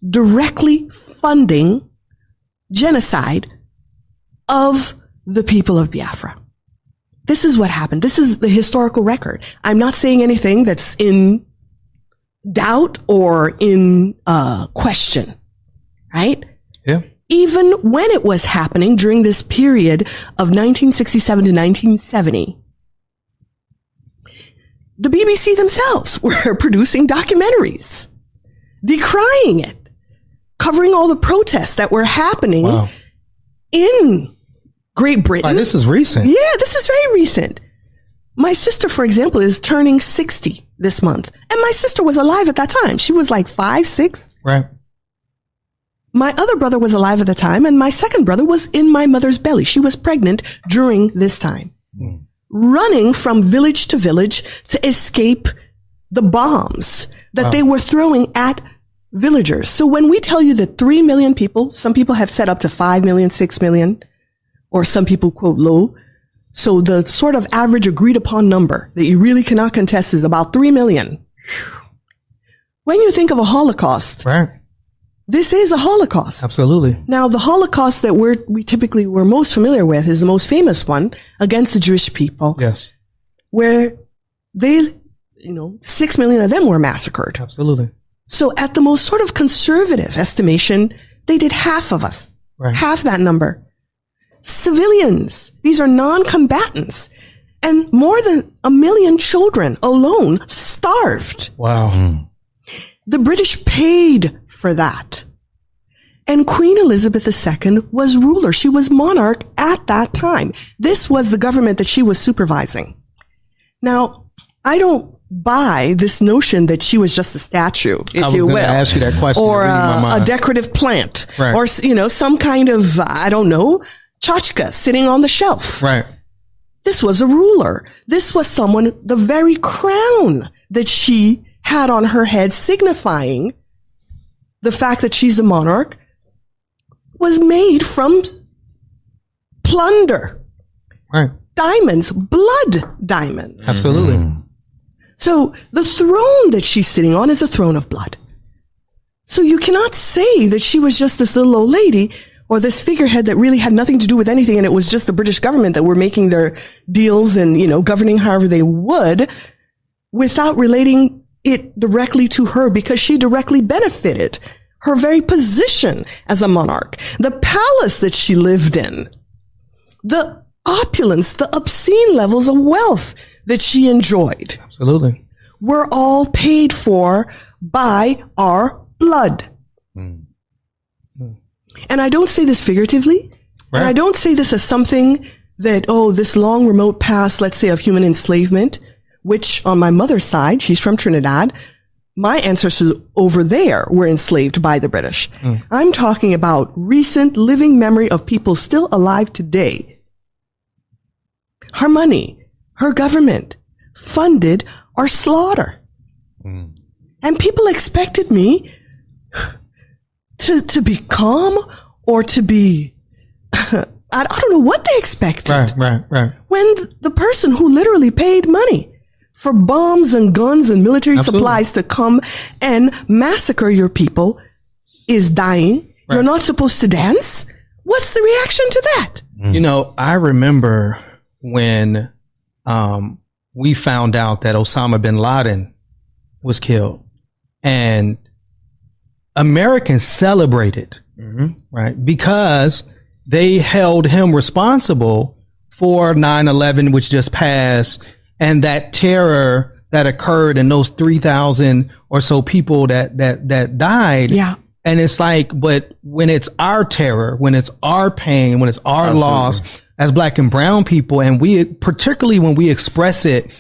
directly funding genocide of the people of Biafra. This is what happened. This is the historical record. I'm not saying anything that's in doubt or in question, right? Yeah. Even when it was happening during this period of 1967 to 1970, the BBC themselves were producing documentaries decrying it, covering all the protests that were happening in Great Britain. This is recent. Yeah, this is very recent. My sister, for example, is turning 60 this month. And my sister was alive at that time. She was like 5, 6. Right. My other brother was alive at the time, and my second brother was in my mother's belly. She was pregnant during this time, running from village to village to escape the bombs that they were throwing at villagers. So when we tell you that 3 million people, some people have said up to 5 million, 6 million, or some people quote low. So the sort of average agreed upon number that you really cannot contest is about 3 million. When you think of a Holocaust, right, this is a Holocaust. Absolutely. Now, the Holocaust that we typically were most familiar with is the most famous one against the Jewish people. Yes. Where they, 6 million of them were massacred. Absolutely. So at the most sort of conservative estimation, they did half of us. Right. Half that number. Civilians. These are non-combatants. And more than 1 million children alone starved. Wow. The British paid for that. And Queen Elizabeth II was ruler. She was monarch at that time. This was the government that she was supervising. Now, I don't buy this notion that she was just a statue, if you will. I was going to ask you that question. Or a decorative plant. Right. Or, some kind of, I don't know, tchotchke sitting on the shelf. Right. This was a ruler. This was someone, the very crown that she had on her head, signifying the fact that she's a monarch, was made from plunder. Right. Diamonds, blood diamonds. Absolutely. So the throne that she's sitting on is a throne of blood. So you cannot say that she was just this little old lady or this figurehead that really had nothing to do with anything, and it was just the British government that were making their deals and, governing however they would, without relating it directly to her, because she directly benefited her very position as a monarch, the palace that she lived in, the opulence, the obscene levels of wealth that she enjoyed. Absolutely. Were all paid for by our blood. And I don't say this figuratively. Right. And I don't say this as something that, this long remote past, let's say, of human enslavement, which on my mother's side, she's from Trinidad, my ancestors over there were enslaved by the British. I'm talking about recent living memory of people still alive today. Her money, her government funded our slaughter. And people expected me to be calm or to be, I don't know what they expected. Right. When the person who literally paid money for bombs and guns and military supplies to come and massacre your people is dying. Right. You're not supposed to dance. What's the reaction to that? I remember when we found out that Osama bin Laden was killed, and Americans celebrated, right? Because they held him responsible for 9/11, which just passed, and that terror that occurred, and those 3,000 or so people that died. Yeah. And it's like, but when it's our terror, when it's our pain, when it's our loss as Black and brown people, and we, particularly when we express it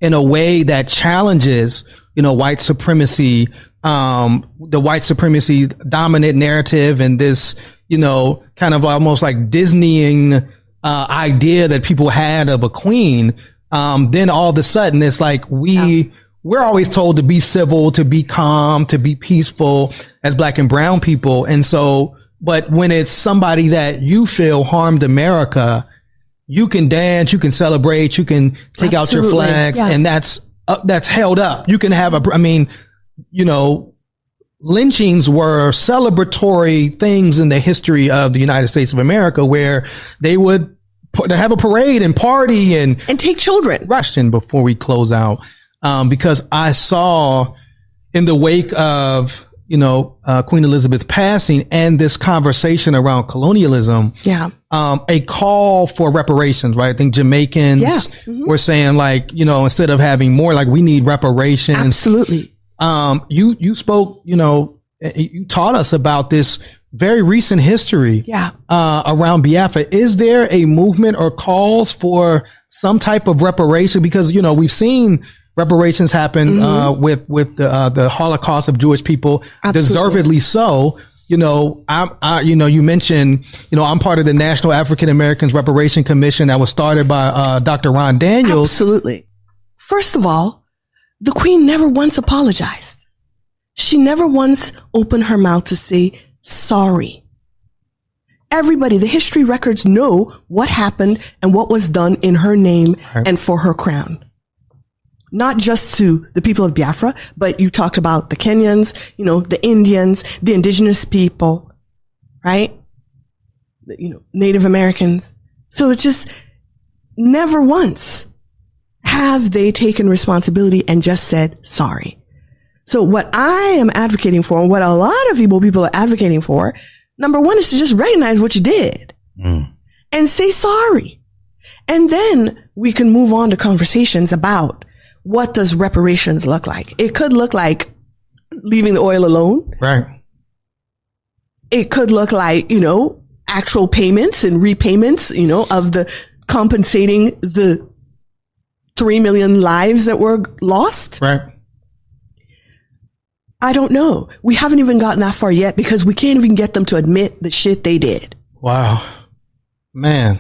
in a way that challenges, white supremacy, the white supremacy dominant narrative, and this, kind of almost like Disneying idea that people had of a queen, then all of a sudden it's like we're always told to be civil, to be calm, to be peaceful as Black and brown people. And so, but when it's somebody that you feel harmed America, you can dance, you can celebrate, you can take out your flags, and that's held up. You can have lynchings were celebratory things in the history of the United States of America, where they would have a parade and party and take children. Question before we close out. Because I saw in the wake of, Queen Elizabeth's passing and this conversation around colonialism, a call for reparations, right? I think Jamaicans were saying instead of having more, we need reparations. Absolutely. You spoke, you taught us about this very recent history around Biafra. Is there a movement or calls for some type of reparation? Because, we've seen reparations happen with the Holocaust of Jewish people. Absolutely. Deservedly so. You mentioned, I'm part of the National African Americans Reparation Commission that was started by Dr. Ron Daniels. Absolutely. First of all, the Queen never once apologized. She never once opened her mouth to say sorry. Everybody, the history records know what happened and what was done in her name and for her crown. Not just to the people of Biafra, but you talked about the Kenyans, the Indians, the indigenous people, right? Native Americans. So it's just never once have they taken responsibility and just said sorry. So what I am advocating for, and what a lot of people are advocating for, number one is to just recognize what you did and say sorry. And then we can move on to conversations about what does reparations look like? It could look like leaving the oil alone. Right. It could look like, actual payments and repayments, of the compensating the 3 million lives that were lost. Right. I don't know. We haven't even gotten that far yet because we can't even get them to admit the shit they did. Wow. Man.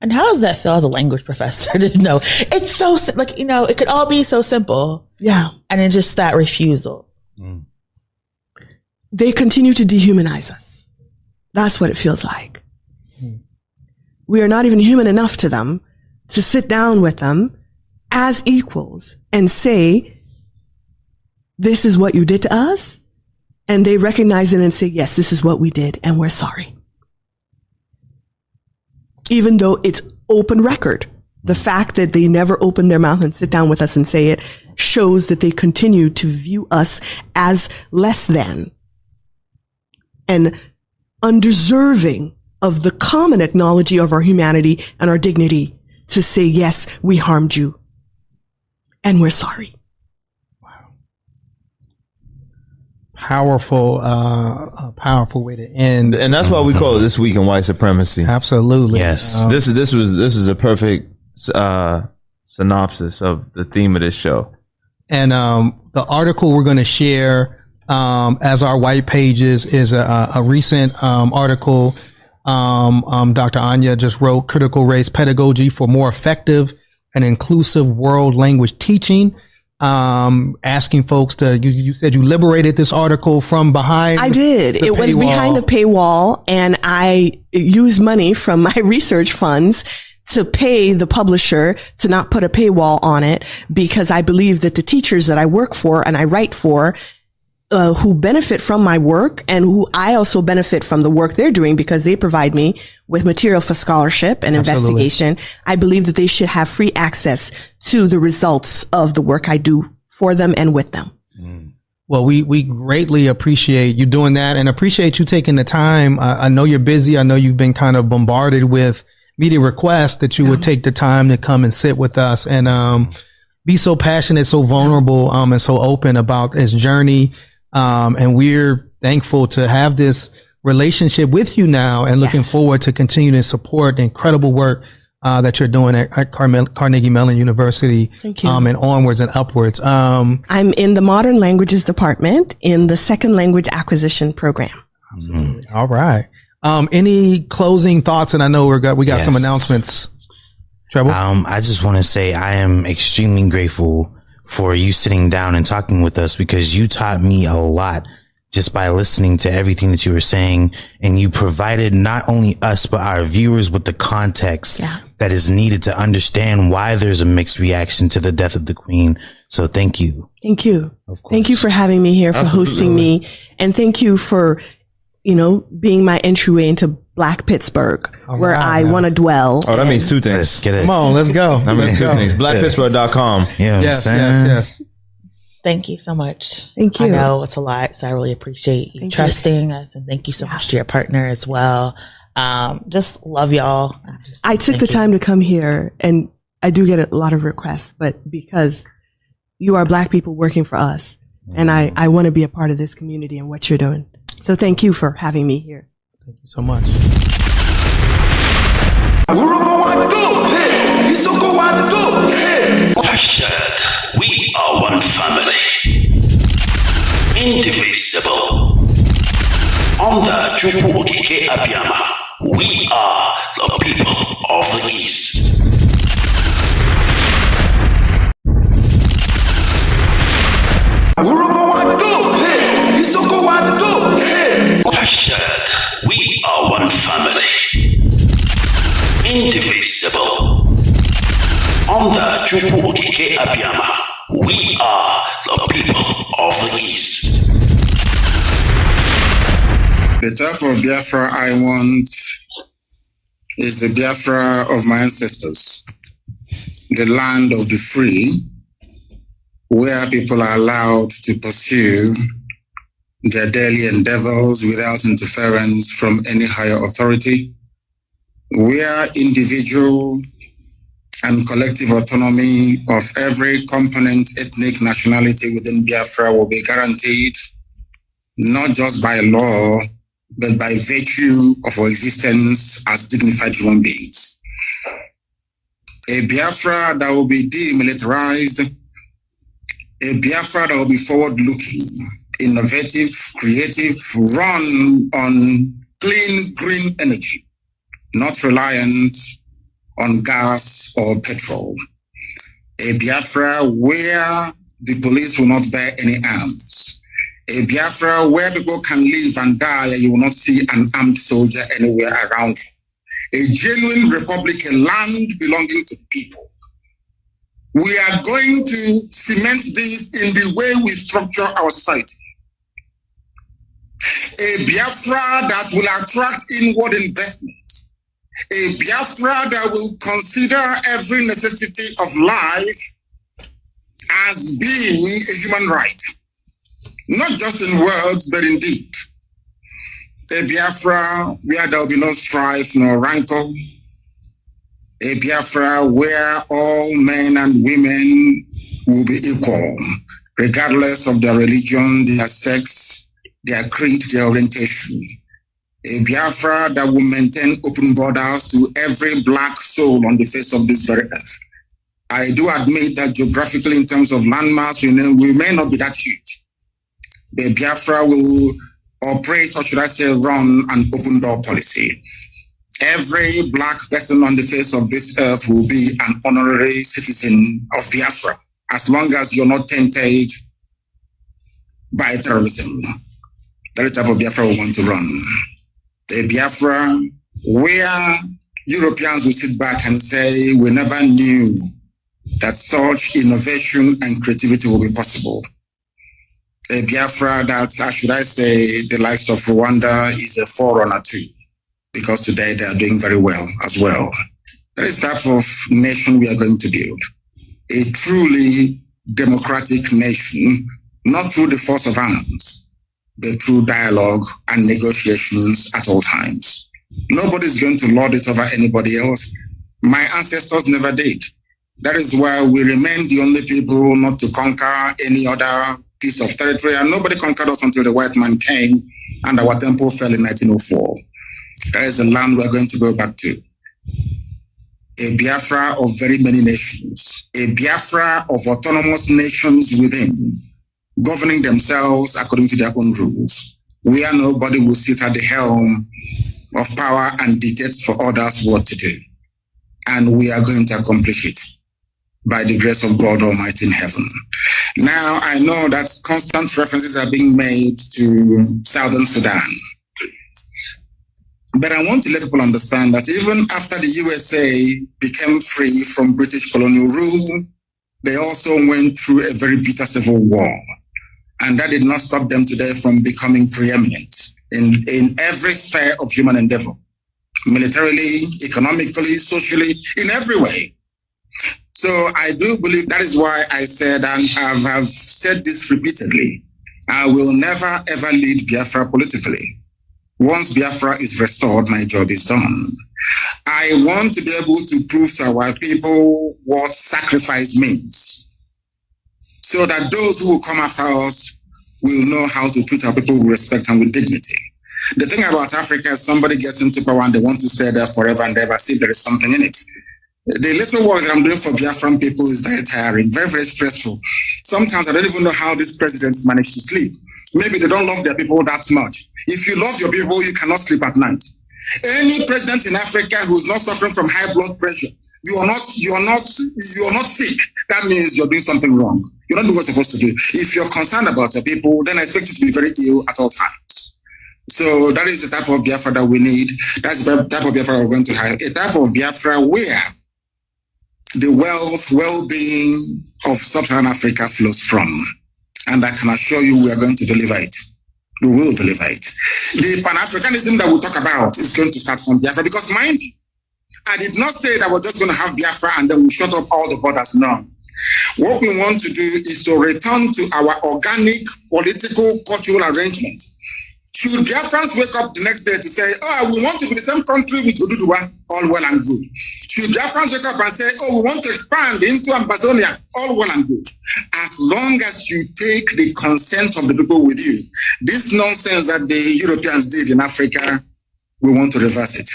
And how does that feel as a language professor to know? It's so, it could all be so simple. Yeah. And then just that refusal. They continue to dehumanize us. That's what it feels like. We are not even human enough to them to sit down with them as equals and say, this is what you did to us. And they recognize it and say, yes, this is what we did. And we're sorry. Even though it's open record, the fact that they never open their mouth and sit down with us and say it shows that they continue to view us as less than and undeserving of the common acknowledgement of our humanity and our dignity to say, yes, we harmed you and we're sorry. Powerful way to end, and that's why we call it This Week in White Supremacy. Absolutely, yes. This was a perfect synopsis of the theme of this show. And the article we're going to share as our white pages is a recent article. Dr. Anya just wrote "Critical Race Pedagogy for More Effective and Inclusive World Language Teaching." Asking folks to, you said you liberated this article from behind. I did. It was behind a paywall, and I used money from my research funds to pay the publisher to not put a paywall on it, because I believe that the teachers that I work for and I write for, who benefit from my work and who I also benefit from the work they're doing because they provide me with material for scholarship and investigation. I believe that they should have free access to the results of the work I do for them and with them. Well, we greatly appreciate you doing that and appreciate you taking the time. I know you're busy. I know you've been kind of bombarded with media requests that you would take the time to come and sit with us and be so passionate, so vulnerable, and so open about his journey. And we're thankful to have this relationship with you now, and looking forward to continue to support the incredible work that you're doing at Carnegie Mellon University. Thank you. And onwards and upwards. I'm in the Modern Languages Department in the Second Language Acquisition Program. Absolutely. All right. Any closing thoughts? And I know we got some announcements. Treble? I just want to say I am extremely grateful for you sitting down and talking with us, because you taught me a lot just by listening to everything that you were saying, and you provided not only us but our viewers with the context that is needed to understand why there's a mixed reaction to the death of the Queen. So thank you. Thank you. Thank you for having me here, for hosting me, and thank you for, being my entryway into Black Pittsburgh, where I want to dwell. Oh, that means two things. Let's get it. Come on, let's go. That means two things. BlackPittsburgh.com. Yeah, yes. Thank you so much. Thank you. I know it's a lot, so I really appreciate you trusting us, and thank you so much to your partner as well. Just love y'all. I took the time to come here, and I do get a lot of requests, but because you are Black people working for us, and I want to be a part of this community and what you're doing. So thank you for having me here. Thank you so much. Hashtag we are one family. Indivisible. On the Chupu Okike Abiyama, we are the people of the East. Hashtag we are one family. Indivisible. On the Chupu Okike Abiyama, we are the people of the East. The type of Biafra I want is the Biafra of my ancestors, the land of the free, where people are allowed to pursue their daily endeavors without interference from any higher authority, where individual and collective autonomy of every component, ethnic, nationality within Biafra will be guaranteed, not just by law, but by virtue of our existence as dignified human beings. A Biafra that will be demilitarized, a Biafra that will be forward-looking, innovative, creative, run on clean, green energy, not reliant on gas or petrol. A Biafra where the police will not bear any arms. A Biafra where people can live and die and you will not see an armed soldier anywhere around you. A genuine republic, a land belonging to the people. We are going to cement this in the way we structure our society. A Biafra that will attract inward investments. A Biafra that will consider every necessity of life as being a human right. Not just in words, but in deed. A Biafra where there will be no strife nor rancor. A Biafra where all men and women will be equal, regardless of their religion, their sex, their creed, their orientation. A Biafra that will maintain open borders to every Black soul on the face of this very earth. I do admit that geographically, in terms of landmass, we may not be that huge. The Biafra will operate, or should I say, run an open door policy. Every Black person on the face of this earth will be an honorary citizen of Biafra, as long as you're not tainted by terrorism. That is the type of Biafra we want to run. A Biafra where Europeans will sit back and say, we never knew that such innovation and creativity will be possible. A Biafra that, should I say, the likes of Rwanda is a forerunner to, because today they are doing very well as well. That is the type of nation we are going to build. A truly democratic nation, not through the force of arms, but through dialogue and negotiations at all times. Nobody's going to lord it over anybody else. My ancestors never did. That is why we remain the only people not to conquer any other piece of territory, and nobody conquered us until the white man came and our temple fell in 1904. That is the land we're going to go back to. A Biafra of very many nations, a Biafra of autonomous nations within, governing themselves according to their own rules, where nobody will sit at the helm of power and dictate for others what to do. And we are going to accomplish it by the grace of God Almighty in heaven. Now, I know that constant references are being made to Southern Sudan. But I want to let people understand that even after the USA became free from British colonial rule, they also went through a very bitter civil war. And that did not stop them today from becoming preeminent in every sphere of human endeavor, militarily, economically, socially, in every way. So I do believe that is why I said, and I have said this repeatedly, I will never ever lead Biafra politically. Once Biafra is restored, my job is done. I want to be able to prove to our people what sacrifice means, so that those who will come after us will know how to treat our people with respect and with dignity. The thing about Africa is somebody gets into power and they want to stay there forever and ever, see if there is something in it. The little work that I'm doing for Biafran people is very tiring, very, very stressful. Sometimes I don't even know how these presidents manage to sleep. Maybe they don't love their people that much. If you love your people, you cannot sleep at night. Any president in Africa who's not suffering from high blood pressure, you are not sick. That means you're doing something wrong. You're not doing what you're supposed to do. If you're concerned about your people, then I expect you to be very ill at all times. So that is the type of Biafra that we need. That's the type of Biafra we're going to have. A type of Biafra where the wealth, well-being of Sub-Saharan Africa flows from. And I can assure you we are going to deliver it. We will deliver it. The Pan-Africanism that we talk about is going to start from Biafra, because mind you, I did not say that we're just going to have Biafra and then we shut up all the borders. No. What we want to do is to return to our organic political cultural arrangement. Should Biafrans wake up the next day to say, oh, we want to be the same country with Oduduwa, all well and good. Should Biafrans wake up and say, oh, we want to expand into Amazonia, all well and good. As long as you take the consent of the people with you, this nonsense that the Europeans did in Africa, we want to reverse it.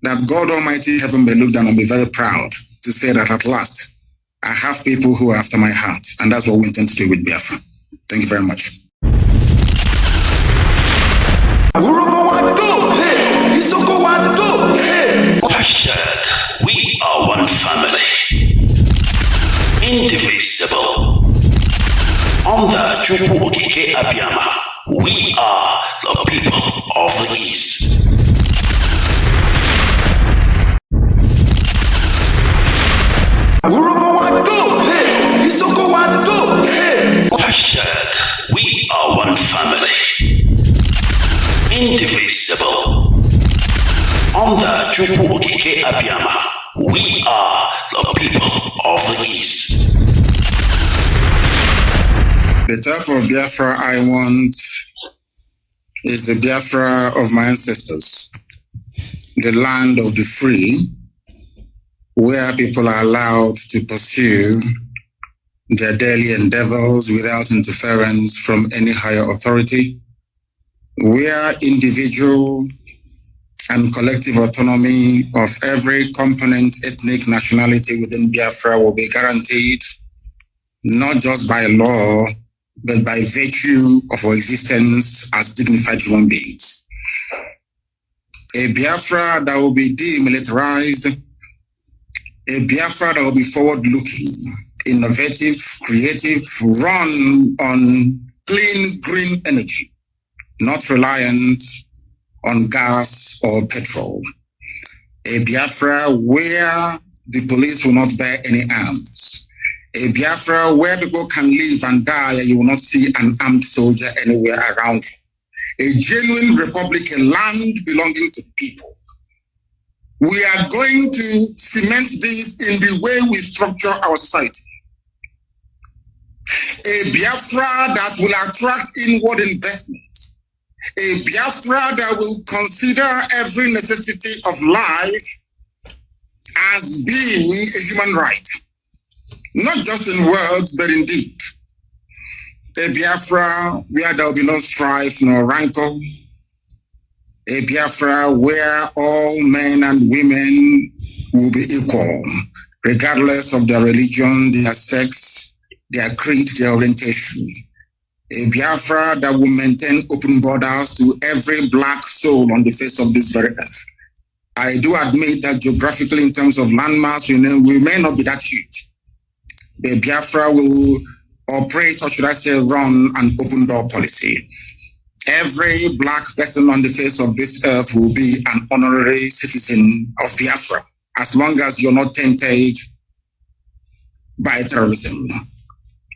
That God Almighty heaven may look down and be very proud to say that at last, I have people who are after my heart. And that's what we intend to do with Biafra. Thank you very much. Hashtag, we are one family, indivisible. Under Chupu Okike Abiyama, we are the people of the East. Hashtag, we are one family, indivisible. Under Chupu Okike Abiyama, we are the people of the East. The type of Biafra I want is the Biafra of my ancestors, the land of the free, where people are allowed to pursue their daily endeavors without interference from any higher authority, where individual and collective autonomy of every component, ethnic, nationality within Biafra will be guaranteed, not just by law, but by virtue of our existence as dignified human beings. A Biafra that will be demilitarized, a Biafra that will be forward-looking, innovative, creative, run on clean, green energy, not reliant on gas or petrol. A Biafra where the police will not bear any arms. A Biafra where people can live and die and you will not see an armed soldier anywhere around you. A genuine republic, a land belonging to people. We are going to cement this in the way we structure our society. A Biafra that will attract inward investments. A Biafra that will consider every necessity of life as being a human right. Not just in words, but in deed. A Biafra where there will be no strife, no rancor. A Biafra where all men and women will be equal, regardless of their religion, their sex, their creed, their orientation. A Biafra that will maintain open borders to every black soul on the face of this very earth. I do admit that geographically, in terms of landmass, we may not be that huge. The Biafra will operate, or should I say, run an open door policy. Every black person on the face of this earth will be an honorary citizen of Biafra, as long as you're not tainted by terrorism.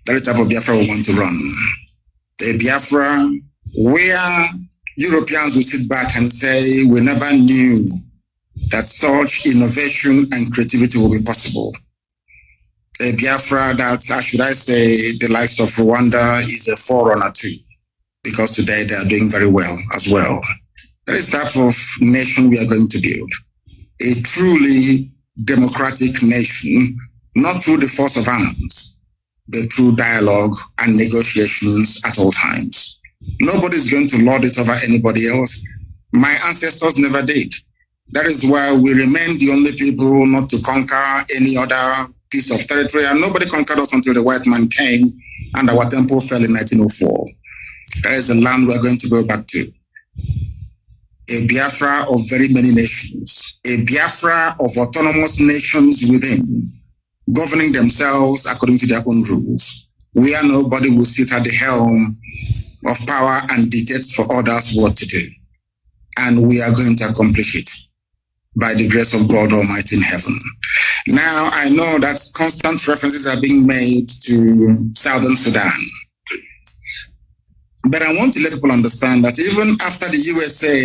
That is the type of Biafra we want to run. A Biafra where Europeans will sit back and say, we never knew that such innovation and creativity will be possible. A Biafra that, should I say, the likes of Rwanda is a forerunner to, because today they are doing very well as well. That is the type of nation we are going to build. A truly democratic nation, not through the force of arms, but through dialogue and negotiations at all times. Nobody's going to lord it over anybody else. My ancestors never did. That is why we remain the only people not to conquer any other piece of territory, and nobody conquered us until the white man came and our temple fell in 1904. That is the land we are going to go back to. A Biafra of very many nations, a Biafra of autonomous nations within, governing themselves according to their own rules, where nobody will sit at the helm of power and dictate for others what to do. And we are going to accomplish it by the grace of God Almighty in heaven. Now, I know that constant references are being made to Southern Sudan. But I want to let people understand that even after the USA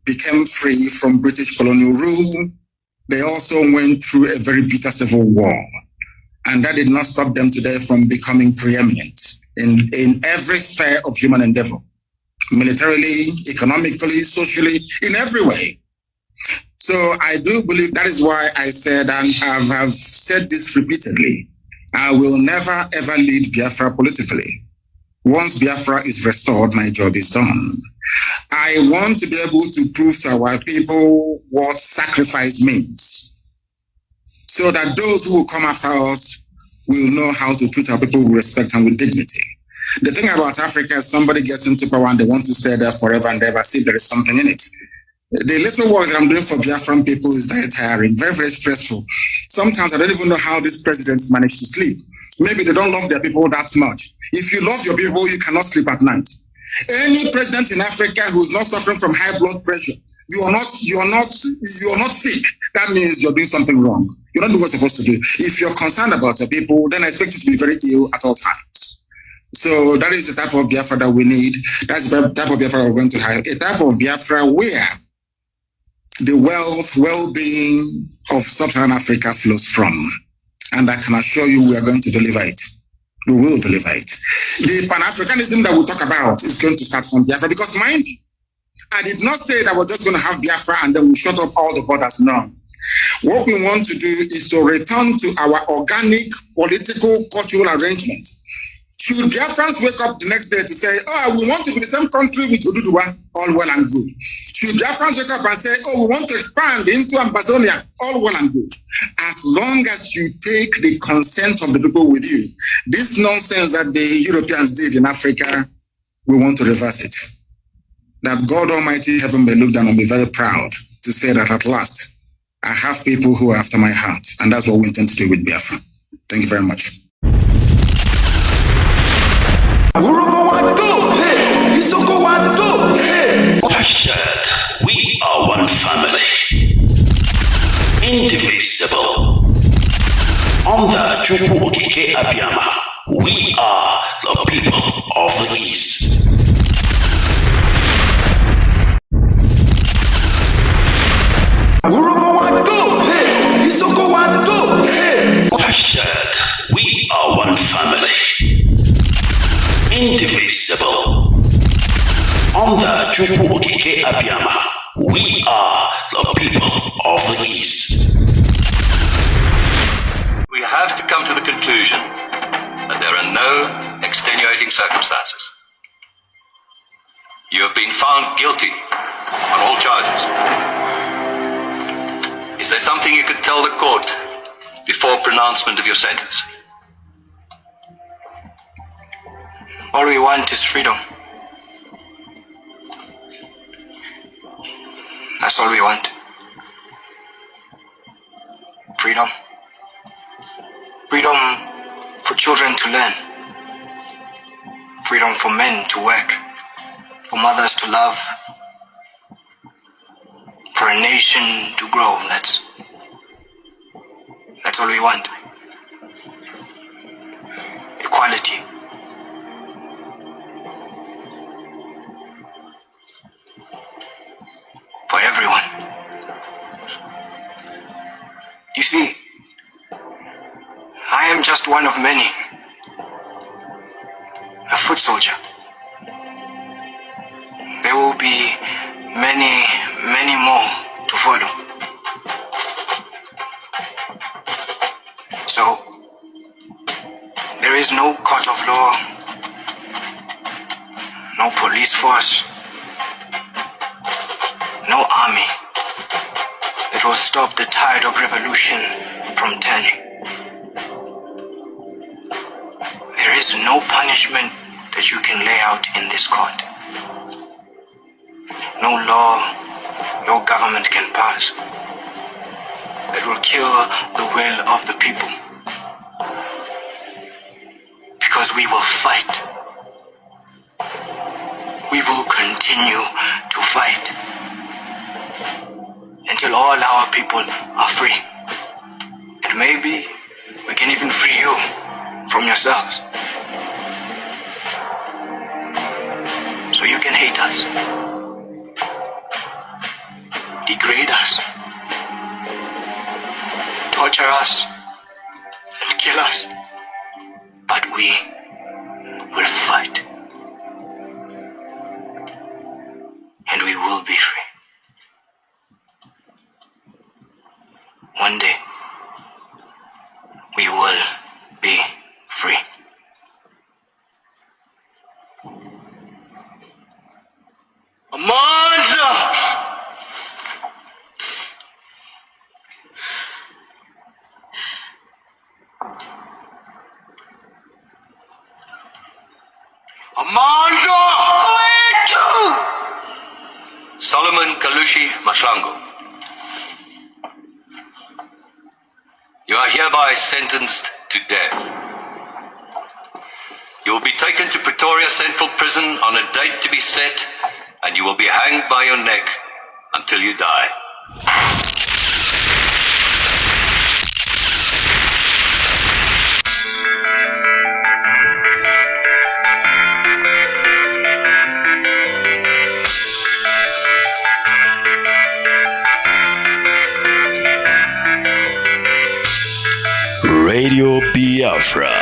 became free from British colonial rule, they also went through a very bitter civil war. And that did not stop them today from becoming preeminent in every sphere of human endeavor, militarily, economically, socially, in every way. So I do believe that is why I said, and I have said this repeatedly, I will never ever lead Biafra politically. Once Biafra is restored, my job is done. I want to be able to prove to our people what sacrifice means, so that those who will come after us will know how to treat our people with respect and with dignity. The thing about Africa is somebody gets into power and they want to stay there forever and ever, see if there is something in it. The little work that I'm doing for Biafran people is very tiring, very, very stressful. Sometimes I don't even know how these presidents manage to sleep. Maybe they don't love their people that much. If you love your people, you cannot sleep at night. Any president in Africa who's not suffering from high blood pressure, you are not sick. That means you're doing something wrong. You're not doing what you're supposed to do. If you're concerned about your people, then I expect you to be very ill at all times. So that is the type of Biafra that we need. That's the type of Biafra we're going to have. A type of Biafra where the wealth, well-being of Sub-Saharan Africa flows from. And I can assure you we are going to deliver it. We will deliver it. The Pan-Africanism that we talk about is going to start from Biafra, because mind you, I did not say that we're just going to have Biafra and then we shut up all the borders. No. What we want to do is to return to our organic political cultural arrangement. Should Biafrans wake up the next day to say, oh, we want to be the same country with Oduduwa, all well and good. Should Biafrans wake up and say, oh, we want to expand into Amazonia, all well and good. As long as you take the consent of the people with you, this nonsense that the Europeans did in Africa, we want to reverse it. That God Almighty heaven may look down and be very proud to say that at last, I have people who are after my heart. And that's what we intend to do with Biafra. Thank you very much. Hashtag, we are one family, indivisible. Under Chupu Okike Abiyama, we are the people of the East. Hashtag, we are one family, indivisible. Under Chupu Okike Abiyama, we are the people of the East. We have to come to the conclusion that there are no extenuating circumstances. You have been found guilty on all charges. Is there something you could tell the court before pronouncement of your sentence? All we want is freedom. That's all we want. Freedom. Freedom for children to learn. Freedom for men to work. For mothers to love. For a nation to grow. That's all we want. Equality. For everyone. You see, I am just one of many. A foot soldier. There will be many, many more to follow. So, there is no court of law, no police force, no army that will stop the tide of revolution from turning. There is no punishment that you can lay out in this court. No law your government can pass that will kill the will of the people. Because we will fight. We will continue to fight until all our people are free. And maybe we can even free you from yourselves. So you can hate us, degrade us, torture us, and kill us. But we will fight. And we will be free. One day, we will be free. Amanda! Amanda! Solomon Kalushi Mashlango. You are hereby sentenced to death. You will be taken to Pretoria Central Prison on a date to be set, and you will be hanged by your neck until you die. Radio Biafra.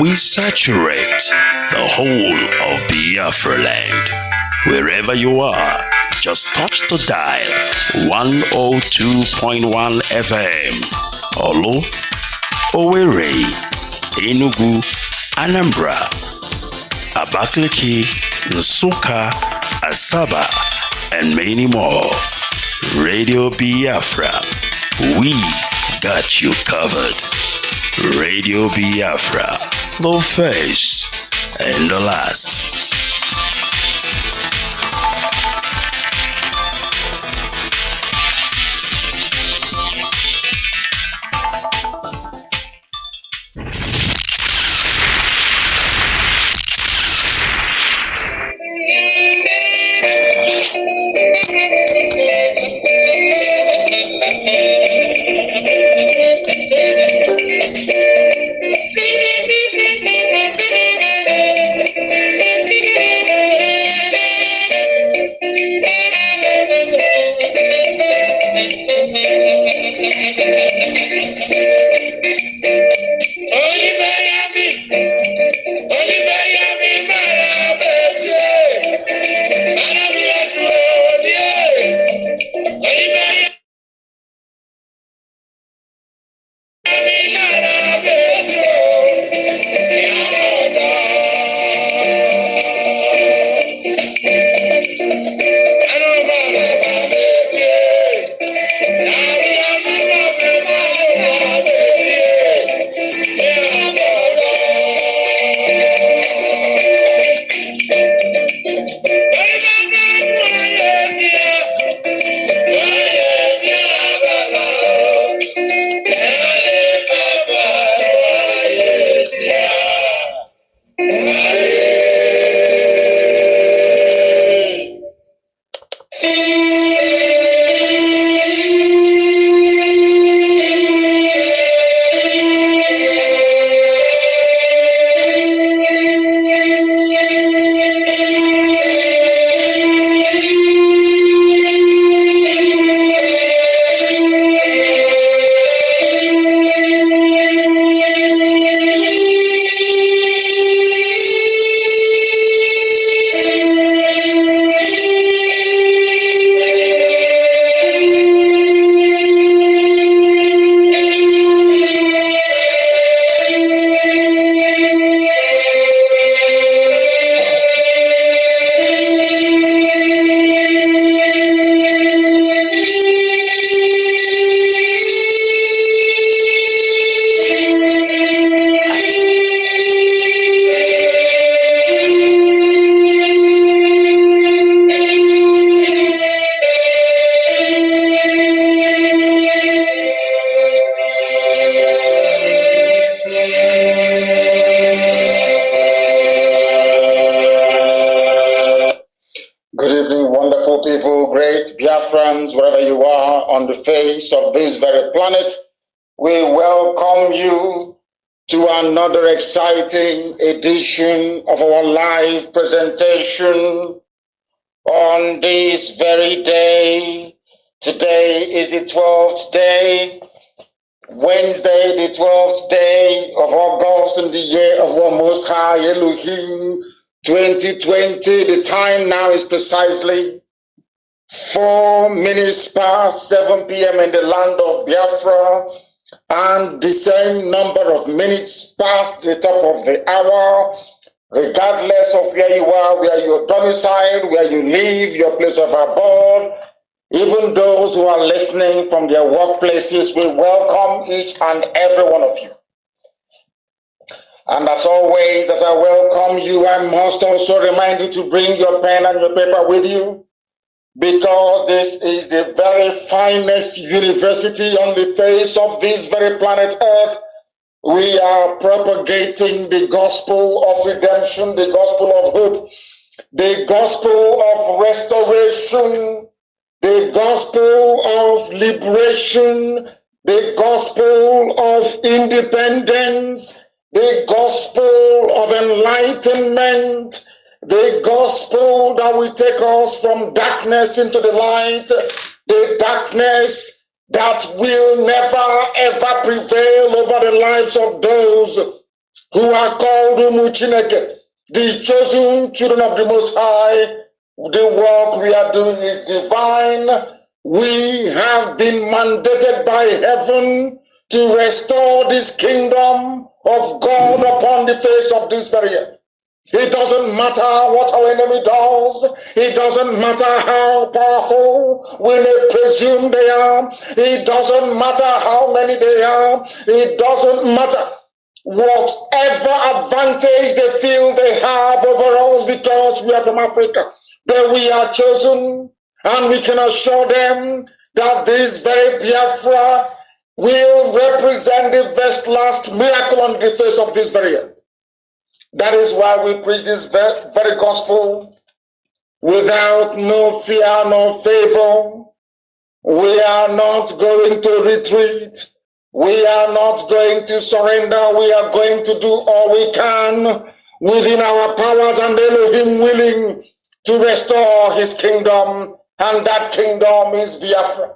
We saturate the whole of Biafra land. Wherever you are, just touch the dial 102.1 FM. Olo, Owerri, Enugu, Anambra, Abakaliki, Nsukka, Asaba, and many more. Radio Biafra. We got you covered. Radio Biafra, the first and the last. Anybody people, great Biafrans, wherever you are on the face of this very planet, we welcome you to another exciting edition of our live presentation on this very day. Today is the 12th day, Wednesday, the 12th day of August in the year of our Most High Elohim 2020. The time now is precisely 4 minutes past 7 p.m. in the land of Biafra, and the same number of minutes past the top of the hour, regardless of where you are, where you're domiciled, where you live, your place of abode. Even those who are listening from their workplaces, we welcome each and every one of you. And as always, as I welcome you, I must also remind you to bring your pen and your paper with you, because this is the very finest university on the face of this very planet Earth. We are propagating the gospel of redemption, the gospel of hope, the gospel of restoration, the gospel of liberation, the gospel of independence, the gospel of enlightenment, the gospel that will take us from darkness into the light, the darkness that will never ever prevail over the lives of those who are called Umuchineke, the chosen children of the Most High. The work we are doing is divine. We have been mandated by heaven to restore this kingdom of God upon the face of this very earth. It doesn't matter what our enemy does. It doesn't matter how powerful we may presume they are. It doesn't matter how many they are. It doesn't matter whatever advantage they feel they have over us because we are from Africa. But we are chosen, and we can assure them that this very Biafra will represent the best last miracle on the face of this very earth. That is why we preach this very gospel without no fear, no favor. We are not going to retreat. We are not going to surrender. We are going to do all we can within our powers and Elohim willing to restore his kingdom, and that kingdom is Biafra.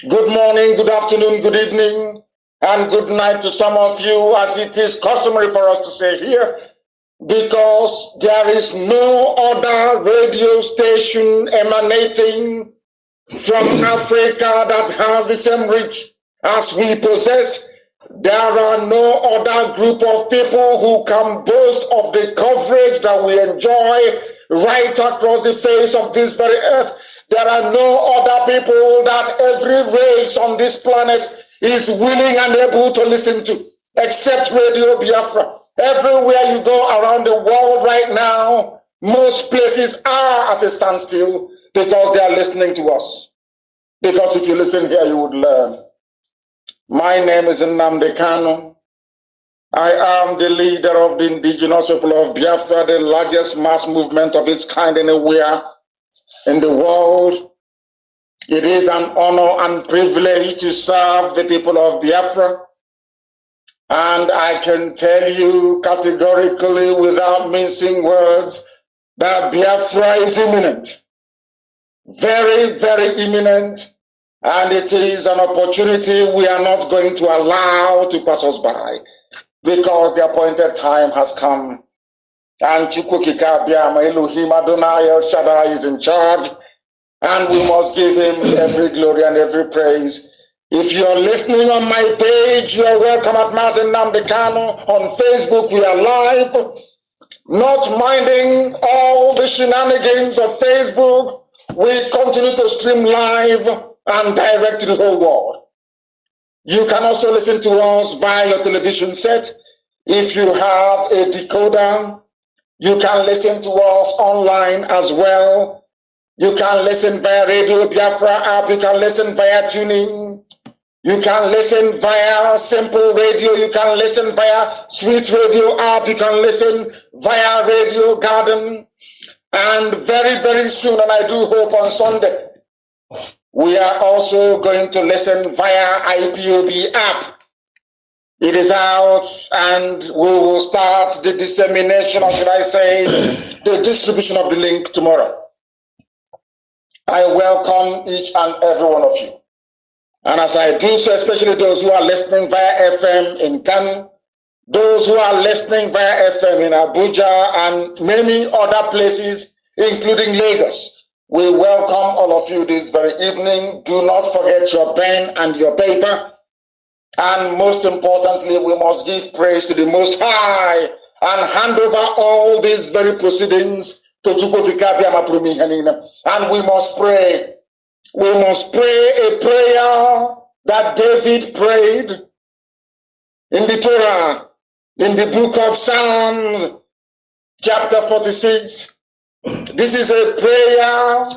Good morning, good afternoon, good evening, and good night to some of you, as it is customary for us to say here, because there is no other radio station emanating from Africa that has the same reach as we possess. There are no other group of people who can boast of the coverage that we enjoy right across the face of this very earth. There are no other people that every race on this planet is willing and able to listen to, except Radio Biafra. Everywhere you go around the world right now, most places are at a standstill because they are listening to us. Because if you listen here, you would learn. My name is Nnamdi Kanu. I am the leader of the indigenous people of Biafra, the largest mass movement of its kind anywhere in the world. It is an honor and privilege to serve the people of Biafra. And I can tell you categorically, without mincing words, that Biafra is imminent. Very, very imminent. And it is an opportunity we are not going to allow to pass us by, because the appointed time has come. And Chukwukika Biama Elohim Adonai El Shaddai is in charge. And we must give him every glory and every praise. If you're listening on my page, you're welcome at Mazi Nnamdi Kanu. On Facebook, we are live. Not minding all the shenanigans of Facebook, we continue to stream live and direct to the whole world. You can also listen to us via your television set. If you have a decoder, you can listen to us online as well. You can listen via Radio Biafra app. You can listen via tuning. You can listen via Simple Radio. You can listen via Sweet Radio app. You can listen via Radio Garden. And very, very soon, and I do hope on Sunday, we are also going to listen via IPOB app. It is out, and we will start the dissemination, or should I say, the distribution of the link tomorrow. I welcome each and every one of you. And as I do so, especially those who are listening via FM in Kanu, those who are listening via FM in Abuja and many other places, including Lagos, we welcome all of you this very evening. Do not forget your pen and your paper. And most importantly, we must give praise to the Most High and hand over all these very proceedings to Chukwukika Biama Prumi Henina. And we must pray. We must pray a prayer that David prayed in the Torah, in the book of Psalms, chapter 46. This is a prayer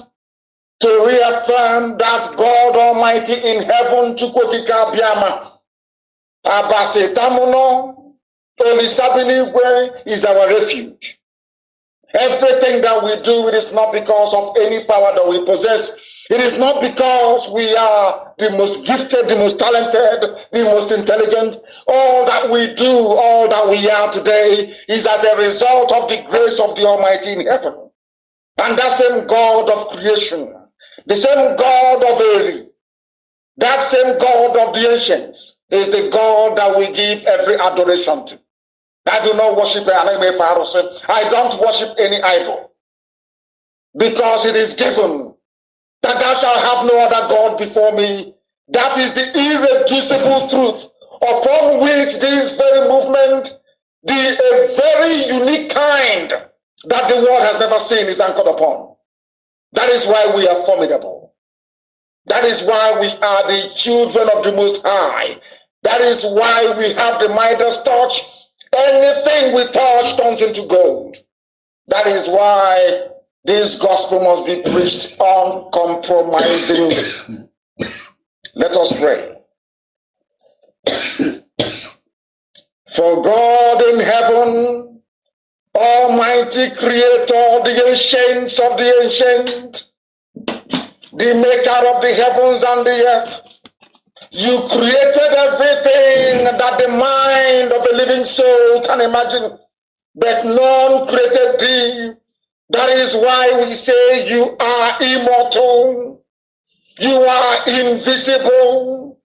to reaffirm that God Almighty in heaven, Chukwukika Biama, Abasetamuno, Olisabinigwe is our refuge. Everything that we do, it is not because of any power that we possess. It is not because we are the most gifted, the most talented, the most intelligent. All that we do, all that we are today is as a result of the grace of the Almighty in heaven. And that same God of creation, the same God of Eli, that same God of the ancients is the God that we give every adoration to. I do not worship I don't worship any idol, because it is given that thou shalt have no other God before me. That is the irreducible truth upon which this very movement, a very unique kind that the world has never seen, is anchored upon. That is why we are formidable. That is why we are the children of the Most High. That is why we have the Midas touch. Anything we touch turns into gold. That is why this gospel must be preached uncompromisingly. Let us pray. For God in heaven, Almighty Creator, the ancients of the ancient, the maker of the heavens and the earth, you created everything that the mind of a living soul can imagine, but none created thee. That is why we say you are immortal, you are invisible,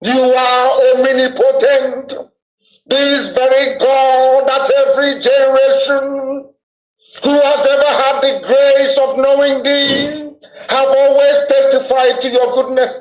you are omnipotent. This very God that every generation who has ever had the grace of knowing thee have always testified to your goodness.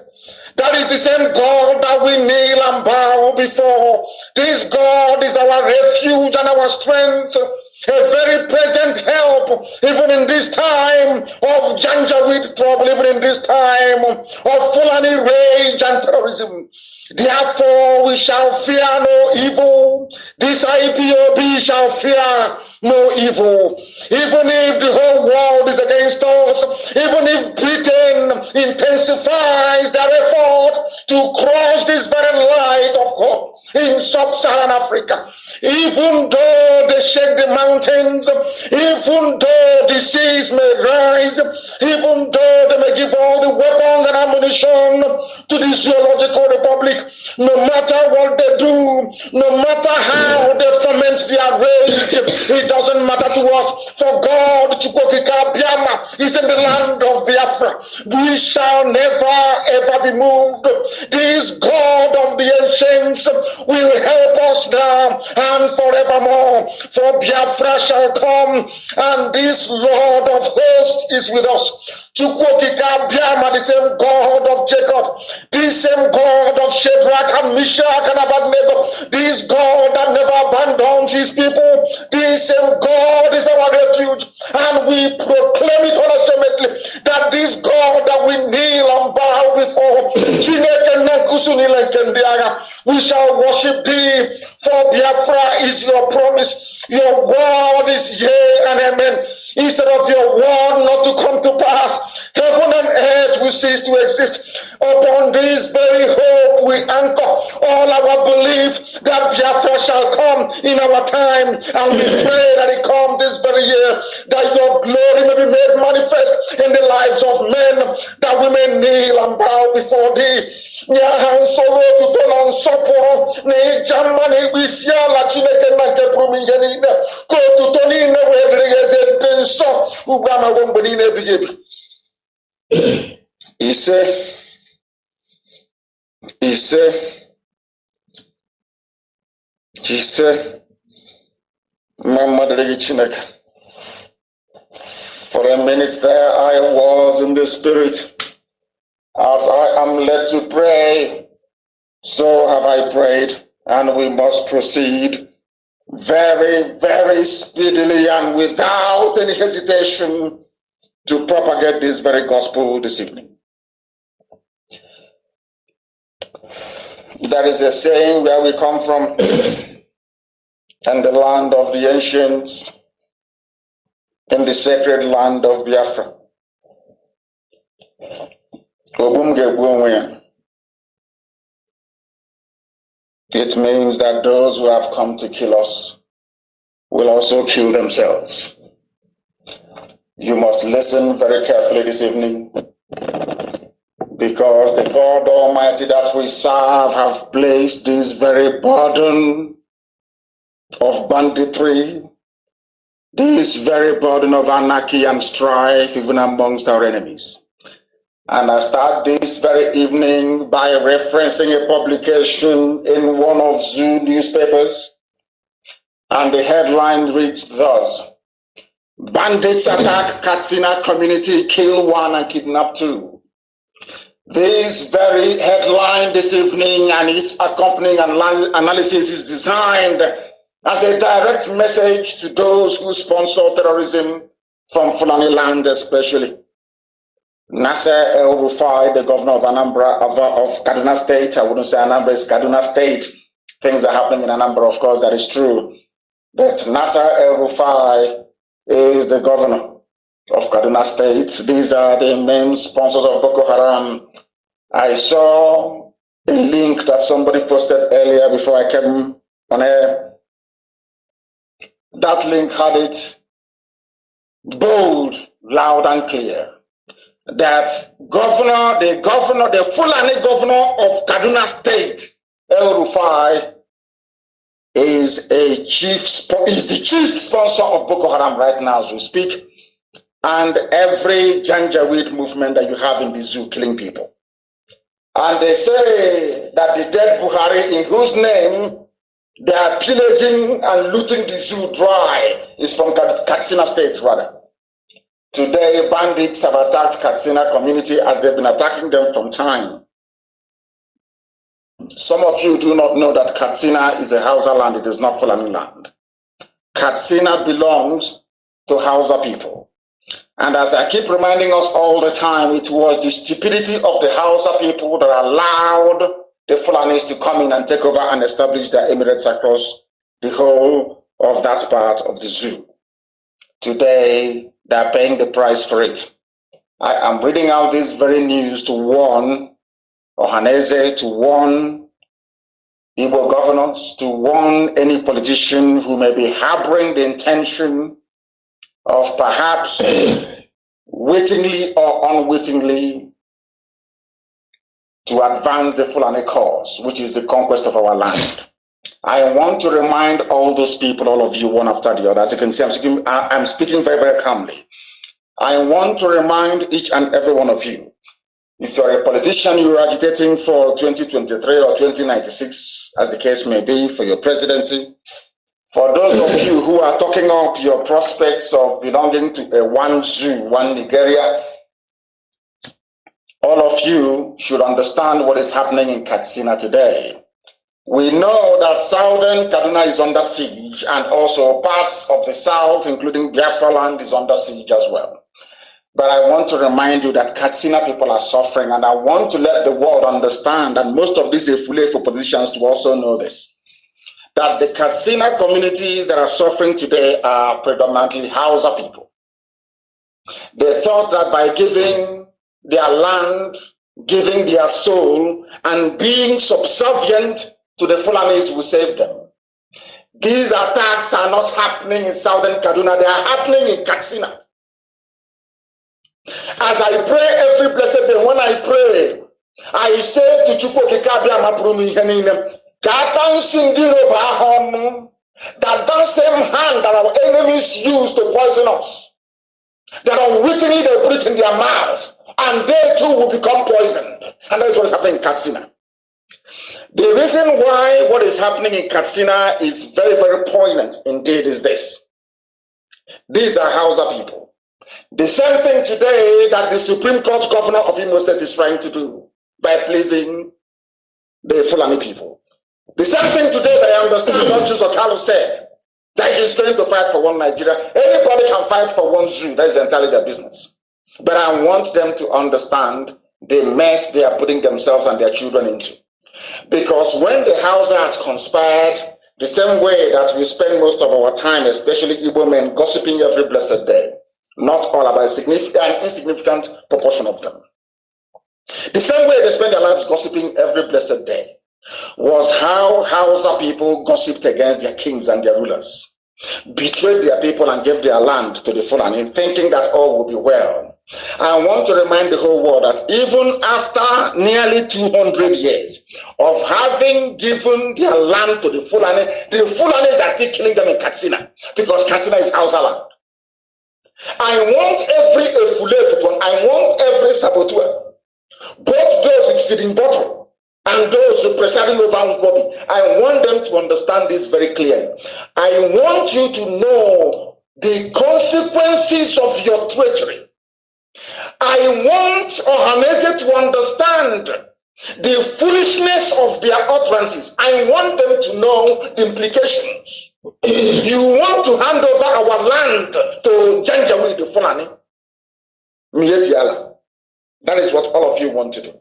That is the same God that we kneel and bow before. This God is our refuge and our strength, a very present help, even in this time of Janjaweed trouble, even in this time of Fulani rage and terrorism. Therefore, we shall fear no evil. This IPOB shall fear no evil. Even if the whole world is against us, even if Britain intensifies their effort to crush this very light of hope in sub-Saharan Africa, even though they shake the mountains, even though the seas may rise, even though they may give all the weapons and ammunition to the zoological republic, no matter what they do, no matter how they ferment their rage, it doesn't matter to us. For God, Chukwokika Biama, is in the land of Biafra. We shall never ever be moved. This God of the ancients will help us now and forevermore. For Biafra shall come, and this Lord of hosts is with us. Chukwokika Biama, the same God of Jacob, this same God of Shadrach and Meshach and Abednego, this God that never abandons his people, this same God is our refuge, and we proclaim it unashamedly that this God that we kneel and bow before, we shall worship thee, for Biafra is your promise. Your word is yea and amen. Instead of your word not to come to pass, heaven and earth will cease to exist. Upon this very hope we anchor all our belief that Biafra shall come in our time, and we pray that it come this very year, that your glory may be made manifest in the lives of men, that we may kneel and bow before thee. For a minute there I was in the spirit. As I am led to pray, so have I prayed, and we must proceed very, very speedily and without any hesitation to propagate this very gospel this evening. There is a saying where we come from, in the land of the ancients, in the sacred land of Biafra. It means that those who have come to kill us will also kill themselves. You must listen very carefully this evening, because the God Almighty that we serve have placed this very burden of banditry, this very burden of anarchy and strife even amongst our enemies. And I start this very evening by referencing a publication in one of Zoo newspapers, and the headline reads thus: "Bandits attack Katsina community, kill one and kidnap two." This very headline this evening and its accompanying analysis is designed as a direct message to those who sponsor terrorism from Fulani land especially. Nasser El-Rufai, the governor of Anambra, of Kaduna State, I wouldn't say Anambra, it's Kaduna State. Things are happening in Anambra, of course, that is true. But Nasser El-Rufai is the governor of Kaduna State. These are the main sponsors of Boko Haram. I saw a link that somebody posted earlier before I came on air. That link had it bold, loud and clear, that the Fulani governor of Kaduna State, El-Rufai, is the chief sponsor of Boko Haram right now as we speak, and every Janjaweed movement that you have in the zoo killing people. And they say that the dead Buhari, in whose name they are pillaging and looting the zoo dry, is from Katsina State rather. Today, bandits have attacked Katsina community as they've been attacking them from time. Some of you do not know that Katsina is a Hausa land, it is not Fulani land. Katsina belongs to Hausa people. And as I keep reminding us all the time, it was the stupidity of the Hausa people that allowed the Fulanis to come in and take over and establish their emirates across the whole of that part of the zoo. Today, they are paying the price for it. I am reading out this very news to warn Ohaneze, to warn Igbo governors to warn any politician who may be harboring the intention of perhaps wittingly or unwittingly to advance the Fulani cause, which is the conquest of our land. I want to remind all those people, all of you, one after the other. As you can see, I'm speaking very, very calmly. I want to remind each and every one of you, if you're a politician, you're agitating for 2023 or 2096, as the case may be, for your presidency. For those of you who are talking up your prospects of belonging to a one zoo, one Nigeria, all of you should understand what is happening in Katsina today. We know that southern Kaduna is under siege, and also parts of the south, including Biafra land, is under siege as well. But I want to remind you that Katsina people are suffering, and I want to let the world understand, and most of these Efule politicians to also know this, that the Katsina communities that are suffering today are predominantly Hausa people. They thought that by giving their land, giving their soul, and being subservient to the Fulanis will save them. These attacks are not happening in southern Kaduna, they are happening in Katsina. As I pray every blessed day, when I pray, I say to Chukwu Kikabia Mabrumi Heninem, that same hand that our enemies use to poison us, that unwittingly they put it in their mouth, and they too will become poisoned. And that is what is happening in Katsina. The reason why what is happening in Katsina is very, very poignant indeed is this. These are Hausa people. The same thing today that the Supreme Court governor of Imo State is trying to do by pleasing the Fulani people. The same thing today that I understand Don Kanu said, that he's going to fight for one Nigeria. Anybody can fight for one zoo. That is entirely their business. But I want them to understand the mess they are putting themselves and their children into. Because when the Hausa has conspired, the same way that we spend most of our time, especially Igbo men, gossiping every blessed day, not all, but an insignificant proportion of them. The same way they spend their lives gossiping every blessed day was how Hausa people gossiped against their kings and their rulers, betrayed their people and gave their land to the Fulani, thinking that all will be well. I want to remind the whole world that even after nearly 200 years of having given their land to the Fulanis are still killing them in Katsina, because Katsina is Hausa land. I want every Efule, I want every saboteur, both those with feeding bottle and those who presiding over Ngobi, I want them to understand this very clearly. I want you to know the consequences of your treachery. I want Ohanese to understand the foolishness of their utterances. I want them to know the implications. You want to hand over our land to Janjaweed the Fulani? That is what all of you want to do.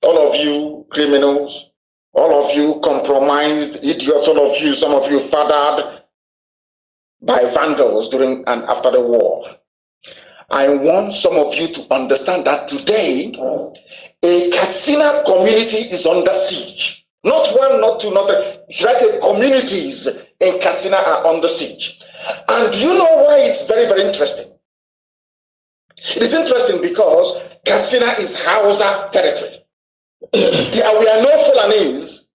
All of you criminals, all of you compromised idiots, all of you, some of you fathered by vandals during and after the war. I want some of you to understand that today, a Katsina community is under siege. Not one, not two, not three. Should I say communities in Katsina are under siege. And you know why it's very, very interesting? It is interesting because Katsina is Hausa territory. We are no Fulanis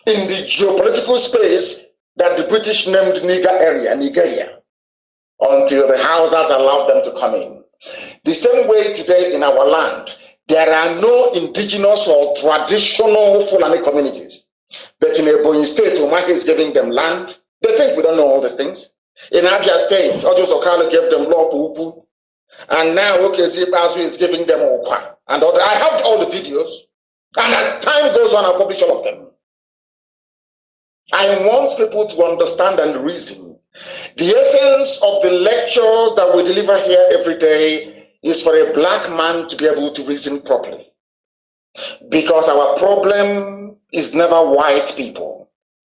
in the geopolitical space that the British named Nigeria, until the Hausas allowed them to come in. The same way today in our land, there are no indigenous or traditional Fulani communities. But in Ebonyi State, Umahi is giving them land. They think we don't know all these things. In Abia State, Ojo Sokalo gave them law Pupu. And now Okezi Bazu is giving them Okwa. And I have all the videos. And as time goes on, I'll publish all of them. I want people to understand and reason. The essence of the lectures that we deliver here every day is for a black man to be able to reason properly. Because our problem is never white people.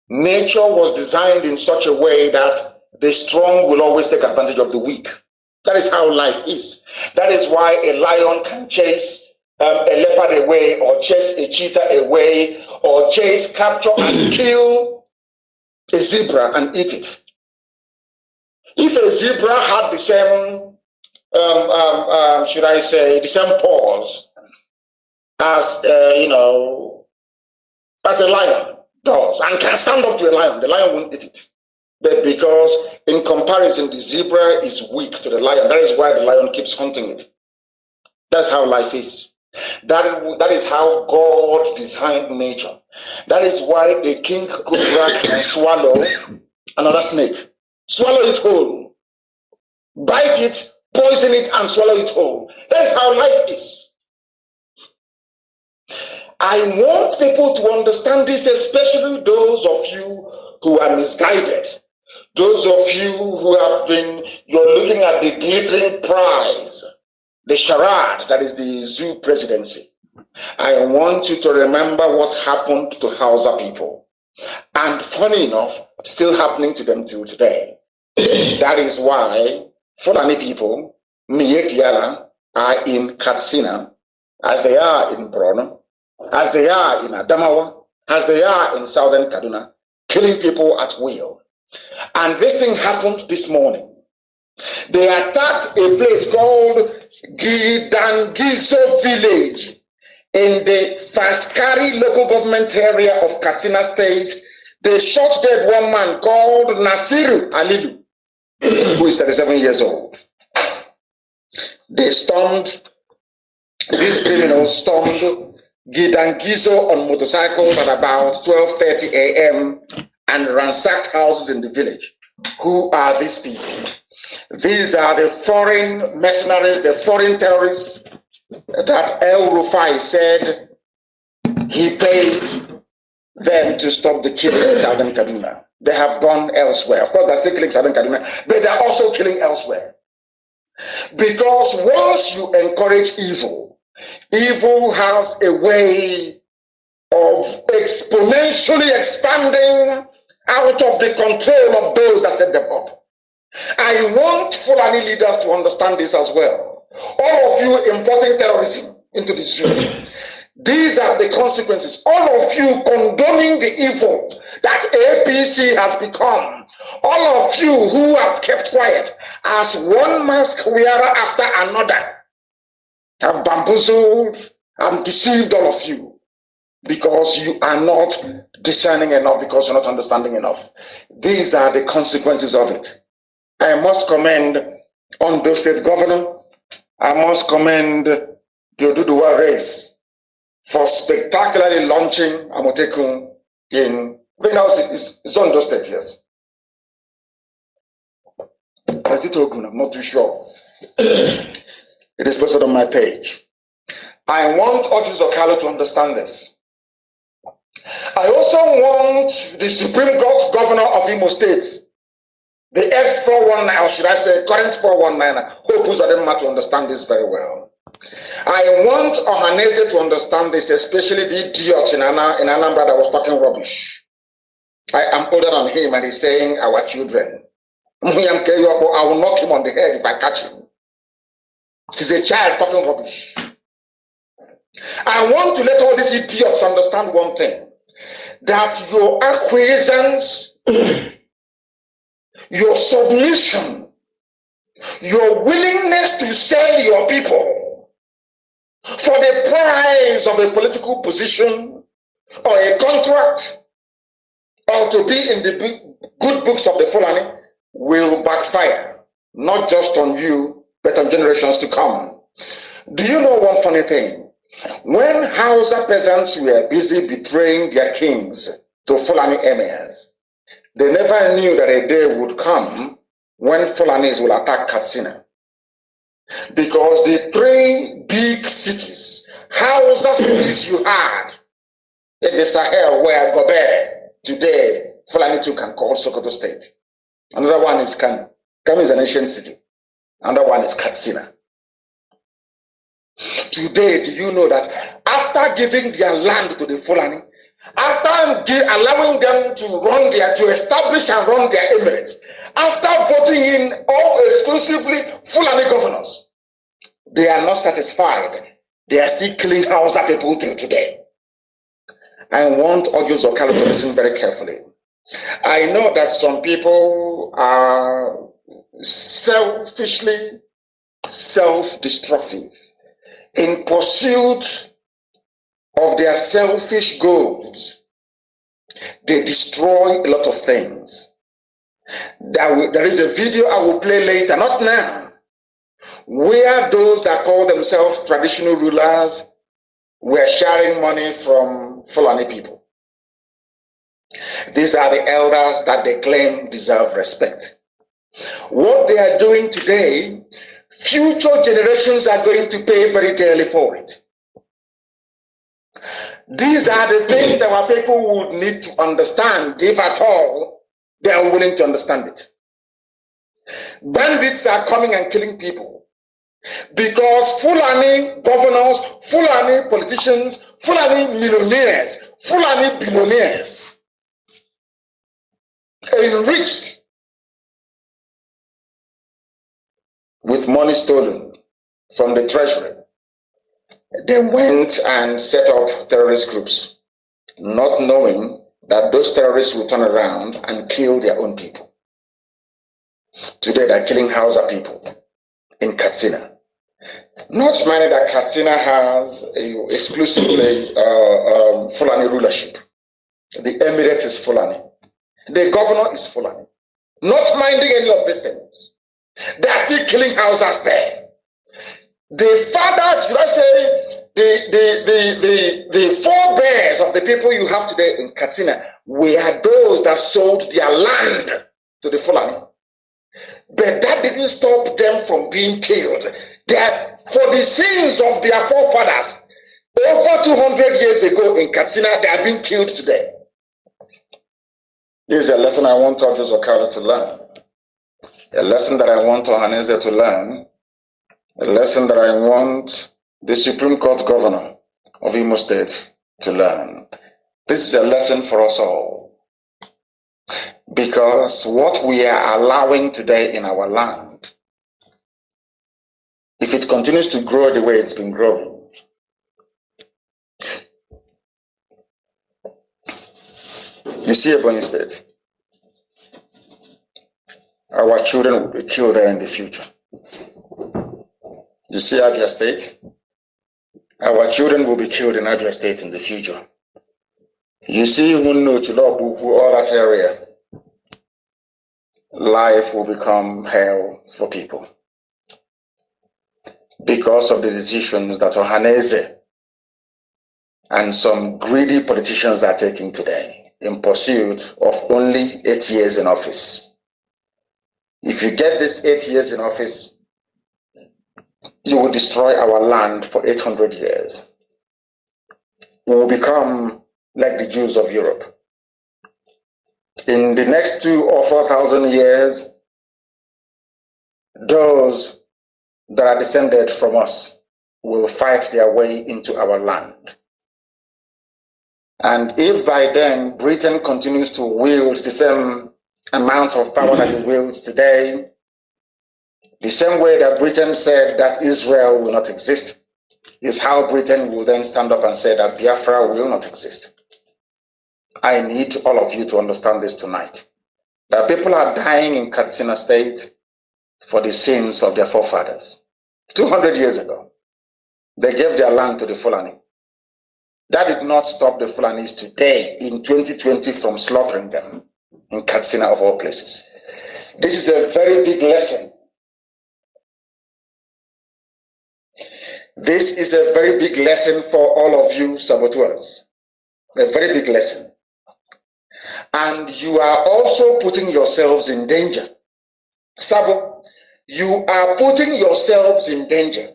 Nature was designed in such a way that the strong will always take advantage of the weak. That is how life is. That is why a lion can chase a leopard away, or chase a cheetah away, or chase, capture, and kill a zebra and eat it. If a zebra had the same, should I say, the same paws as, as a lion does, and can stand up to a lion, the lion won't eat it. But because in comparison, the zebra is weak to the lion, that is why the lion keeps hunting it. That's how life is. That is how God designed nature. That is why a king cobra can swallow another snake. Swallow it whole. Bite it, poison it, and swallow it whole. That is how life is. I want people to understand this, especially those of you who are misguided. Those of you who have been, you're looking at the glittering prize, the charade that is the zoo presidency. I want you to remember what happened to Hausa people. And funny enough, still happening to them till today. That is why Fulani people, Mietiala, are in Katsina, as they are in Borno, as they are in Adamawa, as they are in southern Kaduna, killing people at will. And this thing happened this morning. They attacked a place called Gidangiso village in the Faskari local government area of Katsina state. They shot dead one man called Nasiru Alilu, who is 37 years old. These criminals stormed Gidangiso on motorcycles at about 12:30 a.m. and ransacked houses in the village. Who are these people? These are the foreign mercenaries, the foreign terrorists that El Rufai said he paid them to stop the killing in Southern Kaduna. They have gone elsewhere. Of course, they're still killing Southern Kaduna, but they're also killing elsewhere. Because once you encourage evil, evil has a way of exponentially expanding out of the control of those that set them up. I want Fulani leaders to understand this as well. All of you importing terrorism into the zoo. These are the consequences. All of you condoning the evil that APC has become. All of you who have kept quiet as one mask wearer after another have bamboozled and deceived all of you because you are not discerning enough, because you're not understanding enough. These are the consequences of it. I must commend Ondo State Governor. I must commend the Oduduwa race for spectacularly launching Amotekun in, it's Ondo State, yes. Is it Ogun? I'm not too sure. It is posted on my page. I want Otis Okalo to understand this. I also want the Supreme Court Governor of Imo State, the F419, or should I say current 419, Hope Uzodinma, to understand this very well. I want Ohanese to understand this, especially the idiot in Anambra that was talking rubbish. I am older than him and he's saying our children. I will knock him on the head if I catch him. He's a child talking rubbish. I want to let all these idiots understand one thing, that your acquiescence, your submission, your willingness to sell your people for the price of a political position or a contract or to be in the good books of the Fulani will backfire, not just on you, but on generations to come. Do you know one funny thing? When Hausa peasants were busy betraying their kings to Fulani emirs, they never knew that a day would come when Fulanis will attack Katsina. Because the three big cities, Hausa cities you had in the Sahel where Gobert, today Fulani too can call Sokoto State. Another one is Kanu. Kanu is an ancient city. Another one is Katsina. Today, do you know that after giving their land to the Fulani, after allowing them to establish and run their emirates, after voting in all exclusively Fulani governors, they are not satisfied. They are still killing Hausa people till today. I want Audio Zokalo to listen very carefully. I know that some people are selfishly self-destructive in pursuit of their selfish goals. They destroy a lot of things. There is a video I will play later, not now, where those that call themselves traditional rulers were sharing money from Fulani people. These are the elders that they claim deserve respect. What they are doing today, future generations are going to pay very dearly for it. These are the things our people would need to understand, if at all they are willing to understand it. Bandits are coming and killing people because Fulani governors, Fulani politicians, Fulani millionaires, Fulani billionaires enriched with money stolen from the treasury. They went and set up terrorist groups, not knowing that those terrorists will turn around and kill their own people. Today they're killing Hausa people in Katsina. Not minding that Katsina has exclusively Fulani rulership. The emirate is Fulani. The governor is Fulani. Not minding any of these things. They are still killing Hausas there. The fathers, should I say, the forebears of the people you have today in Katsina were those that sold their land to the Fulani. But that didn't stop them from being killed. For the sins of their forefathers, over 200 years ago in Katsina, they are being killed today. This is a lesson I want Audio Zokalo to learn. A lesson that I want Ohaneze to learn. A lesson that I want the Supreme Court Governor of Imo State to learn. This is a lesson for us all. Because what we are allowing today in our land, if it continues to grow the way it's been growing, you see Ebonyi State, our children will be killed there in the future. You see Abia State, our children will be killed in Abia State in the future. You see Wunno, Chulobuku, all that area, life will become hell for people because of the decisions that Ohaneze and some greedy politicians are taking today in pursuit of only 8 years in office. If you get this 8 years in office, you will destroy our land for 800 years. We will become like the Jews of Europe. In the next 2,000 or 4,000 years, those that are descended from us will fight their way into our land. And if by then Britain continues to wield the same amount of power that it wields today, the same way that Britain said that Israel will not exist, is how Britain will then stand up and say that Biafra will not exist. I need all of you to understand this tonight. That people are dying in Katsina State for the sins of their forefathers. 200 years ago, they gave their land to the Fulani. That did not stop the Fulanis today in 2020 from slaughtering them in Katsina of all places. This is a very big lesson. This is a very big lesson for all of you saboteurs. A very big lesson. And you are also putting yourselves in danger. Sabo, you are putting yourselves in danger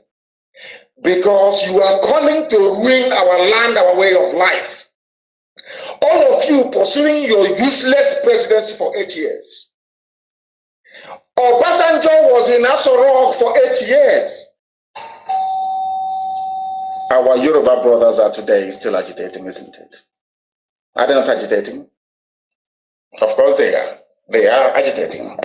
because you are coming to ruin our land, our way of life. All of you pursuing your useless presidency for 8 years. Obasanjo was in Aso Rock for 8 years. Our Yoruba brothers are today still agitating, isn't it? Are they not agitating? Of course they are. They are agitating.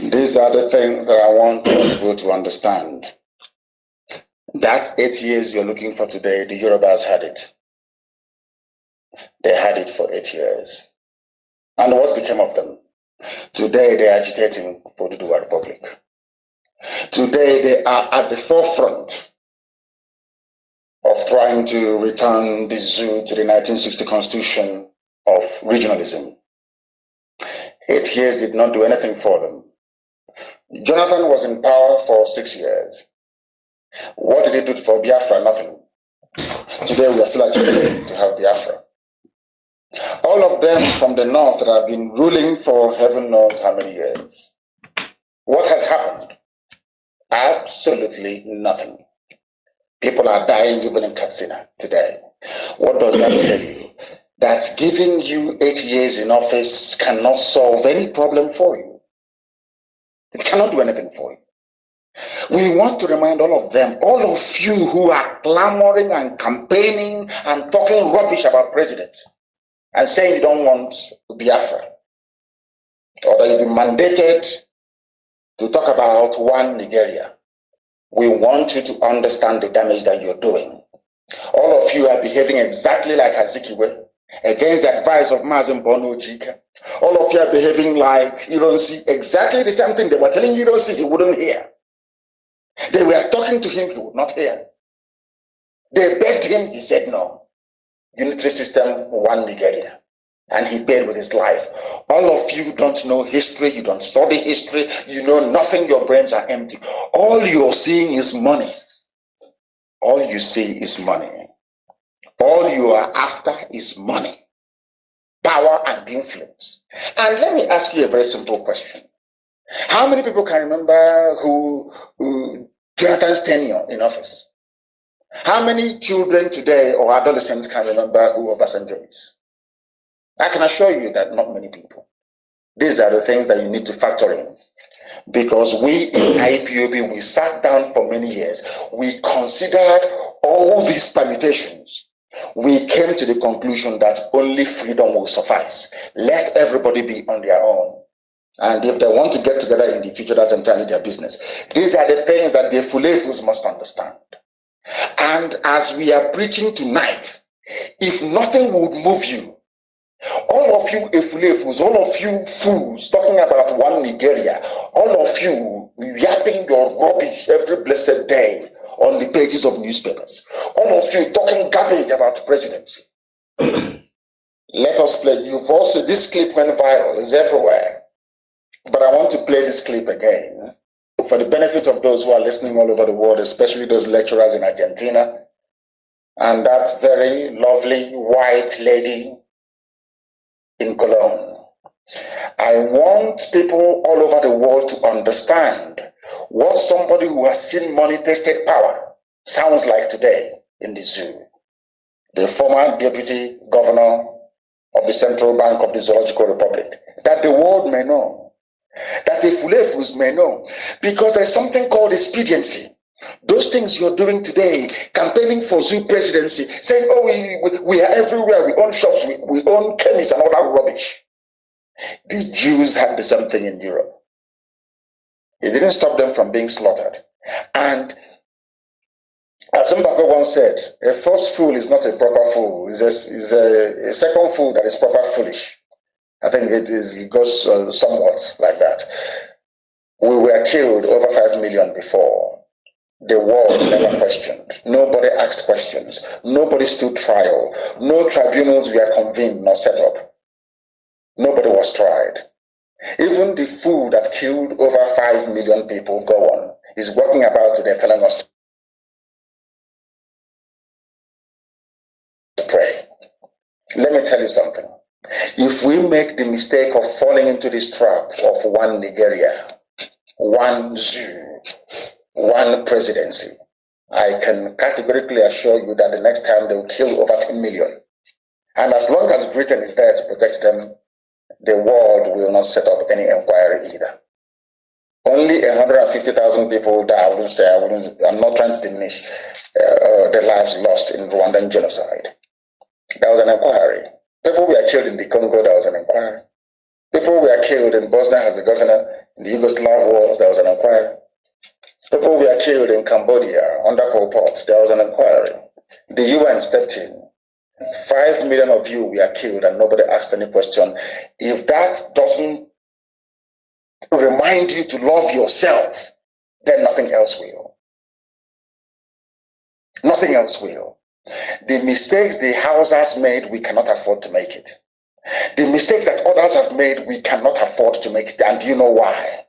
These are the things that I want people to understand. That 8 years you're looking for today, the Yorubas had it. They had it for 8 years. And what became of them? Today they are agitating for the Dual Republic. Today they are at the forefront of trying to return the zoo to the 1960 constitution of regionalism. 8 years did not do anything for them. Jonathan was in power for 6 years. What did he do for Biafra? Nothing. Today we are still agitating to have Biafra. All of them from the north that have been ruling for heaven knows how many years. What has happened? Absolutely nothing. People are dying even in Katsina today. What does that tell you? That giving you 8 years in office cannot solve any problem for you. It cannot do anything for you. We want to remind all of them, all of you who are clamoring and campaigning and talking rubbish about presidents and saying you don't want Biafra, or that you've been mandated to talk about one Nigeria. We want you to understand the damage that you're doing. All of you are behaving exactly like Azikiwe against the advice of Mazi Ojika. All of you are behaving like you don't see exactly the same thing they were telling you don't see, he wouldn't hear. They were talking to him, he would not hear. They begged him, he said no. Unitary system, one Nigeria. And he paid with his life. All of you don't know history, you don't study history, you know nothing, your brains are empty. All you're seeing is money. All you see is money. All you are after is money, power and influence. And let me ask you a very simple question. How many people can remember who Jonathan's tenure in office? How many children today or adolescents can remember who Obasanjo is? I can assure you that not many people. These are the things that you need to factor in. Because we in IPOB, we sat down for many years. We considered all these permutations. We came to the conclusion that only freedom will suffice. Let everybody be on their own. And if they want to get together in the future, that's entirely their business. These are the things that the Fulefus must understand. And as we are preaching tonight, if nothing would move you, all of you Efulefus, all of you fools talking about one Nigeria, all of you yapping your rubbish every blessed day on the pages of newspapers, all of you talking garbage about presidency. Let us play. You've also, this clip went viral, it's everywhere. But I want to play this clip again for the benefit of those who are listening all over the world, especially those lecturers in Argentina and that very lovely white lady in Cologne. I want people all over the world to understand what somebody who has seen money tasted power sounds like today in the zoo. The former deputy governor of the Central Bank of the Zoological Republic, that the world may know, that the Fulefus may know, because there's something called expediency. Those things you're doing today, campaigning for zoo presidency, saying, oh, we are everywhere, we own shops, we own chemists and all that rubbish. The Jews had the same thing in Europe. It didn't stop them from being slaughtered. And as Mbako once said, a first fool is not a proper fool, it's a second fool that is proper foolish. I think it goes somewhat like that. We were killed over 5 million before. The world never questioned. Nobody asked questions. Nobody stood trial. No tribunals were convened nor set up. Nobody was tried. Even the fool that killed over 5 million people, go on, is walking about today telling us to pray. Let me tell you something. If we make the mistake of falling into this trap of one Nigeria, one zoo, one presidency, I can categorically assure you that the next time they will kill over 10 million. And as long as Britain is there to protect them, the world will not set up any inquiry either. Only 150,000 people die. I'm not trying to diminish the lives lost in Rwandan genocide. There was an inquiry. People were killed in the Congo, there was an inquiry. People were killed in Bosnia as a governor. In the Yugoslav war, there was an inquiry. People were killed in Cambodia under Pol Pot. There was an inquiry. The UN stepped in. 5 million of you were killed and nobody asked any question. If that doesn't remind you to love yourself, then nothing else will. Nothing else will. The mistakes the Hausas made, we cannot afford to make it. The mistakes that others have made, we cannot afford to make it. And do you know why?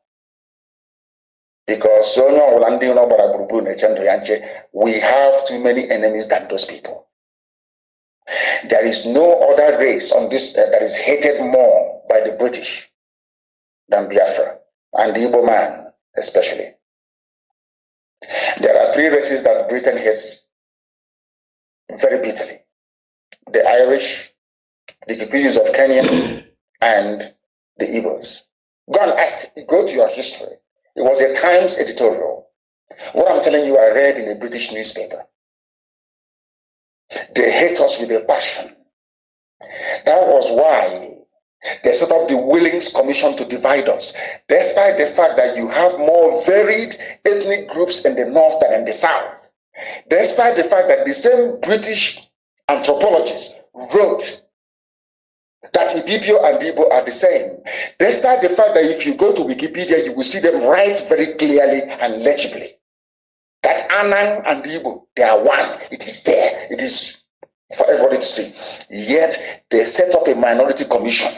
Because we have too many enemies than those people. There is no other race on this earth that is hated more by the British than Biafra, and the Igbo man especially. There are 3 races that Britain hates very bitterly. The Irish, the Kikuyus of Kenya, and the Igbos. Go and ask, go to your history. It was a Times editorial. What I'm telling you, I read in a British newspaper. They hate us with a passion. That was why they set up the Willings Commission to divide us, despite the fact that you have more varied ethnic groups in the north than in the south. Despite the fact that the same British anthropologists wrote that Ibibio and Igbo are the same. Despite the fact that if you go to Wikipedia, you will see them write very clearly and legibly that Anang and Igbo, they are one. It is there. It is for everybody to see. Yet they set up a minority commission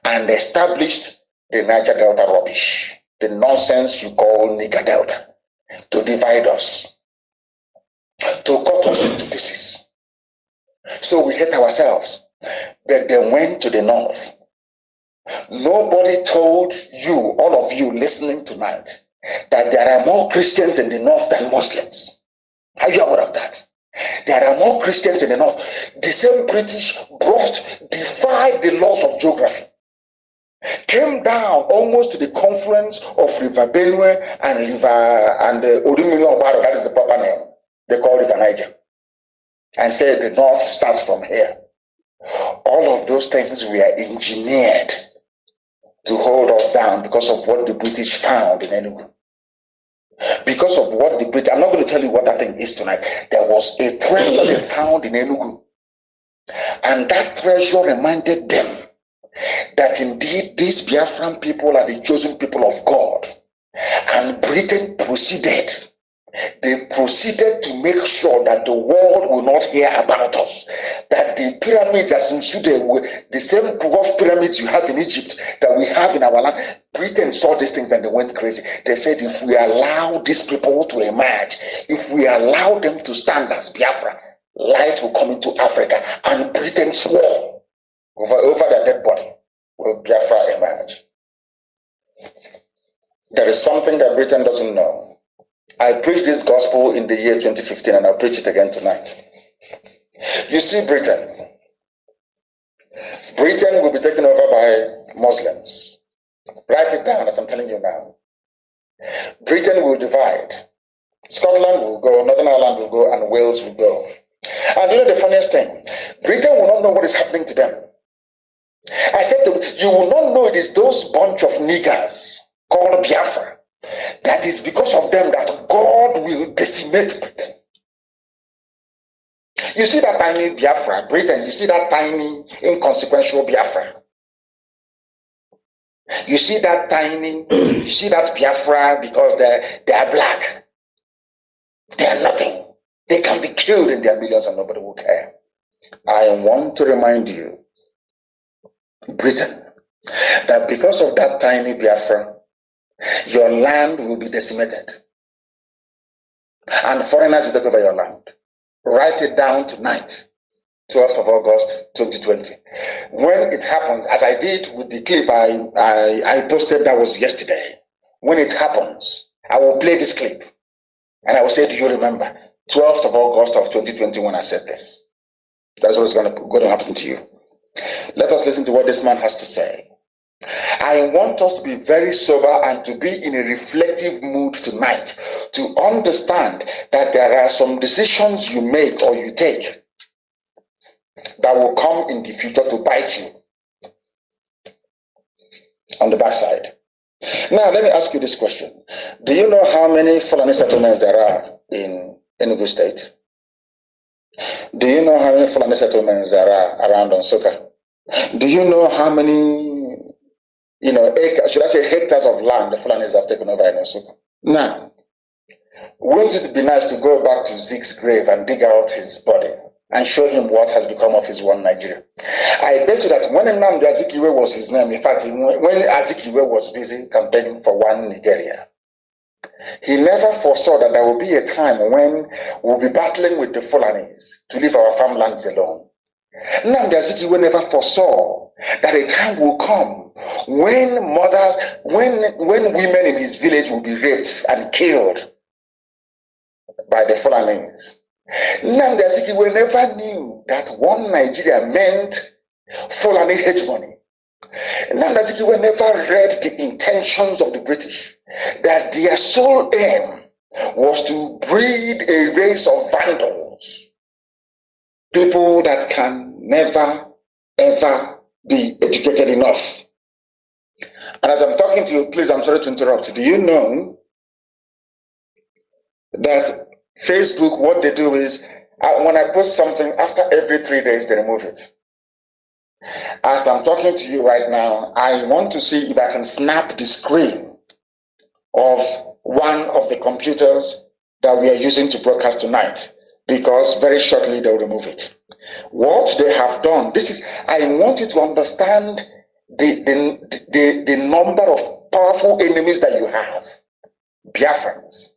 and established the Niger Delta rubbish, the nonsense you call Niger Delta, to divide us, to cut us into pieces. So we hate ourselves. But they went to the north. Nobody told you, all of you listening tonight, that there are more Christians in the north than Muslims. Are you aware of that? There are more Christians in the north. The same British defied the laws of geography, came down almost to the confluence of River Benue and Odumili Obaro, that is the proper name. They call River Niger, and said the north starts from here. All of those things were engineered to hold us down because of what the British found in Enugu. Because of what the British, I'm not going to tell you what that thing is tonight. There was a treasure they found in Enugu. And that treasure reminded them that indeed these Biafran people are the chosen people of God. And Britain proceeded. They proceeded to make sure that the world will not hear about us. That the pyramids as in Sudan were the same dwarf pyramids you have in Egypt that we have in our land. Britain saw these things and they went crazy. They said, if we allow these people to emerge, if we allow them to stand as Biafra, light will come into Africa. And Britain swore over their dead body, will Biafra emerge. There is something that Britain doesn't know. I preached this gospel in the year 2015 and I'll preach it again tonight. You see, Britain will be taken over by Muslims. Write it down as I'm telling you now. Britain will divide. Scotland will go, Northern Ireland will go, and Wales will go. And you know the funniest thing? Britain will not know what is happening to them. I said to you, you will not know it is those bunch of niggers called Biafra. That is because of them that God will decimate Britain. You see that tiny Biafra, Britain, you see that tiny, inconsequential Biafra. You see that Biafra because they are black. They are nothing. They can be killed in their millions and nobody will care. I want to remind you, Britain, that because of that tiny Biafra, your land will be decimated. And foreigners will take over your land. Write it down tonight, 12th of August, 2020. When it happens, as I did with the clip I posted, that was yesterday. When it happens, I will play this clip. And I will say, do you remember? 12th of August of 2020 when I said this. That's what's going to happen to you. Let us listen to what this man has to say. I want us to be very sober and to be in a reflective mood tonight to understand that there are some decisions you make or you take that will come in the future to bite you. on the backside. Now, let me ask you this question. Do you know how many Fulani settlements there are in Enugu State? Do you know how many Fulani settlements there are around Nsukka? Do you know how many, acres, should I say hectares of land the Fulanis have taken over in Nsukka? Now, wouldn't it be nice to go back to Zeke's grave and dig out his body and show him what has become of his one Nigeria? I bet you that when Nnamdi Azikiwe was his name, in fact, when Azikiwe was busy campaigning for one Nigeria, he never foresaw that there will be a time when we'll be battling with the Fulanis to leave our farmlands alone. Nnamdi Azikiwe never foresaw that a time will come when when women in his village will be raped and killed by the Fulanis. Nnamdi Azikiwe never knew that one Nigeria meant Fulani hegemony. Nnamdi Azikiwe never read the intentions of the British, that their sole aim was to breed a race of vandals, people that can never, ever be educated enough. And as I'm talking to you, please, I'm sorry to interrupt. Do you know that Facebook, what they do is, when I post something, after every 3 days, they remove it. As I'm talking to you right now, I want to see if I can snap the screen of one of the computers that we are using to broadcast tonight, because very shortly they'll remove it. What they have done, I want you to understand the number of powerful enemies that you have, Biafrans.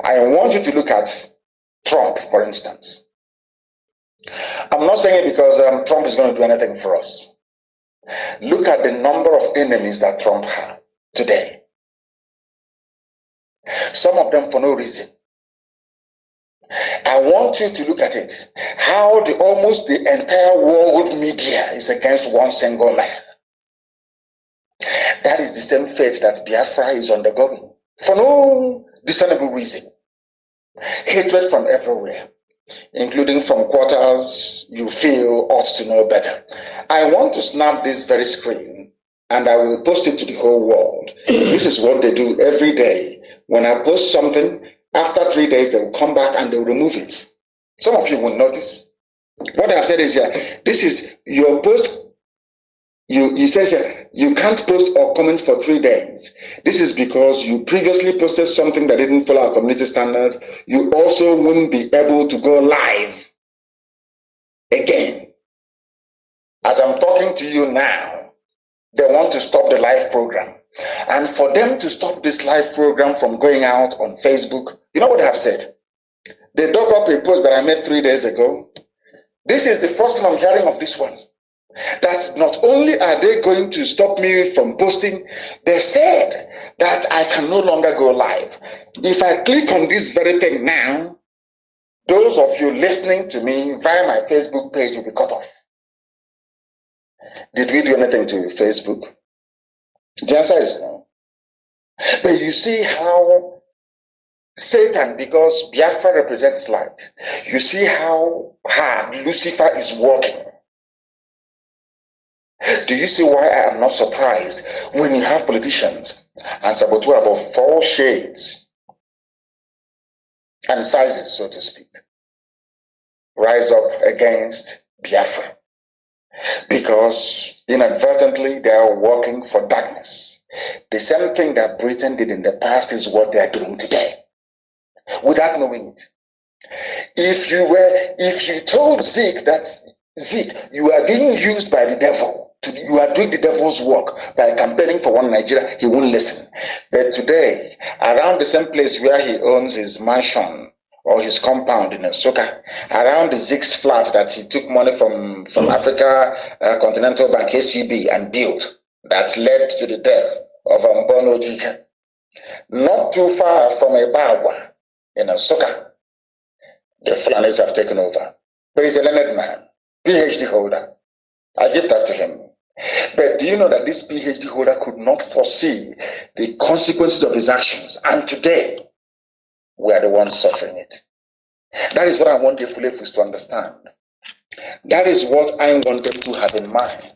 I want you to look at Trump, for instance. I'm not saying it because Trump is going to do anything for us. Look at the number of enemies that Trump has today. Some of them for no reason. I want you to look at it. How almost the entire world media is against one single man. That is the same fate that Biafra is undergoing. For no discernible reason. Hatred from everywhere, including from quarters you feel ought to know better. I want to snap this very screen and I will post it to the whole world. This is what they do every day. When I post something, after 3 days they will come back and they will remove it. Some of you will notice. What I've said is here, this is your post. You say you can't post or comment for 3 days. This is because you previously posted something that didn't follow our community standards. You also wouldn't be able to go live again. As I'm talking to you now, they want to stop the live program. And for them to stop this live program from going out on Facebook, you know what they have said? They dug up a post that I made 3 days ago. This is the first time I'm hearing of this one. That not only are they going to stop me from posting, they said that I can no longer go live. If I click on this very thing now, those of you listening to me via my Facebook page will be cut off. Did we do anything to Facebook? The answer is no. But you see how Satan, because Biafra represents light, you see how hard Lucifer is working. Do you see why I am not surprised when you have politicians and saboteurs of 4 shades and sizes, so to speak, rise up against Biafra? Because inadvertently they are working for darkness. The same thing that Britain did in the past is what they are doing today, without knowing it. If you told Zeke that, Zeke, you are being used by the devil, you are doing the devil's work by campaigning for one Nigeria, he won't listen. But today, around the same place where he owns his mansion or his compound in Nsukka, around the Zeke's flat that he took money from Africa Continental Bank, ACB, and built, that led to the death of Mbono Jika. Not too far from Ebawa in Nsukka, the Fulanis have taken over. But he's a learned man, PhD holder. I give that to him. But do you know that this PhD holder could not foresee the consequences of his actions? And today, we are the ones suffering it. That is what I want the Fulefus to understand. That is what I want them to have in mind.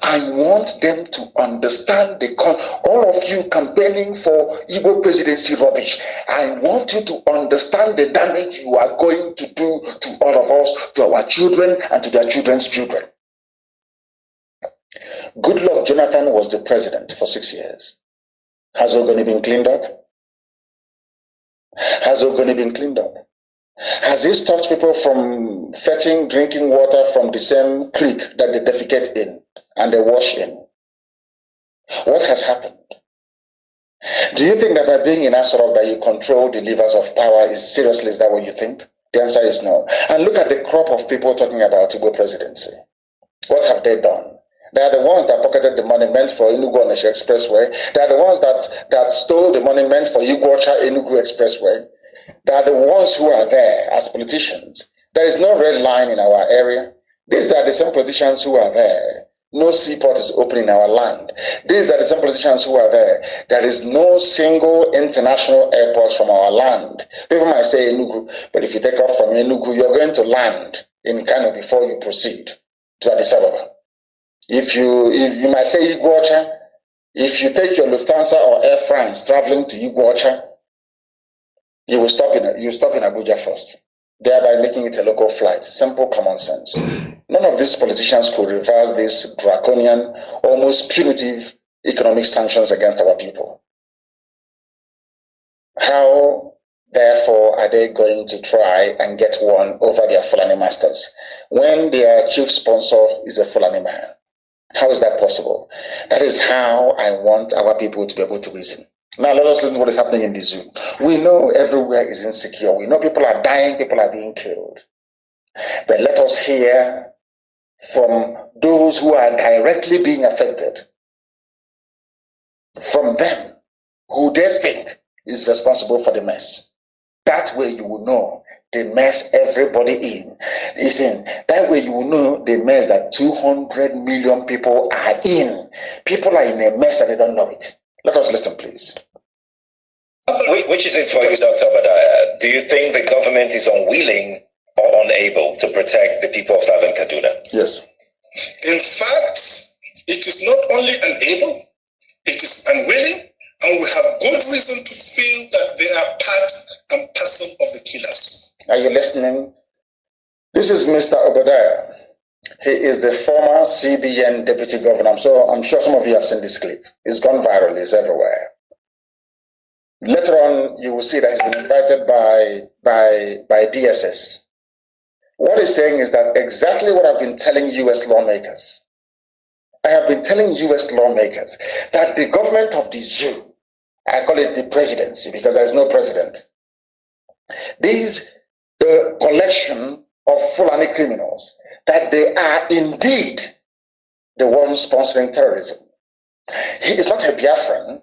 I want them to understand all of you campaigning for Igbo presidency rubbish. I want you to understand the damage you are going to do to all of us, to our children, and to their children's children. Goodluck Jonathan was the president for 6 years. Has Ogoni been cleaned up? Has Ogoni been cleaned up? Has he stopped people from fetching drinking water from the same creek that they defecate in and they wash in? What has happened? Do you think that by being in Asarok that you control the levers of power is that what you think? The answer is no. And look at the crop of people talking about Igbo presidency. What have they done? They are the ones that pocketed the money meant for Enugu-Onisha Expressway. They are the ones that stole the money meant for Igbocha-Enugu Expressway. They are the ones who are there as politicians. There is no red line in our area. These are the same politicians who are there. No seaport is open in our land. These are the same politicians who are there. There is no single international airport from our land. People might say Enugu, but if you take off from Enugu, you're going to land in Kanu before you proceed to Addis Ababa. If you might say Igbocha, if you take your Lufthansa or Air France traveling to Igbocha, you will stop in Abuja first, thereby making it a local flight. Simple common sense. None of these politicians could reverse these draconian, almost punitive economic sanctions against our people. How, therefore, are they going to try and get one over their Fulani masters when their chief sponsor is a Fulani man? How is that possible? That is how I want our people to be able to reason. Now let us listen to what is happening in the zoo. We know everywhere is insecure. We know people are dying, people are being killed. But let us hear from those who are directly being affected, from them who they think is responsible for the mess. That way you will know the mess everybody is in. That way you will know the mess that 200 million people are in. People are in a mess and they don't know it. Let us listen, please. Which is it for you, Dr. Badaya? Do you think the government is unwilling or unable to protect the people of Southern Kaduna? Yes. In fact, it is not only unable, it is unwilling, and we have good reason to feel that they are part and parcel of the killers. Are you listening? This is Mr. Obadiah. He is the former CBN deputy governor. So I'm sure some of you have seen this clip. It's gone viral. It's everywhere. Later on, you will see that he's been invited by DSS. What he's saying is that exactly what I've been telling U.S. lawmakers. I have been telling U.S. lawmakers that the government of the zoo, I call it the presidency because there is no president. The collection of Fulani criminals, that they are indeed the ones sponsoring terrorism. He is not a Biafran.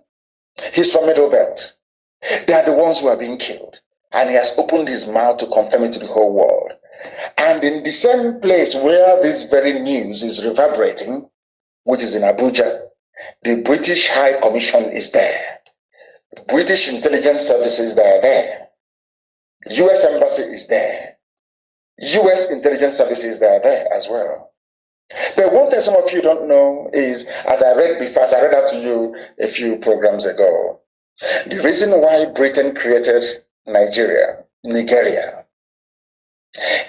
He's from Middle Belt. They are the ones who are being killed. And he has opened his mouth to confirm it to the whole world. And in the same place where this very news is reverberating, which is in Abuja, the British High Commission is there. British intelligence services, they are there. U.S. Embassy is there. U.S. intelligence services, they are there as well. But one thing some of you don't know is, as I read out to you a few programs ago, the reason why Britain created Nigeria,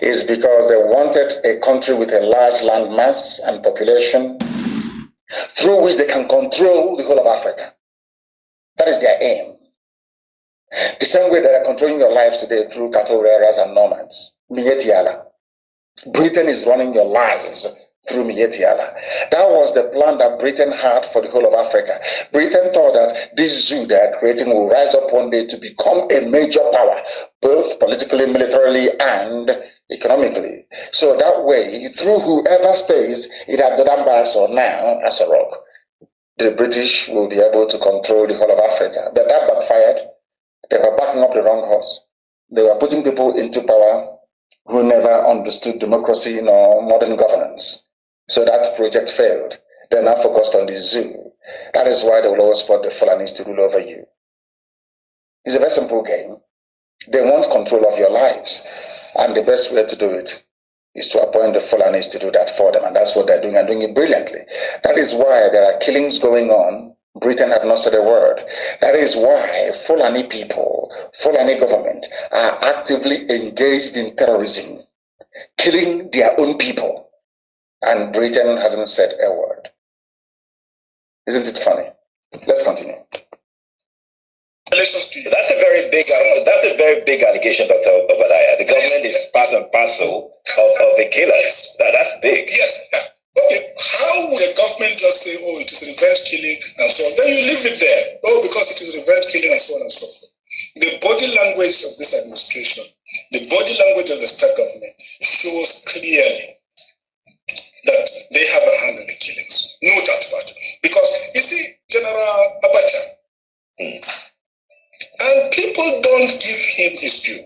is because they wanted a country with a large land mass and population through which they can control the whole of Africa. That is their aim. The same way that they're controlling your lives today through cattle rearers and nomads. Mietiala. Britain is running your lives through Mietiala. That was the plan that Britain had for the whole of Africa. Britain thought that this zoo they are creating will rise up one day to become a major power, both politically, militarily, and economically. So that way, through whoever stays, either Dodambas or now Asarok, the British will be able to control the whole of Africa. But that backfired. They were backing up the wrong horse. They were putting people into power who never understood democracy nor modern governance. So that project failed. They're now focused on the zoo. That is why they will always support the Fulanis to rule over you. It's a very simple game. They want control of your lives. And the best way to do it is to appoint the Fulanis to do that for them, and that's what they're doing, and doing it brilliantly. That is why there are killings going on. Britain have not said a word. That is why Fulani people, Fulani government are actively engaged in terrorism, killing their own people, and Britain hasn't said a word. Isn't it funny? Let's continue. That's a very big allegation, Dr. Obadiah. The government is part and parcel of the killers. That's big. Yes. Okay, how will the government just say, oh, it is revenge killing and so on? Then you leave it there. Oh, because it is revenge killing and so on and so forth. The body language of this administration, the body language of the state government shows clearly that they have a hand in the killings. No doubt about it. Because, you see, General Abacha, and people don't give him his due.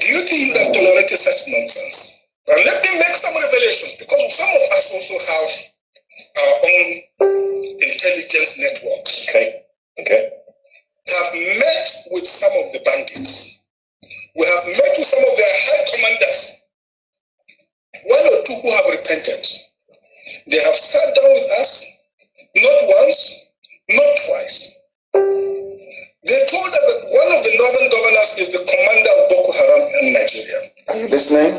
Do you think he would have tolerated such nonsense? Now let me make some revelations, because some of us also have our own intelligence networks. Okay. Have met with some of the bandits. We have met with some of their high commanders. One or two who have repented. They have sat down with us, not once, not twice. They told us that one of the northern governors is the commander of Boko Haram in Nigeria. Are you listening?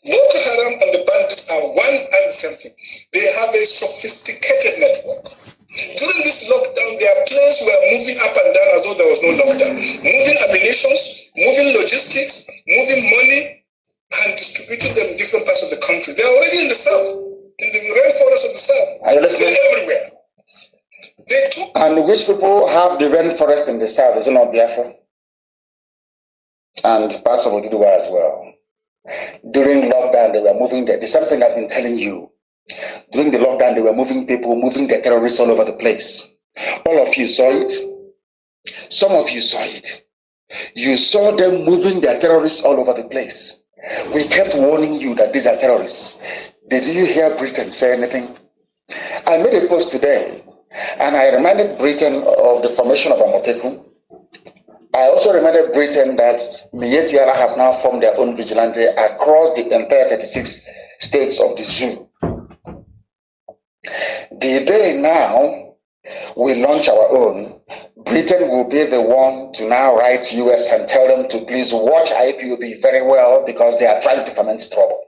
Boko Haram and the bandits are one and the same thing. They have a sophisticated network. During this lockdown, their planes were moving up and down as though there was no lockdown. Moving ammunitions, moving logistics, moving money, and distributing them in different parts of the country. They are already in the south, in the rainforest of the south. Are you listening? They're everywhere. And which people have the rainforest in the south? Is it not Biafra? And parts of Oduduwa as well. During lockdown, they were moving the same thing I've been telling you. During the lockdown, they were moving people, moving the terrorists all over the place. All of you saw it. Some of you saw it. You saw them moving their terrorists all over the place. We kept warning you that these are terrorists. Did you hear Britain say anything? I made a post today, and I reminded Britain of the formation of Amotekun. I also reminded Britain that Mietiala have now formed their own vigilante across the entire 36 states of the zoo. The day now we launch our own, Britain will be the one to now write US and tell them to please watch IPOB very well because they are trying to foment trouble.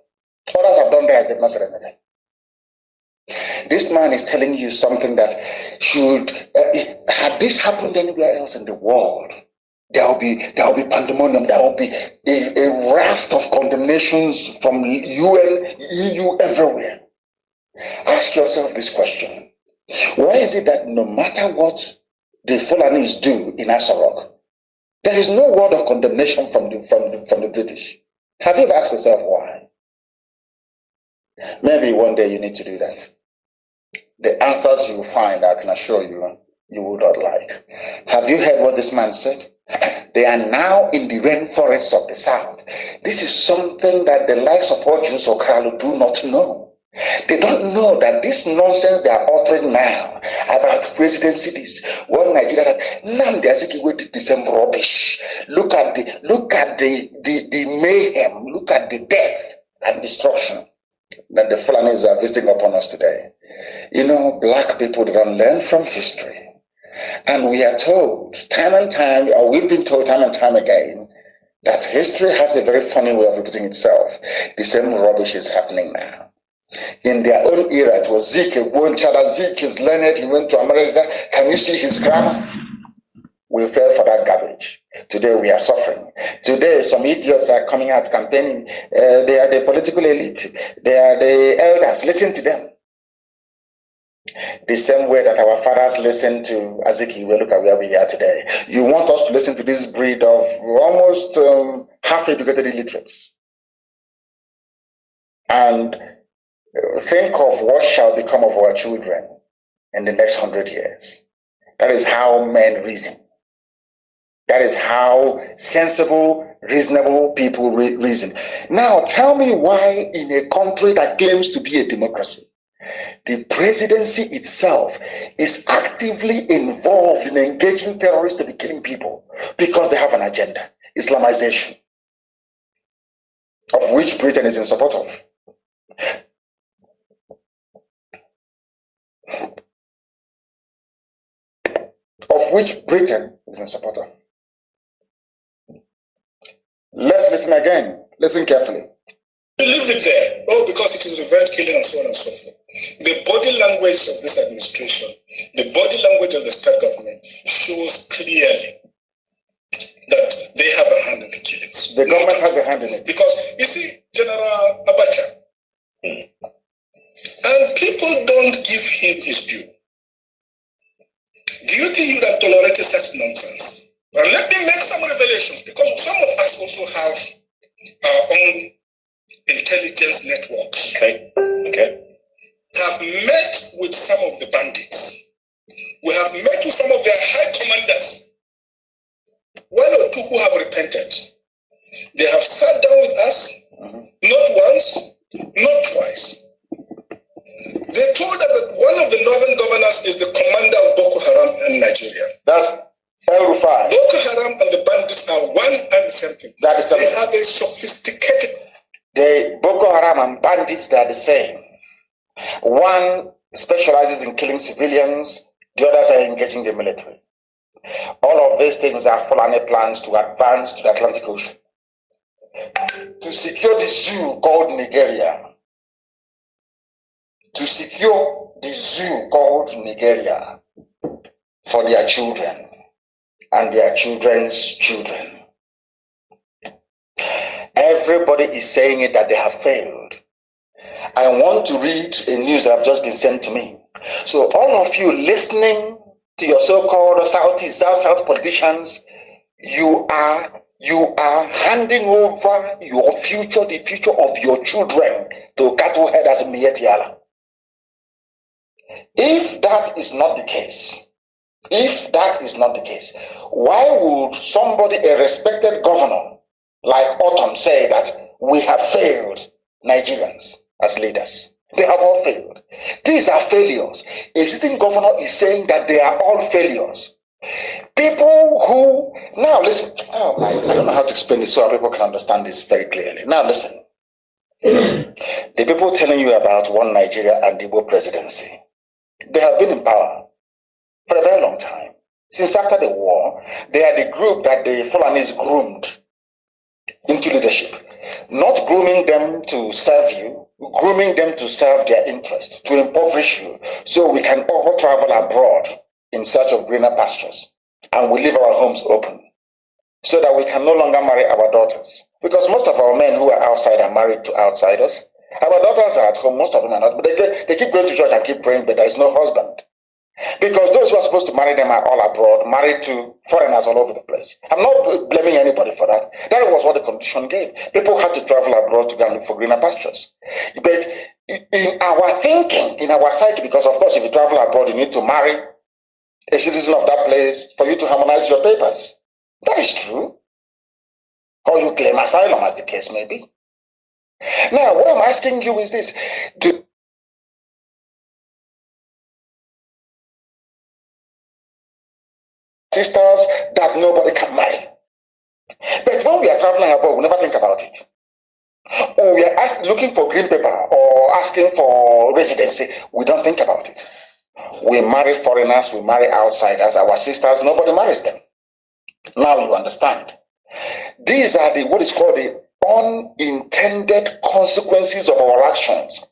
Others have done theirs, they've not said anything. This man is telling you something that should, had this happened anywhere else in the world, there will be pandemonium, there will be a raft of condemnations from UN, EU, everywhere. Ask yourself this question. Why is it that no matter what the Fulanis do in Asarok, there is no word of condemnation from the British? Have you ever asked yourself why? Maybe one day you need to do that. The answers you will find, I can assure you, you would not like. Have you heard what this man said? They are now in the rainforests of the south. This is something that the likes of Ojus or Kalu do not know. They don't know that this nonsense they are uttering now about president cities, one Nigeria, Nnamdi Azikiwe did the same rubbish. Look at the mayhem, look at the death and destruction that the Fulanis are visiting upon us today. You know, black people, they don't learn from history. And we are told time and time, or we've been told time and time again, that history has a very funny way of repeating itself. The same rubbish is happening now. In their own era, it was Zeke, Zeke is learned, he went to America. Can you see his grammar? We fell for that garbage. Today we are suffering. Today some idiots are coming out campaigning. They are the political elite. They are the elders. Listen to them. The same way that our fathers listened to Azikiwe, look at where we are today. You want us to listen to this breed of almost half-educated illiterates. And think of what shall become of our children in the next 100 years. That is how men reason. That is how sensible, reasonable people reason. Now, tell me why in a country that claims to be a democracy, the presidency itself is actively involved in engaging terrorists to be killing people because they have an agenda, Islamization. of which Britain is in support of. Of which Britain is in support of. Let's listen again. Listen carefully. We leave it there. Oh, because it is revenge killing and so on and so forth. The body language of this administration, the body language of the state government shows clearly that they have a hand in the killings. The government has a hand in it. Because, you see, General Abacha, and people don't give him his due. Do you think you would have tolerated such nonsense? Well, let me make some revelations, because some of us also have our own intelligence networks. Okay. Have met with some of the bandits. We have met with some of their high commanders. One or two who have repented. They have sat down with us, not once, not twice. They told us that one of the northern governors is the commander of Boko Haram in Nigeria. That's El-Rufai. Boko Haram and the bandits are one and the same thing. That is they have a sophisticated... The Boko Haram and bandits, they are the same. One specializes in killing civilians, the others are engaging the military. All of these things are Fulani plans to advance to the Atlantic Ocean. To secure the zoo called Nigeria. To secure the zoo called Nigeria for their children and their children's children. Everybody is saying it that they have failed. I want to read a news that have just been sent to me. So all of you listening to your so-called Southeast, South politicians, you are handing over your future, the future of your children, to cattle headers in Mietiala. If that is not the case, why would somebody, a respected governor like Autumn, say that we have failed Nigerians as leaders? They have all failed. These are failures. A sitting governor is saying that they are all failures. People who, now listen, I don't know how to explain this so people can understand this very clearly. Now listen, the people telling you about one Nigeria and the Igbo presidency, they have been in power for a very long time. Since after the war, they are the group that the Fulanis groomed into leadership. Not grooming them to serve you, grooming them to serve their interests, to impoverish you, so we can all travel abroad in search of greener pastures, and we leave our homes open, so that we can no longer marry our daughters. Because most of our men who are outside are married to outsiders. Our daughters are at home, most of them are not, but they keep going to church and keep praying, but there is no husband. Because those who are supposed to marry them are all abroad, married to foreigners all over the place. I'm not blaming anybody for that. That was what the condition gave. People had to travel abroad to go and look for greener pastures. But in our thinking, in our psyche, because of course if you travel abroad, you need to marry a citizen of that place for you to harmonize your papers. That is true. Or you claim asylum, as the case may be. Now, what I'm asking you is this. Sisters that nobody can marry. But when we are traveling abroad, we never think about it. Or we are looking for green paper or asking for residency, we don't think about it. We marry foreigners, we marry outsiders, our sisters, nobody marries them. Now you understand. These are what is called the unintended consequences of our actions.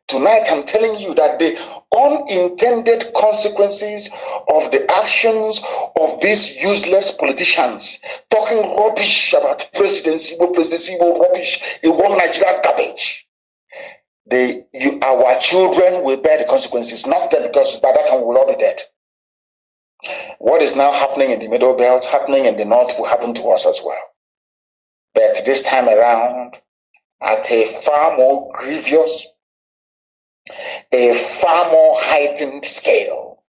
Tonight I'm telling you that the unintended consequences of the actions of these useless politicians talking rubbish about presidency, rubbish, one Nigeria garbage. Our children will bear the consequences, not them, because by that time we'll all be dead. What is now happening in the Middle Belt, happening in the North, will happen to us as well. But this time around, at a far more grievous, a far more heightened scale,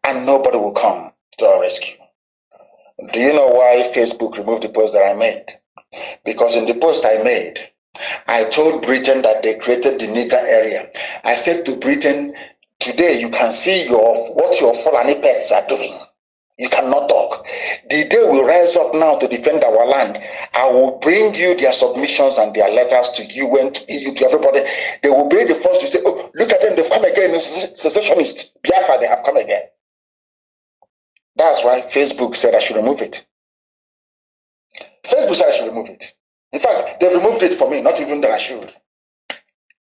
and nobody will come to our rescue. Do you know why Facebook removed the post that I made? Because in the post I made, I told Britain that they created the nigger area. I said to Britain, today you can see what your Fulani pets are doing. You cannot talk. The day we rise up now to defend our land, I will bring you their submissions and their letters to UN, to EU, to everybody. They will be the first to say, oh, look at them, they've come again, secessionists, Biafra, they have come again. That's why Facebook said I should remove it. Facebook said I should remove it. In fact, they've removed it for me, not even that I should.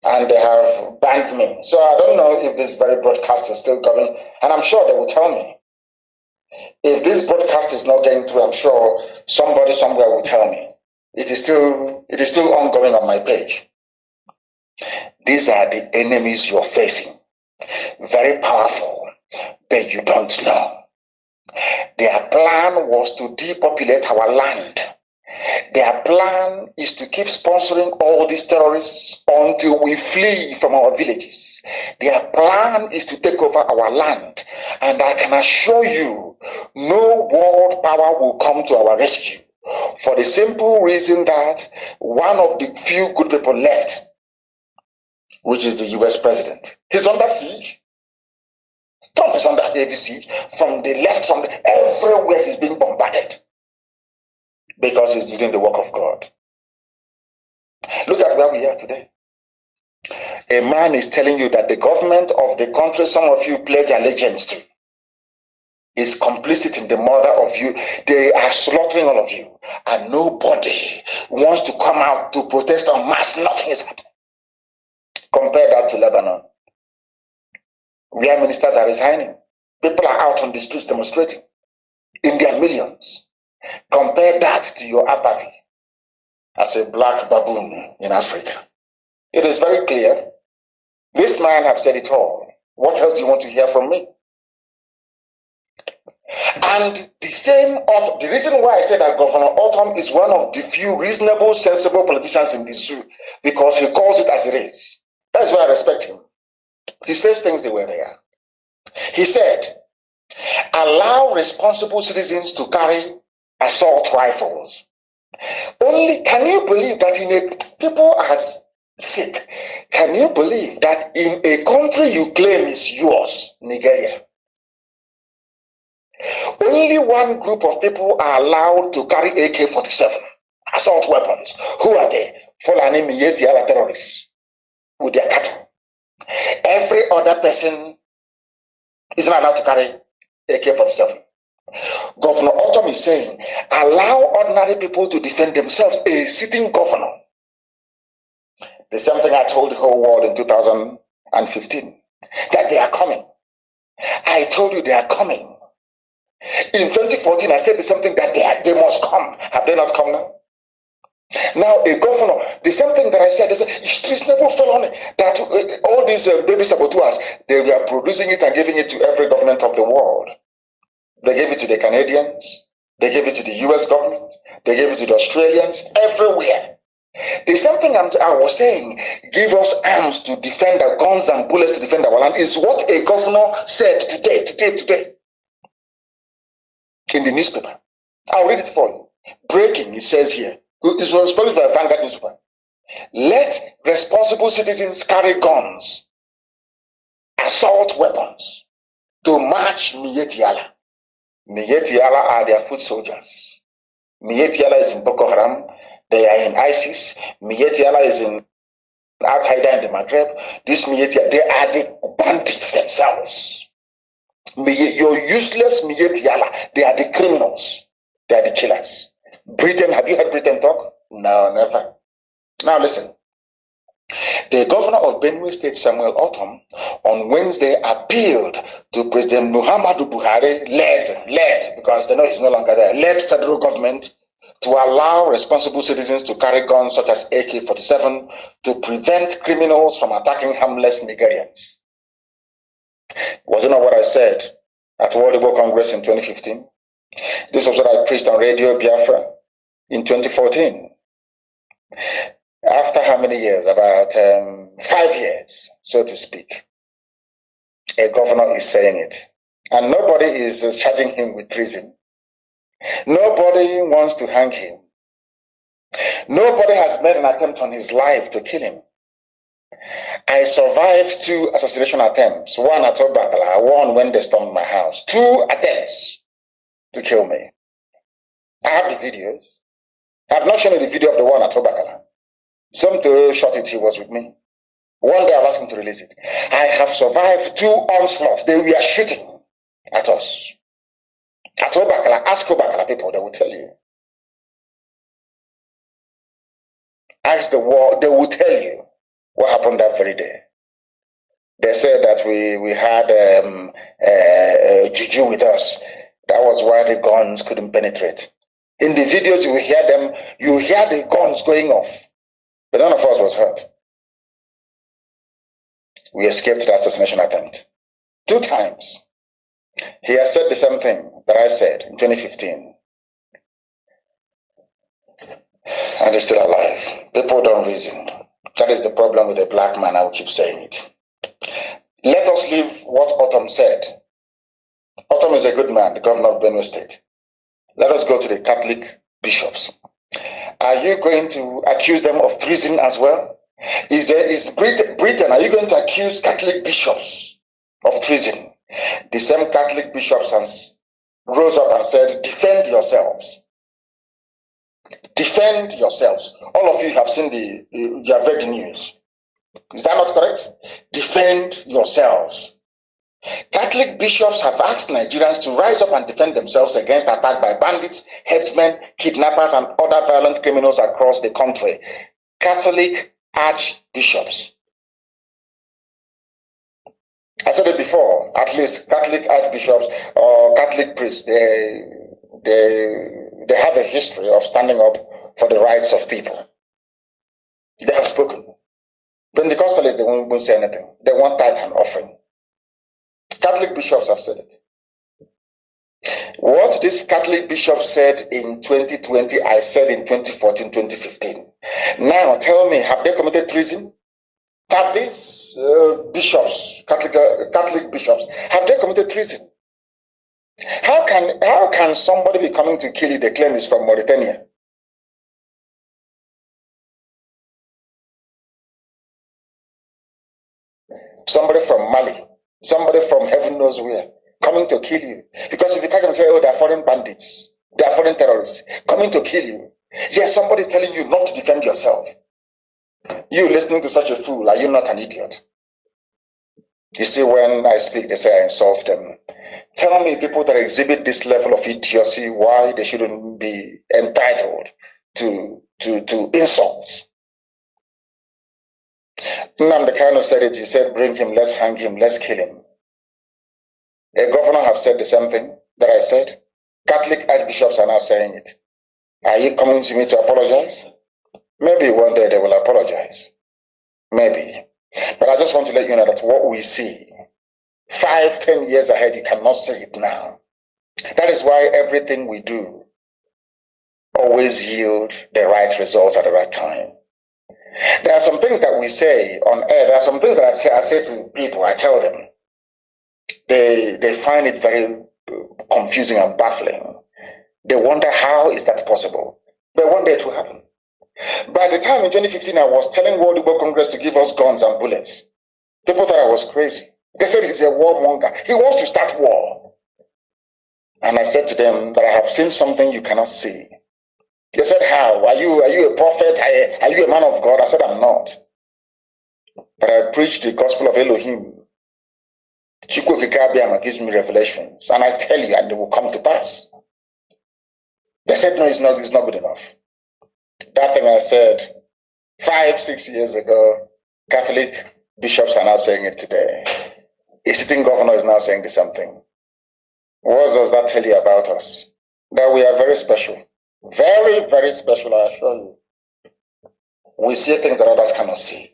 And they have banned me. So I don't know if this very broadcast is still going, and I'm sure they will tell me. If this broadcast is not getting through, I'm sure somebody somewhere will tell me. It is still ongoing on my page. These are the enemies you're facing. Very powerful, but you don't know. Their plan was to depopulate our land. Their plan is to keep sponsoring all these terrorists until we flee from our villages. Their plan is to take over our land. And I can assure you, no world power will come to our rescue. For the simple reason that one of the few good people left, which is the US president, he's under siege. Trump is under heavy siege. From the left, everywhere he's being bombarded. Because he's doing the work of God. Look at where we are today. A man is telling you that the government of the country some of you pledge allegiance to is complicit in the murder of you. They are slaughtering all of you. And nobody wants to come out to protest en masse. Nothing is happening. Compare that to Lebanon, where ministers are resigning. People are out on the streets demonstrating in their millions. Compare that to your apathy as a black baboon in Africa. It is very clear. This man has said it all. What else do you want to hear from me? And the reason why I said that Governor Autumn is one of the few reasonable, sensible politicians in this zoo, because he calls it as it is. That's why I respect him. He says things the way they are. He said, allow responsible citizens to carry assault rifles. Only, can you believe that people are sick? Can you believe that in a country you claim is yours, Nigeria, only one group of people are allowed to carry AK-47 assault weapons? Who are they? Fulani Miyetiala terrorists with their cattle. Every other person is not allowed to carry AK-47. Governor Autumn is saying, allow ordinary people to defend themselves, a sitting governor. The same thing I told the whole world in 2015, that they are coming. I told you they are coming. In 2014, I said the same thing, that they must come. Have they not come now? Now, a governor, the same thing that I said, it's reasonable felony that all these baby saboteurs, they were producing it and giving it to every government of the world. They gave it to the Canadians. They gave it to the US government. They gave it to the Australians, everywhere. The same thing I was saying, give us arms to defend our guns and bullets to defend our land, is what a governor said today, in the newspaper. I'll read it for you. Breaking, it says here. It was published by Vanguard newspaper. Let responsible citizens carry guns, assault weapons, to match Miyetiala. Miyetiala are their foot soldiers. Miyetiala is in Boko Haram. They are in ISIS. Miyetiala is in Al-Qaeda in the Maghreb. This Miyetiala, they are the bandits themselves. Your useless Miyetiala, they are the criminals. They are the killers. Britain, have you heard Britain talk? No, never. Now listen. The governor of Benue State, Samuel Autumn, on Wednesday appealed to President Muhammadu Buhari, led, because they know he's no longer there, led federal government to allow responsible citizens to carry guns such as AK-47 to prevent criminals from attacking harmless Nigerians. Wasn't that what I said at World War Congress in 2015? This was what I preached on Radio Biafra in 2014. After how many years? About 5 years, so to speak. A governor is saying it. And nobody is charging him with treason. Nobody wants to hang him. Nobody has made an attempt on his life to kill him. I survived 2 assassination attempts. One at Obakala, one when they stormed my house. 2 attempts. to kill me. I have the videos. I have not shown you the video of the one at Obakala. Some to shot it, he was with me. One day I've asked him to release it. I have survived 2 onslaughts. They were shooting at us. At Obakala, ask Obakala people, they will tell you. Ask the war, they will tell you what happened that very day. They said that we had juju with us. That was why the guns couldn't penetrate. In the videos, you will hear them, you will hear the guns going off. But none of us was hurt. We escaped the assassination attempt 2 times. He has said the same thing that I said in 2015. And he's still alive. People don't reason. That is the problem with a black man. I will keep saying it. Let us leave what Autumn said. Autumn is a good man, the governor of Benue State. Let us go to the Catholic bishops. Are you going to accuse them of treason as well? Is Britain, are you going to accuse Catholic bishops of treason? The same Catholic bishops rose up and said, defend yourselves. Defend yourselves. All of you have seen you have read the news. Is that not correct? Defend yourselves. Catholic bishops have asked Nigerians to rise up and defend themselves against attack by bandits, headsmen, kidnappers, and other violent criminals across the country. Catholic archbishops. I said it before, at least Catholic archbishops or Catholic priests, they have a history of standing up for the rights of people. They have spoken. Pentecostalists, they won't say anything. They want tithe and offering. Catholic bishops have said it. What this Catholic bishop said in 2020, I said in 2014, 2015. Now tell me, have they committed treason? Have these bishops, Catholic bishops, have they committed treason? How can somebody be coming to kill you? They claim is from Mauritania. Somebody from Mali, somebody from heaven knows where, coming to kill you. Because if you catch them and say, oh, they are foreign bandits, they are foreign terrorists, coming to kill you. Yes, somebody is telling you not to defend yourself. You listening to such a fool, are you not an idiot? You see, when I speak, they say I insult them. Tell me, people that exhibit this level of idiocy, why they shouldn't be entitled to insults. Nnamdi Kanu said it. He said, bring him, let's hang him, let's kill him. A governor have said the same thing that I said. Catholic archbishops are now saying it. Are you coming to me to apologize? Maybe one day they will apologize. Maybe. But I just want to let you know that what we see 5-10 years ahead, you cannot see it now. That is why everything we do always yield the right results at the right time. There are some things that we say on air. There are some things that I say to people. I tell them. They find it very confusing and baffling. They wonder how is that possible. But one day it will happen. By the time in 2015 I was telling World Igbo Congress to give us guns and bullets, people thought I was crazy. They said he's a warmonger. He wants to start war. And I said to them that I have seen something you cannot see. They said, how? Are you a prophet? Are you a man of God? I said, I'm not. But I preach the gospel of Elohim. Chukwu gives me revelations. And I tell you, and they will come to pass. They said, no, it's not good enough. That thing I said 5-6 years ago, Catholic bishops are now saying it today. A sitting governor is now saying the same thing. What does that tell you about us? That we are very special. Very, very special, I assure you. We see things that others cannot see.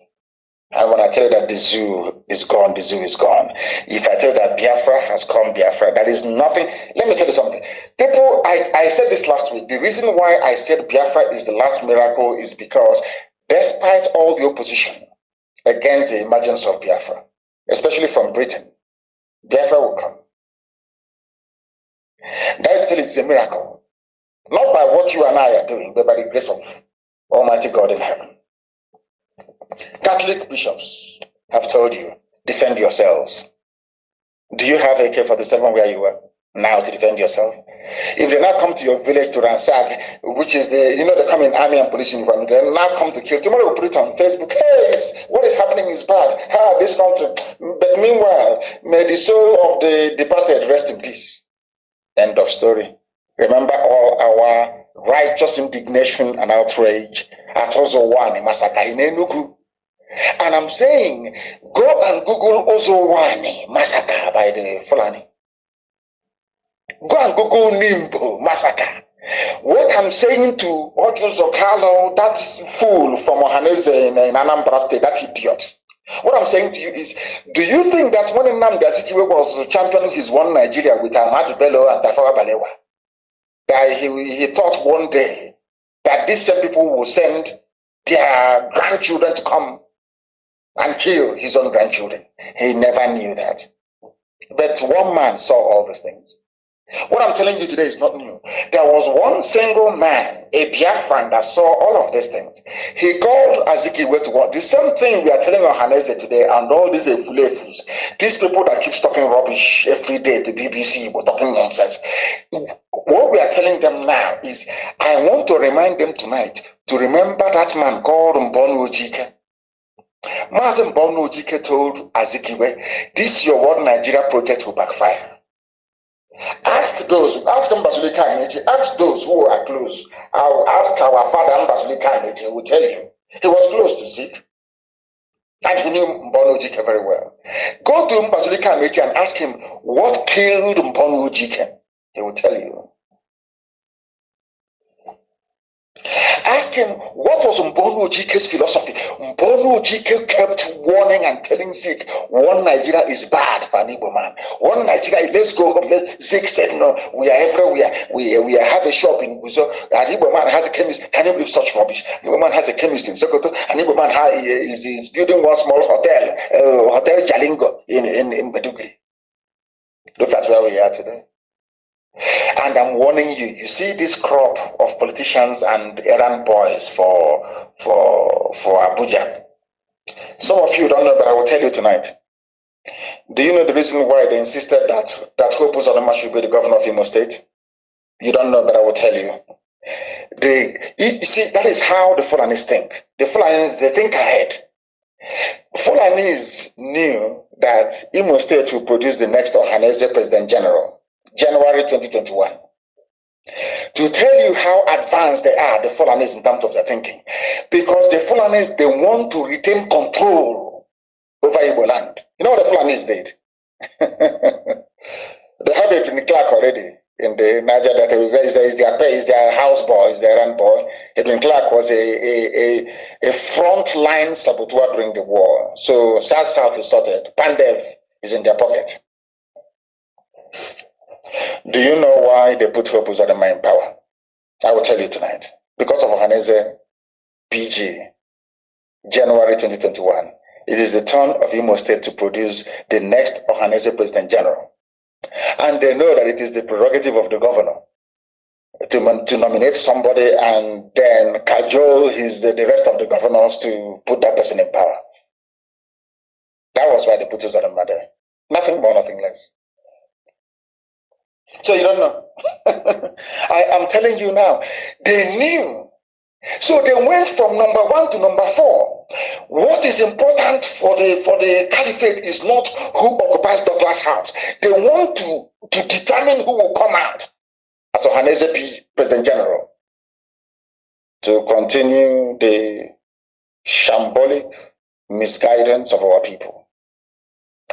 And when I tell you that the zoo is gone, the zoo is gone. If I tell you that Biafra has come, Biafra, that is nothing. Let me tell you something. People, I said this last week. The reason why I said Biafra is the last miracle is because despite all the opposition against the emergence of Biafra, especially from Britain, Biafra will come. That still is a miracle. Not by what you and I are doing, but by the grace of Almighty God in heaven. Catholic bishops have told you, defend yourselves. Do you have AK-47 where you were? now to defend yourself. If they now come to your village to ransack, which is they come in army and police uniform, they now come to kill. Tomorrow we'll put it on Facebook. Hey, what is happening is bad. This country. But meanwhile, may the soul of the departed rest in peace. End of story. Remember all our righteous indignation and outrage at Ozowani massacre in Enugu. And I'm saying, go and Google Ozowani massacre by the Fulani. Go and Google Nimbo massacre. What I'm saying to Ojo Zokalo, that fool from Ohaneze in Anambra State, that idiot. What I'm saying to you is, do you think that when Nnamdi was championing his one Nigeria with Ahmadu Bello and Tafawa Balewa, that he thought one day that these same people will send their grandchildren to come and kill his own grandchildren? He never knew that. But one man saw all these things. What I'm telling you today is not new. There was one single man, a Biafran, that saw all of these things. He called Azikiwe to work. The same thing we are telling Ohaneze today, and all these Efulefus, these people that keep talking rubbish every day, the BBC, were talking nonsense. What we are telling them now is, I want to remind them tonight to remember that man called Mbonu Ojike. Mazi Mbonu Ojike told Azikiwe, this your World Nigeria project will backfire. Ask Mbazulika Amechi, ask those who are close. I'll ask our father Mbazulika Amechi, he will tell you. He was close to Zik. And he knew Mbonu Ojike very well. Go to Mbazulika Amechi and ask him what killed Mbonu Ojike. He will tell you. Ask him what was Mbonu Ojike's philosophy. Mbonu Ojike kept warning and telling Zik, one Nigeria is bad for an Igbo man. One Nigeria, let's go home. Zik said, no, we are everywhere. We have a shop in Buzo. An Igbo man has a chemist. Can you believe such rubbish? An Igbo man has a chemist in Sokoto. An Igbo man is building one small hotel, Hotel Jalingo in Meduguri. Look at where we are today. And I'm warning you, you see this crop of politicians and errand boys for Abuja. Some of you don't know, but I will tell you tonight. Do you know the reason why they insisted that Hope Uzodinma should be the governor of Imo State? You don't know, but I will tell you. You see, that is how the Fulanis think. The Fulanis, they think ahead. Fulanis knew that Imo State will produce the next Ohaneze President General. January 2021. To tell you how advanced they are, the Fulanis, in terms of their thinking. Because the Fulanis, they want to retain control over Igbo land. You know what the Fulanis did? They have it in the clerk already. In the Niger Delta, is their houseboy, is their errand boy. Edwin Clark was a front-line saboteur during the war. So South is sorted. Pandev is in their pocket. Do you know why they put Hope Uzodinma in power? I will tell you tonight. Because of Ohaneze PG, January 2021. It is the turn of Imo State to produce the next Ohaneze President General. And they know that it is the prerogative of the governor to nominate somebody and then cajole the rest of the governors to put that person in power. That was why they put Uzodinma there. Nothing more, nothing less. So you don't know. I am telling you now, they knew. So they went from number 1 to number 4. What is important for the caliphate is not who occupies Douglas House. They want to determine who will come out as Ohaneze President General to continue the shambolic misguidance of our people.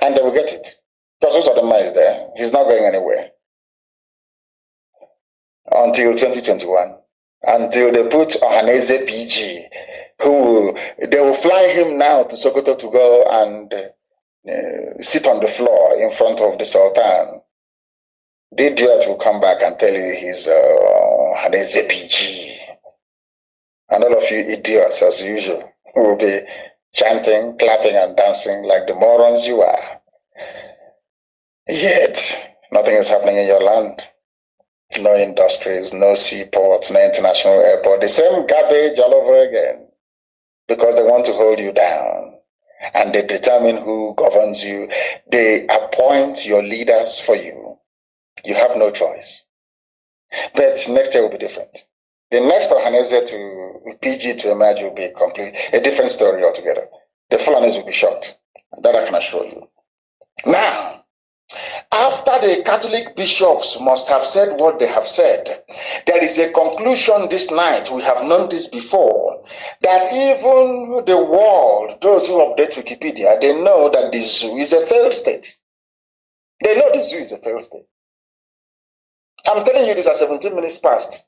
And they will get it. Because Uzodinma is there. He's not going anywhere. Until 2021, until they put Ohaneze PG, they will fly him now to Sokoto to go and sit on the floor in front of the Sultan. The idiot will come back and tell you he's Ohaneze PG. And all of you idiots, as usual, will be chanting, clapping, and dancing like the morons you are. Yet, nothing is happening in your land. No industries, no seaport, no international airport. The same garbage all over again. Because they want to hold you down. And they determine who governs you. They appoint your leaders for you. You have no choice. But next year will be different. The next Ohaneze to PG to emerge will be a different story altogether. The Fulanis will be shocked. That I can assure you. Now, after the Catholic bishops must have said what they have said, there is a conclusion this night, we have known this before, that even the world, those who update Wikipedia, they know that the zoo is a failed state. They know the zoo is a failed state. I'm telling you this at 17 minutes past.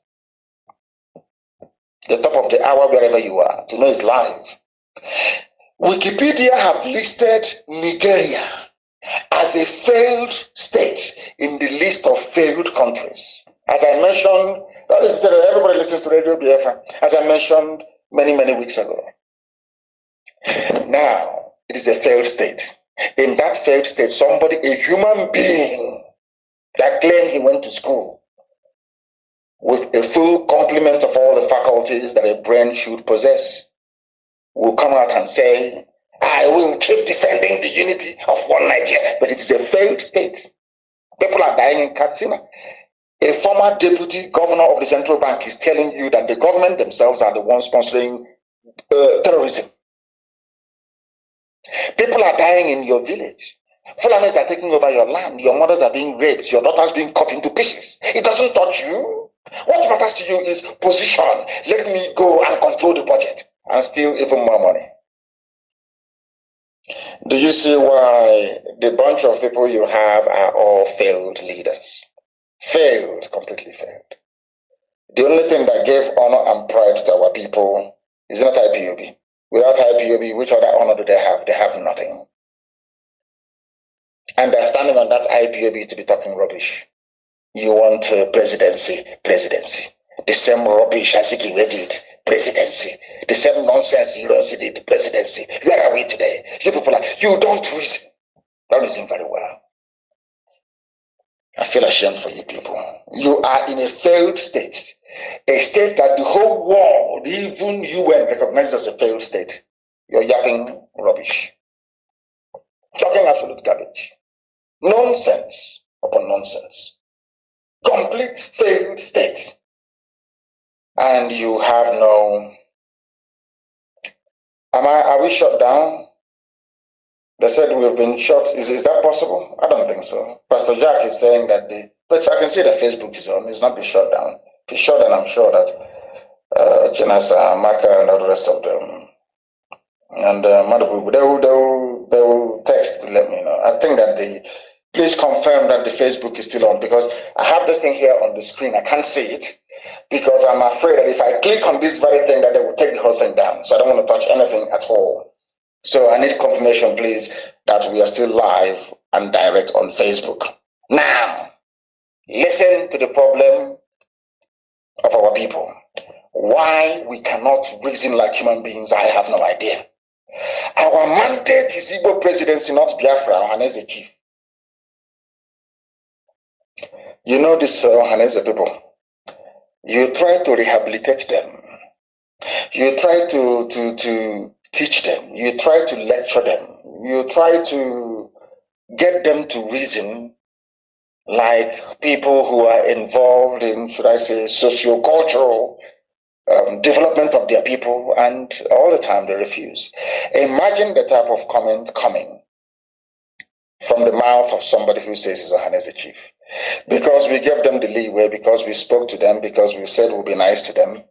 The top of the hour, wherever you are, to know it's live. Wikipedia have listed Nigeria as a failed state in the list of failed countries. As I mentioned, everybody listens to Radio Biafra, as I mentioned many weeks ago. Now, it is a failed state. In that failed state, somebody, a human being that claimed he went to school with a full complement of all the faculties that a brain should possess, will come out and say, I will keep defending the unity of one Nigeria. But it is a failed state. People are dying in Katsina. A former deputy governor of the central bank is telling you that the government themselves are the ones sponsoring terrorism. People are dying in your village. Fulanis are taking over your land. Your mothers are being raped. Your daughters being cut into pieces. It doesn't touch you. What matters to you is position. Let me go and control the budget and steal even more money. Do you see why the bunch of people you have are all failed leaders? Failed, completely failed. The only thing that gave honor and pride to our people is not IPOB. Without IPOB, which other honor do they have? They have nothing. And they're standing on that IPOB to be talking rubbish. You want presidency. The same rubbish Azikiwe did, presidency. The same nonsense Hiroshi did, presidency. Where are we today? You people you don't reason. Don't reason very well. I feel ashamed for you people. You are in a failed state. A state that the whole world, even UN, recognizes as a failed state. You're yapping rubbish. Talking absolute garbage. Nonsense upon nonsense. Complete failed state. And you have no... Are we shut down? They said we've been shut. Is that possible? I don't think so. Pastor Jack is saying that but I can see that Facebook is on. It's not been shut down. If it's shut down, I'm sure that Chinasa, Maka, and all the rest of them, and Madabu, they will text to let me know. I think that please confirm that the Facebook is still on, because I have this thing here on the screen. I can't see it because I'm afraid that if I click on this very thing, that they will take the whole thing down. So I don't want to touch anything at all. So I need confirmation, please, that we are still live and direct on Facebook. Now, listen to the problem of our people. Why we cannot reason like human beings, I have no idea. Our mandate is Igbo presidency, not Biafra, Ohaneze chief. You know this Ohaneze people. You try to rehabilitate them. You try to teach them. You try to lecture them. You try to get them to reason like people who are involved in, should I say, socio-cultural development of their people, and all the time they refuse. Imagine the type of comment coming from the mouth of somebody who says he's a Ohaneze chief. Because we gave them the leeway, because we spoke to them, because we said we'll be nice to them.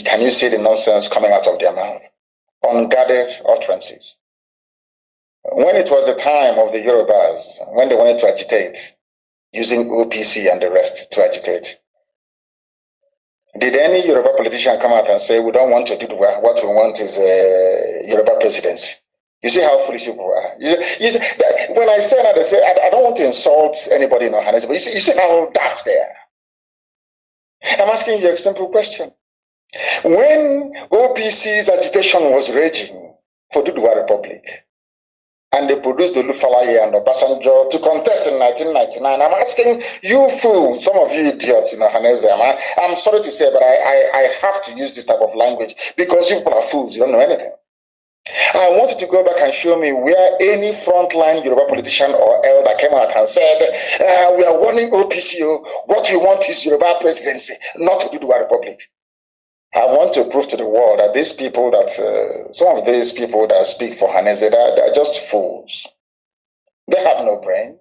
Can you see the nonsense coming out of their mouth? Unguarded utterances. When it was the time of the Yorubas, when they wanted to agitate, using OPC and the rest to agitate, did any Yoruba politician come out and say, we don't want to do what we want is a Yoruba presidency? You see how foolish people are. You see, when I say that, I say, I don't want to insult anybody in Ohaneze, but you see how daft they are. I'm asking you a simple question. When OPC's agitation was raging for Duduwa Republic, and they produced the Lufalaye and Obasanjo to contest in 1999, I'm asking you fools, some of you idiots in Ohaneze, I'm sorry to say, but I have to use this type of language because you people are fools, you don't know anything. I want you to go back and show me where any frontline Yoruba politician or elder came out and said, we are warning OPCO, what we want is Yoruba presidency, not Oduduwa Republic. I want to prove to the world that these people some of these people that speak for Haneze, they're just fools. They have no brain.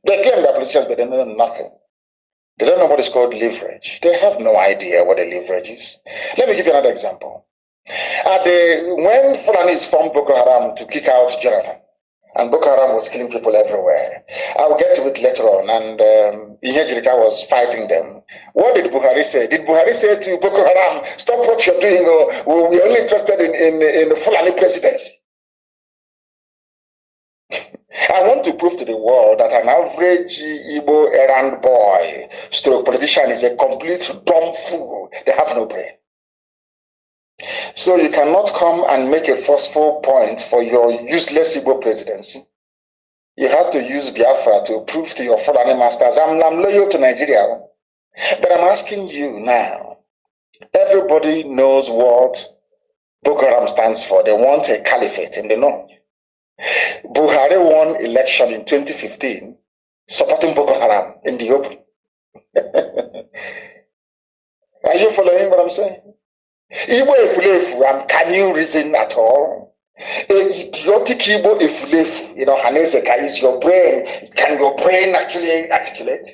They claim they're politicians, but they know nothing. They don't know what is called leverage. They have no idea what a leverage is. Let me give you another example. When Fulanis formed Boko Haram to kick out Jonathan, and Boko Haram was killing people everywhere, I will get to it later on, and Ihejirika was fighting them. What did Buhari say? Did Buhari say to Boko Haram, stop what you're doing, or we're only interested in the Fulani presidency? I want to prove to the world that an average Igbo errand boy, stroke politician, is a complete dumb fool. They have no brain. So you cannot come and make a forceful point for your useless Igbo presidency. You have to use Biafra to prove to your Fulani masters, I'm loyal to Nigeria. But I'm asking you now, everybody knows what Boko Haram stands for. They want a caliphate in the north. Buhari won election in 2015 supporting Boko Haram in the open. Are you following what I'm saying? Igbo efulefu, can you reason at all? Idiotic Igbo efulefu, Hanezeka, is your brain, can your brain actually articulate?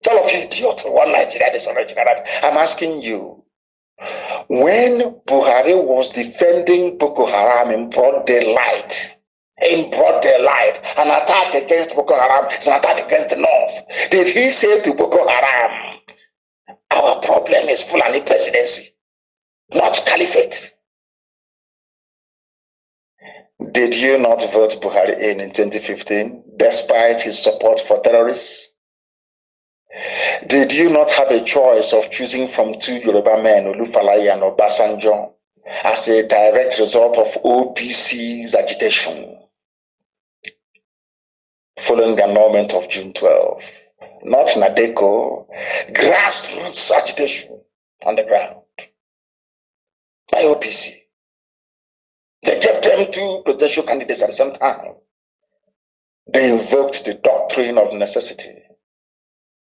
All of you idiots, one Nigeria, this one Nigeria, that. I'm asking you, when Buhari was defending Boko Haram in broad daylight, an attack against Boko Haram is an attack against the north, did he say to Boko Haram, our problem is Fulani presidency, not caliphate? Did you not vote Buhari in 2015 despite his support for terrorists? Did you not have a choice of choosing from two Yoruba men, Olufalaye and Obasanjo, as a direct result of OPC's agitation following the annulment of June 12? Not Nadeko, grassroots agitation on the ground by OPC. They gave them two presidential candidates at the same time. They invoked the doctrine of necessity.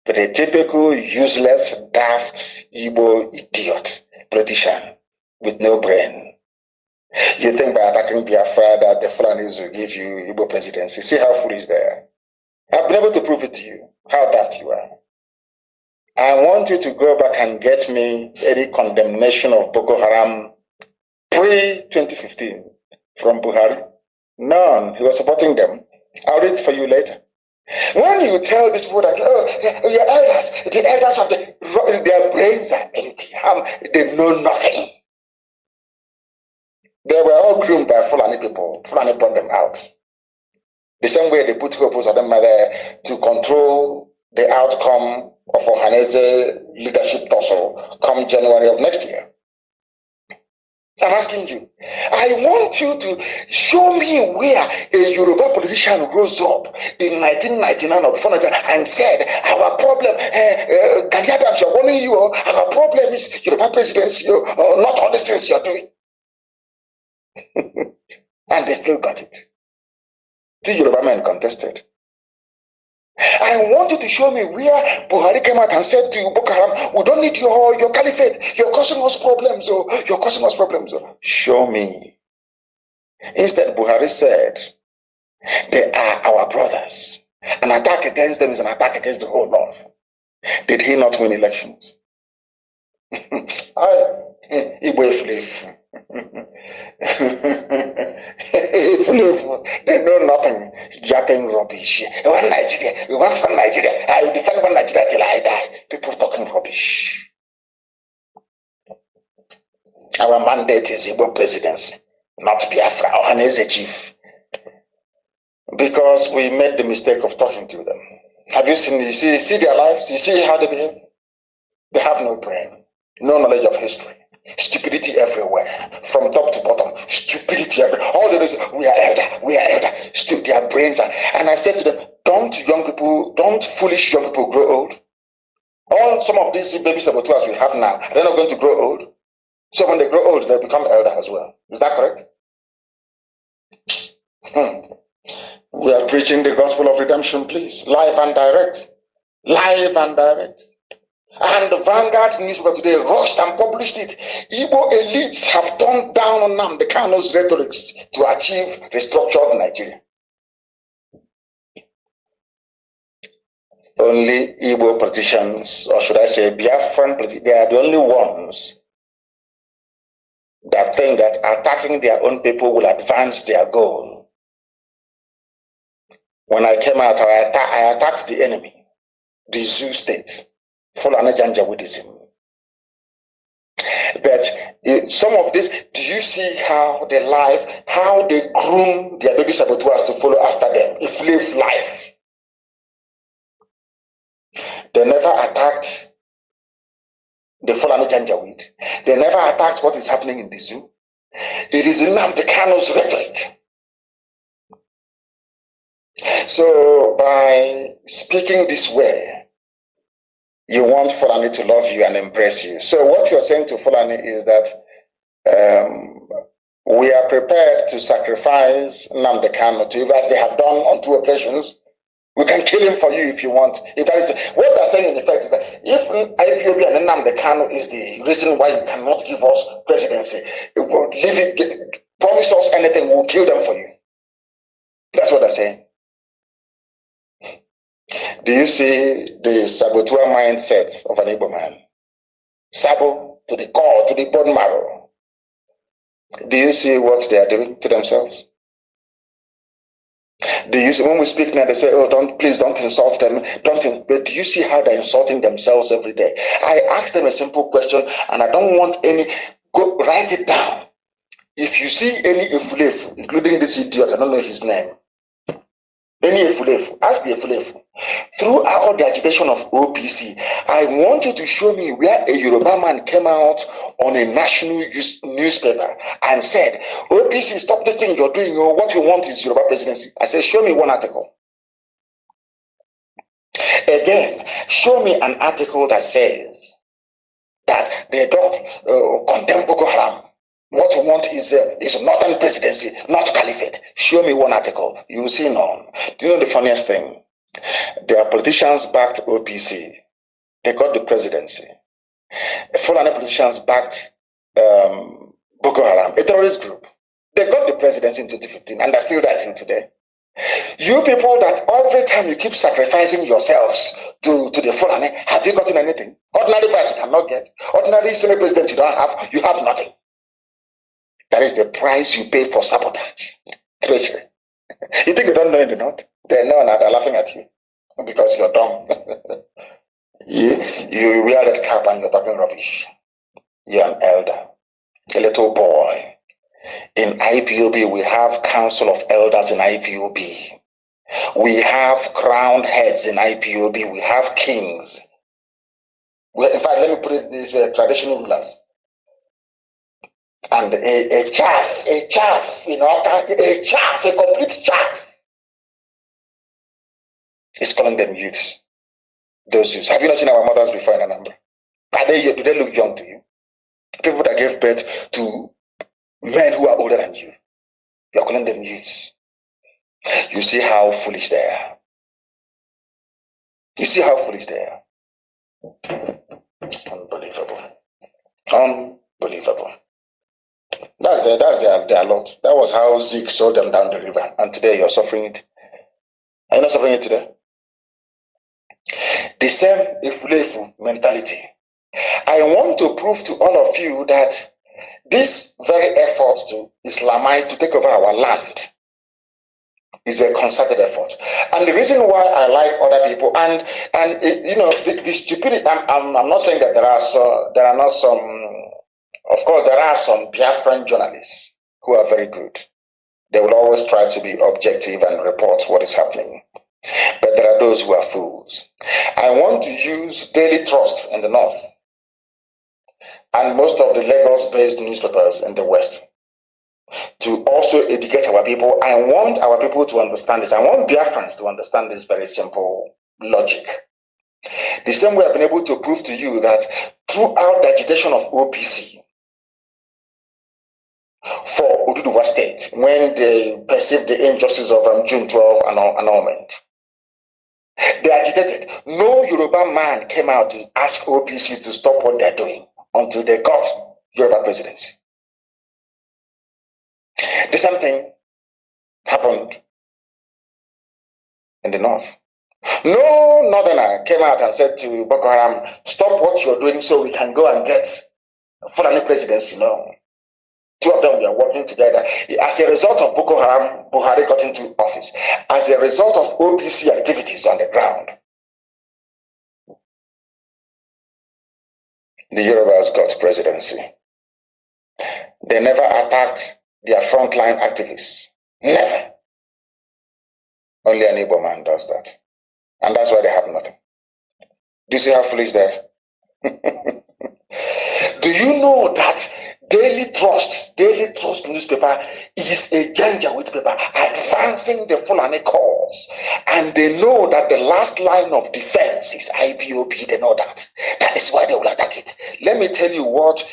But a typical useless, daft, Igbo idiot politician with no brain. You think by attacking Biafra that the Fulanis will give you Igbo presidency? See how foolish they are. I've been able to prove it to you, how daft you are. I want you to go back and get me any condemnation of Boko Haram pre-2015 from Buhari. None. He was supporting them. I'll read it for you later. When you tell these people that, your elders, the elders of their brains are empty, they know nothing. They were all groomed by Fulani people. Fulani brought them out. The same way they put hopes on them there to control the outcome of Ohaneze leadership tussle come January of next year. I'm asking you, I want you to show me where a Yoruba politician rose up in 1999 or before and said, our problem, Gani Adams, you're warning you, our problem is Yoruba presidency, not all these things you're doing. And they still got it. The Yoruba men contested. I want you to show me where Buhari came out and said to Boko Haram, we don't need your caliphate. You're causing us problems. You're causing us problems. Show me. Instead, Buhari said, they are our brothers. An attack against them is an attack against the whole North. Did he not win elections? They know nothing. Yapping rubbish. One Nigeria. We want from Nigeria. I will defend one Nigeria till I die. People talking rubbish. Our mandate is Igbo presidency, not Biafra or Haneze chief. Because we made the mistake of talking to them. Have you seen? You see their lives? You see how they behave? They have no brain, no knowledge of history. Stupidity everywhere, from top to bottom. Stupidity everywhere. All they do is, we are elder. Still, their brains are. And I said to them, don't foolish young people grow old? All some of these baby saboteurs we have now, they're not going to grow old. So when they grow old, they become elder as well. Is that correct? We are preaching the gospel of redemption, please. Live and direct. Live and direct. And the Vanguard newspaper today rushed and published it. Igbo elites have turned down on Nnamdi Kanu's rhetorics to achieve the structure of Nigeria. Only Igbo politicians, or should I say Biafran politicians, they are the only ones that think that attacking their own people will advance their goal. When I came out, I attacked the enemy, the zoo state, Fulani Janjaweedism. But some of this, do you see how they groom their baby saboteurs to follow after them? If live life. They never attacked the Fulani Janjaweed. They never attacked what is happening in the zoo. It is Nnamdi Kanu's rhetoric. So by speaking this way, you want Fulani to love you and embrace you. So what you're saying to Fulani is that we are prepared to sacrifice Nnamdi Kanu to you, as they have done on 2 occasions. We can kill him for you if you want. If that is what they're saying, in effect, is that if IPOB and Nnamdi Kanu is the reason why you cannot give us presidency, promise us anything, we'll kill them for you. That's what they're saying. Do you see the saboteur mindset of an Igbo man? Sabo to the core, to the bone marrow. Do you see what they are doing to themselves? Do you see, when we speak now, they say, oh, please don't insult them. But do you see how they're insulting themselves every day? I asked them a simple question, and I don't want write it down. If you see any Efulefu, including this idiot, I don't know his name, any Efulefu, ask the Efulefu. Throughout the agitation of OPC, I want you to show me where a Yoruba man came out on a national newspaper and said, OPC, stop this thing you're doing. What you want is Yoruba presidency. I said, show me one article. Again, show me an article that says that they don't condemn Boko Haram. What we want is northern presidency, not caliphate. Show me one article. You will see none. Do you know the funniest thing? Their politicians backed OPC. They got the presidency. Fulani politicians backed Boko Haram, a terrorist group. They got the presidency in 2015 and they're still writing today. You people that every time you keep sacrificing yourselves to the Fulani, have you gotten anything? Ordinary vice you cannot get. Ordinary Senate president you don't have, you have nothing. That is the price you pay for sabotage. Treachery. You think they don't know in the North? They know now, they're laughing at you because you're dumb. You wear that cap and you're talking rubbish. You're an elder, a little boy. In IPOB, we have Council of Elders in IPOB. We have crowned heads in IPOB. We have kings. In fact, let me put it this way, traditional rulers. And a chaff, a complete chaff is calling them youths. Those youths. Have you not seen our mothers before in Anambra? Do they look young to you? People that gave birth to men who are older than you. You're calling them youths. You see how foolish they are. You see how foolish they are. Unbelievable. Unbelievable. That's their lot. That was how Zeke sold them down the river. And today you're suffering it. Are you not suffering it today? The same Efulefu mentality. I want to prove to all of you that this very effort to Islamize, to take over our land, is a concerted effort. And the reason why I like other people, the stupidity, I'm not saying that there are not some, of course there are some Biafran journalists who are very good. They will always try to be objective and report what is happening. But there are those who are fools. I want to use Daily Trust in the North and most of the Lagos-based newspapers in the West to also educate our people. I want our people to understand this. I want Biafrans to understand this very simple logic. The same way I've been able to prove to you that throughout the agitation of OPC, for Oduduwa State when they perceived the injustice of June 12 annulment. They agitated. No Yoruba man came out to ask OPC to stop what they're doing until they got Yoruba presidency. The same thing happened in the north. No northerner came out and said to Boko Haram, stop what you're doing so we can go and get Fulani presidency. No. Two of them were working together. As a result of Boko Haram, Buhari got into office. As a result of OPC activities on the ground, the Yorubas got presidency. They never attacked their frontline activists. Never. Only an Igbo man does that. And that's why they have nothing. Do you see how foolish they are? Do you know that Daily Trust newspaper is a Janjaweed paper advancing the Fulani cause? And they know that the last line of defense is IPOB. They know that. That is why they will attack it. Let me tell you what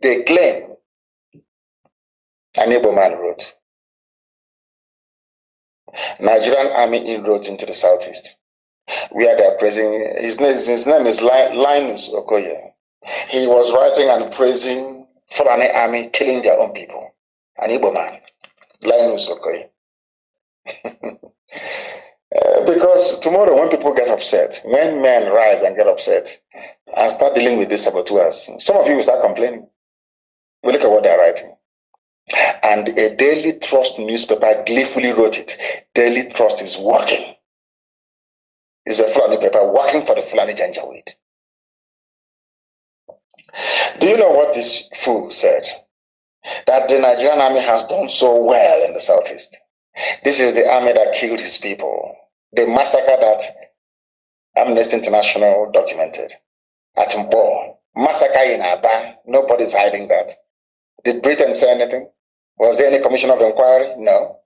they claim an Igbo man wrote. Nigerian army inroads into the southeast, where they are praising, his name is Linus Okoye. He was writing and praising Fulani army killing their own people. An Igbo man, Linus Okoye. Because tomorrow when people get upset, when men rise and get upset and start dealing with these saboteurs, some of you will start complaining. We look at what they are writing. And a Daily Trust newspaper gleefully wrote it. Daily Trust is working. It's a Fulani paper working for the Fulani Janjaweed. Do you know what this fool said? That the Nigerian army has done so well in the southeast. This is the army that killed his people. The massacre that Amnesty International documented at Mpo. Massacre in Aba. Nobody's hiding that. Did Britain say anything? Was there any commission of inquiry? No.